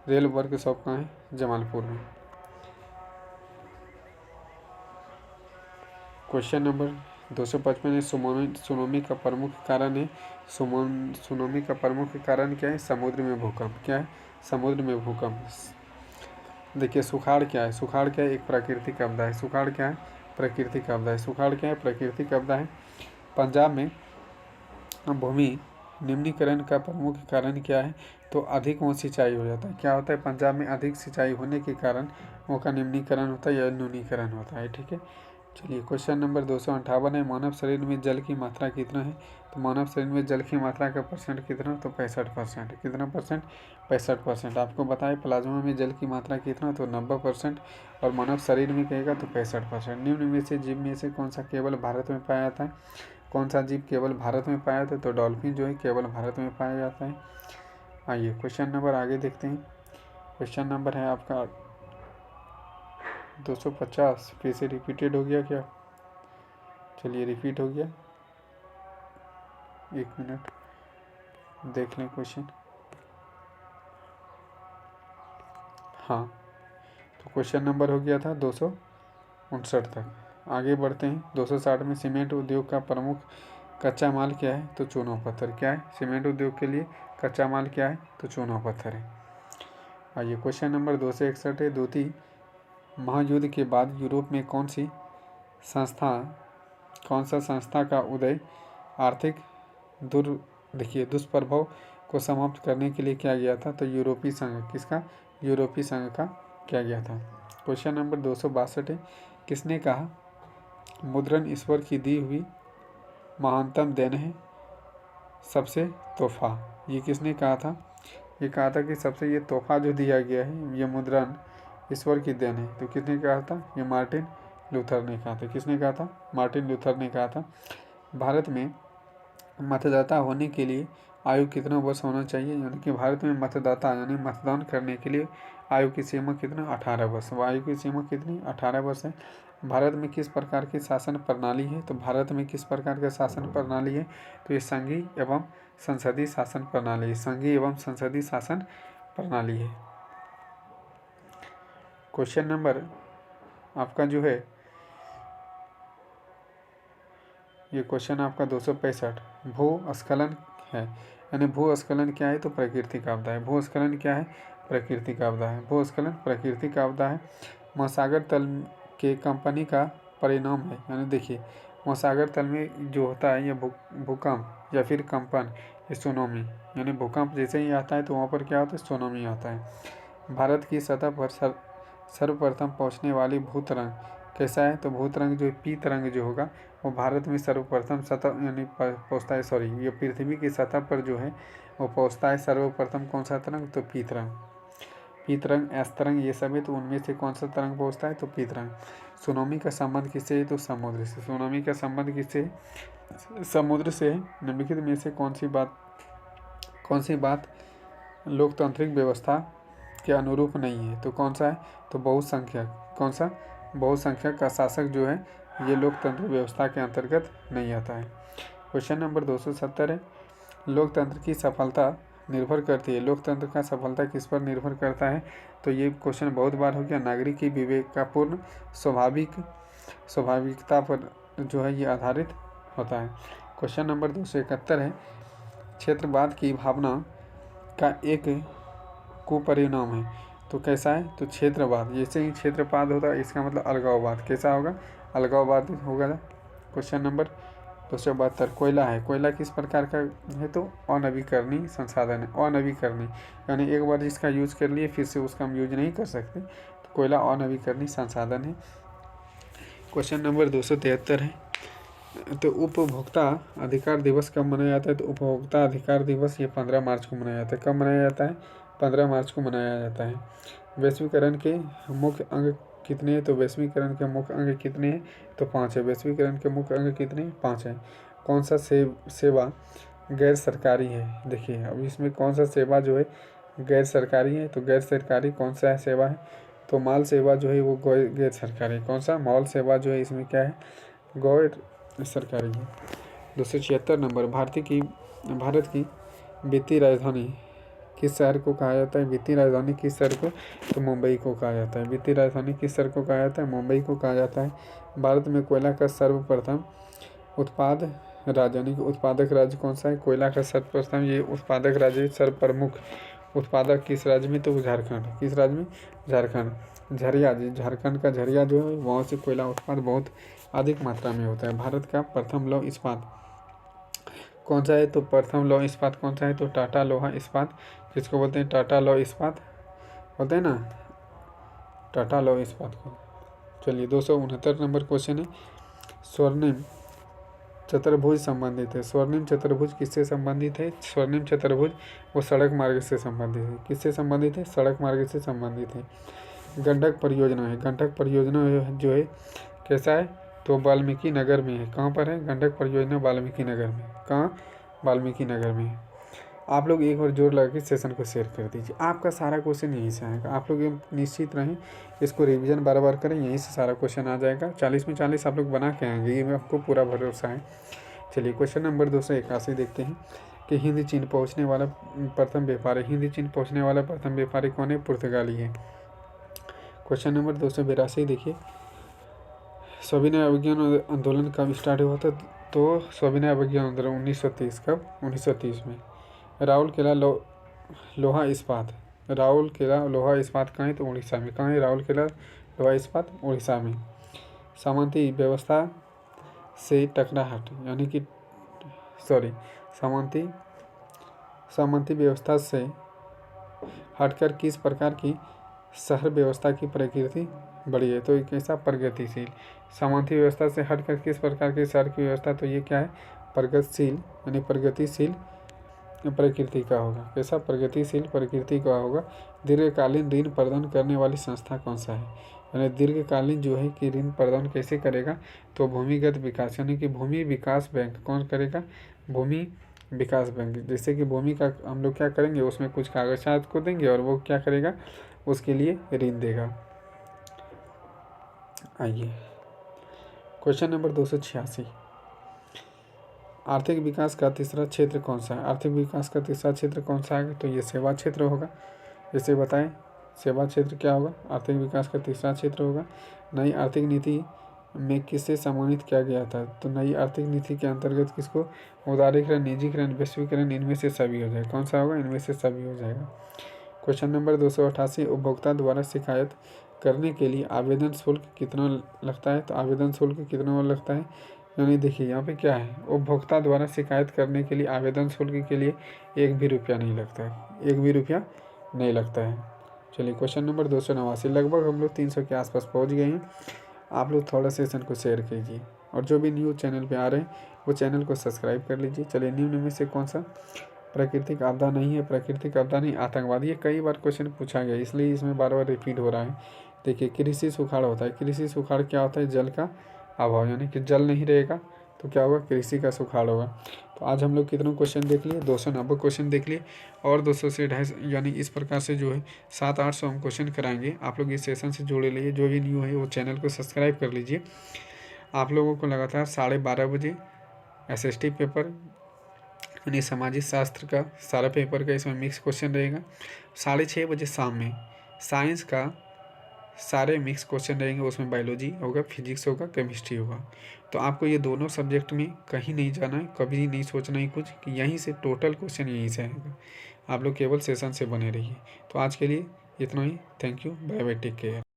रेल वर्कशॉप कहाँ है? जमालपुर में। क्वेश्चन नंबर 255 है, सुनामी का प्रमुख कारण है। सुनामी का प्रमुख कारण क्या है? समुद्र में भूकंप। क्या है? समुद्र में भूकंप। देखिए सुखाड़ क्या है? सुखाड़ क्या है? एक प्राकृतिक आपदा है। सुखाड़ क्या है? प्राकृतिक आपदा है। सुखाड़ क्या है? प्राकृतिक आपदा है। पंजाब में भूमि निम्नीकरण का प्रमुख कारण क्या है? तो अधिक वहाँ सिंचाई हो जाता है। क्या होता है? पंजाब में अधिक सिंचाई होने के कारण वहाँ का निम्नीकरण होता है या न्यूनीकरण होता है। ठीक है, चलिए क्वेश्चन नंबर 258 है, मानव शरीर में जल की मात्रा कितना है? तो मानव शरीर में जल की मात्रा का परसेंट कितना? तो 65%। कितना परसेंट? 65%। आपको बताए प्लाज्मा में जल की मात्रा कितना? तो 90%। और मानव शरीर में कहेगा तो 65%। निम्न में से जीव में से कौन सा केवल भारत में पाया जाता है? कौन सा जीव केवल भारत में पाया जाता है? तो डॉल्फिन जो है केवल भारत में पाया जाता है। आइए क्वेश्चन नंबर आगे देखते हैं। क्वेश्चन नंबर है आपका 250। फिर से रिपीटेड हो गया क्या? चलिए रिपीट हो गया, 1 मिनट देख लें क्वेश्चन। हाँ, तो क्वेश्चन नंबर हो गया था 259 तक। आगे बढ़ते हैं। 260 में सीमेंट उद्योग का प्रमुख कच्चा माल क्या है? तो चूना पत्थर। क्या है? सीमेंट उद्योग के लिए कच्चा माल क्या है? तो चूना पत्थर है। आइए क्वेश्चन नंबर 261 है, द्वितीय महायुद्ध के बाद यूरोप में कौन सा संस्था का उदय आर्थिक दुष्प्रभाव को समाप्त करने के लिए किया गया था? तो यूरोपीय संघ। किसका? यूरोपीय संघ का किया गया था। क्वेश्चन नंबर 262 है, किसने कहा मुद्रण ईश्वर की दी हुई महानतम देन है सबसे तोहफा? ये किसने कहा था? ये कहा था कि सबसे ये तोहफा जो दिया गया है ये मुद्रण ईश्वर की देन है। तो किसने कहा था? ये मार्टिन लूथर ने कहा था। किसने कहा था? मार्टिन लूथर ने कहा था। भारत में मतदाता होने के लिए आयु कितना वर्ष होना चाहिए? यानी कि भारत में मतदाता यानी मतदान करने के लिए आयु की सीमा कितना? 18 वर्ष। आयु की सीमा कितनी? 18 वर्ष है। भारत में किस प्रकार की शासन प्रणाली है? तो भारत में किस प्रकार का शासन प्रणाली है? तो ये संघीय एवं संसदीय शासन प्रणाली है। संघीय एवं संसदीय शासन प्रणाली है। क्वेश्चन नंबर आपका जो है ये क्वेश्चन आपका 265 भूस्खलन है। यानी भूस्खलन क्या है? तो प्राकृतिक आपदा है। भूस्खलन क्या है? प्राकृतिक आपदा है। भूस्खलन प्राकृतिक आपदा है। महासागर तल के कंपनी का परिणाम है। यानी देखिए महासागर तल में जो होता है ये भूकंप या फिर कंपन, ये सुनामी। यानी भूकंप जैसे ही आता है तो वहाँ पर क्या होता है? सुनामी आता है। भारत की सतह पर सर्वप्रथम पहुँचने वाली भूतरंग कैसा है? तो भूतरंग जो पी तरंग जो होगा वो भारत में सर्वप्रथम सतह यानी पहुँचता है, सॉरी ये पृथ्वी की सतह पर जो है वो पहुँचता है सर्वप्रथम कौन सा तरंग, तो पी तरंग। पी तरंग, एस तरंग ये सब है, तो उनमें से कौन सा तरंग पहुँचता है, तो पी तरंग। सुनामी का संबंध किससे है, तो समुद्र से। सुनामी का संबंध किससे, समुद्र से। निम्नलिखित में से कौन सी बात लोकतांत्रिक व्यवस्था के अनुरूप नहीं है, तो कौन सा है, तो बहुसंख्यक। कौन सा, बहुसंख्यक का शासक जो है ये लोकतंत्र व्यवस्था के अंतर्गत नहीं आता है। क्वेश्चन नंबर 270 है, लोकतंत्र की सफलता निर्भर करती है, लोकतंत्र का सफलता किस पर निर्भर करता है, तो ये क्वेश्चन बहुत बार हो गया। नागरिक की विवेकपूर्ण स्वाभाविकता पर जो है ये आधारित होता है। क्वेश्चन नंबर 271 है, क्षेत्रवाद की भावना का एक कुपरिणाम है, तो कैसा है, तो क्षेत्रवाद। जैसे ही क्षेत्रवाद होता है इसका मतलब अलगाववाद। कैसा होगा, अलगाववाद होगा। क्वेश्चन नंबर 272, कोयला है, कोयला किस प्रकार का है, तो अनवीकरणीय संसाधन है। अनवीकरणीय यानी एक बार इसका यूज कर लिए फिर से उसका हम यूज नहीं कर सकते, तो कोयला अनवीकरणीय संसाधन है। क्वेश्चन नंबर 273 है, तो उपभोक्ता अधिकार दिवस कब मनाया जाता है, तो उपभोक्ता अधिकार दिवस ये 15 मार्च को मनाया जाता है। कब मनाया जाता है, 15 मार्च को मनाया जाता है। वैश्वीकरण के मुख्य अंग कितने हैं, तो वैश्वीकरण के मुख्य अंग कितने हैं, तो 5 है। वैश्वीकरण के मुख्य अंग कितने हैं, 5 है। कौन सा सेवा गैर सरकारी है, देखिए अब इसमें कौन सा सेवा जो है गैर सरकारी है, तो गैर सरकारी कौन सा है सेवा है, तो माल सेवा जो है वो गैर सरकारी है। कौन सा, माल सेवा जो है इसमें क्या है, गैर सरकारी है। 276 नंबर, भारत की वित्तीय राजधानी किस शहर को कहा जाता है, वित्तीय राजधानी किस शहर को, तो मुंबई को कहा जाता है। वित्तीय राजधानी किस शहर को कहा जाता है, मुंबई को कहा जाता है। भारत में कोयला का सर्वप्रथम उत्पाद राज्य यानी कि उत्पादक राज्य कौन सा है, कोयला का सर्वप्रथम ये उत्पादक राज्य सर्वप्रमुख उत्पादक किस राज्य में, तो झारखंड। किस राज्य में, झारखंड। झरिया, झारखंड का झरिया जो है वहाँ से कोयला उत्पाद बहुत अधिक मात्रा में होता है। भारत का प्रथम लौह इस्पात कौन सा है, तो प्रथम लौह इस्पात कौन सा है, तो टाटा लोहा इस्पात, जिसको बोलते हैं टाटा लौह इस्पात, बोलते हैं ना टाटा लौह इस्पात को। चलिए 269 नंबर क्वेश्चन है, स्वर्णिम चतुर्भुज संबंधित है। स्वर्णिम चतुर्भुज किससे संबंधित है, स्वर्णिम चतुर्भुज वो सड़क मार्ग से संबंधित है। किससे संबंधित है, सड़क मार्ग से संबंधित है। गंडक परियोजना है, गंडक परियोजना जो है कैसा है, तो वाल्मीकि नगर में है। कहाँ पर है, गंडक परियोजना वाल्मीकि नगर में। कहाँ, वाल्मीकि नगर में। आप लोग एक बार जोर लगा के सेशन को शेयर कर दीजिए, आपका सारा क्वेश्चन यहीं से आएगा। आप लोग निश्चित रहें, इसको रिवीजन बार बार करें, यहीं से सारा क्वेश्चन आ जाएगा। 40 में 40 आप लोग बना के आएंगे, ये आपको पूरा भरोसा है। चलिए क्वेश्चन नंबर 281 देखते हैं कि हिंद चीन पहुँचने वाला प्रथम व्यापारी, हिंद चीन पहुँचने वाला प्रथम व्यापारी कौन है, पुर्तगाली है। क्वेश्चन नंबर 282 देखिए, सविनय अवज्ञान आंदोलन कब स्टार्ट हुआ था, तो सविनय अवज्ञान आंदोलन 1930, कब, 1930 में। राउल केला लोहा इस्पात, राउल केला लोहा इस्पात कहाँ है, तो उड़ीसा में। कहाँ है राउल केला लोहा इस्पात, उड़ीसा में। सामंती व्यवस्था से टकराहट यानी कि सामंती व्यवस्था से हटकर किस प्रकार की शहर व्यवस्था की प्रकृति बढ़ी है, तो ये कैसा, प्रगतिशील। सामंती व्यवस्था से हटकर किस प्रकार की शहर की व्यवस्था, तो ये क्या है, प्रगतिशील यानी प्रगतिशील प्रकृति का होगा। कैसा, प्रगतिशील प्रकृति का होगा। दीर्घकालीन ऋण प्रदान करने वाली संस्था कौन सा है, यानी दीर्घकालीन जो है कि ऋण प्रदान कैसे करेगा, तो भूमिगत विकास यानी कि भूमि विकास बैंक कौन करेगा, भूमि विकास बैंक। जैसे कि भूमि का हम लोग क्या करेंगे, उसमें कुछ कागजात को देंगे और वो क्या करेगा, उसके लिए ऋण देगा। आइए क्वेश्चन नंबर 286, आर्थिक विकास का तीसरा क्षेत्र कौन सा है, आर्थिक विकास का तीसरा क्षेत्र कौन सा है, तो ये सेवा क्षेत्र होगा। जैसे बताएं सेवा क्षेत्र क्या होगा, आर्थिक विकास का तीसरा क्षेत्र होगा। नई आर्थिक नीति में किससे सम्मानित किया गया था, तो नई आर्थिक नीति के अंतर्गत किसको, उदारीकरण, निजीकरण, वैश्वीकरण, इनमें से सभी हो जाएगा। कौन सा होगा, इनमें से सभी हो जाएगा। क्वेश्चन नंबर 288, उपभोक्ता द्वारा शिकायत करने के लिए आवेदन शुल्क कितना लगता है, तो आवेदन शुल्क कितना लगता है, यानी देखिए यहाँ पे क्या है, उपभोक्ता द्वारा शिकायत करने के लिए आवेदन शुल्क के लिए 1 भी रुपया नहीं लगता है, 1 भी रुपया नहीं लगता है। चलिए क्वेश्चन नंबर 289, लगभग हम लोग 300 के आसपास पहुँच गए हैं। आप लोग थोड़ा सेशन को शेयर कीजिए। और जो भी न्यू चैनल पे आ रहे हैं वो चैनल को सब्सक्राइब कर लीजिए। चलिए, निम्न में से कौन सा प्राकृतिक आपदा नहीं है? प्राकृतिक आपदा नहीं, आतंकवाद। ये कई बार क्वेश्चन पूछा गया, इसलिए इसमें बार बार रिपीट हो रहा है। देखिए, कृषि सुखाड़ होता है। कृषि सुखाड़ क्या होता है? जल का अभाव, यानी कि जल नहीं रहेगा तो क्या होगा? कृषि का सुखाड़ होगा। तो आज हम लोग कितने क्वेश्चन देख लिए? 290 क्वेश्चन देख लिए, और 200 से 250, यानी इस प्रकार से जो है 700-800 हम क्वेश्चन कराएंगे। आप लोग इस सेशन से जुड़े रहिए। जो भी न्यू है वो चैनल को सब्सक्राइब कर लीजिए। आप लोगों को लगातार 12:30 बजे SST पेपर यानी सामाजिक शास्त्र का सारा पेपर का इसमें मिक्स क्वेश्चन रहेगा। 6:30 बजे शाम में साइंस का सारे मिक्स क्वेश्चन रहेंगे। उसमें बायोलॉजी होगा, फिजिक्स होगा, केमिस्ट्री होगा। तो आपको ये दोनों सब्जेक्ट में कहीं नहीं जाना है, कभी नहीं सोचना है कुछ कि यहीं से टोटल क्वेश्चन यहीं से आएगा। आप लोग केवल सेशन से बने रहिए। तो आज के लिए इतना ही। Thank you, bye bye, take care.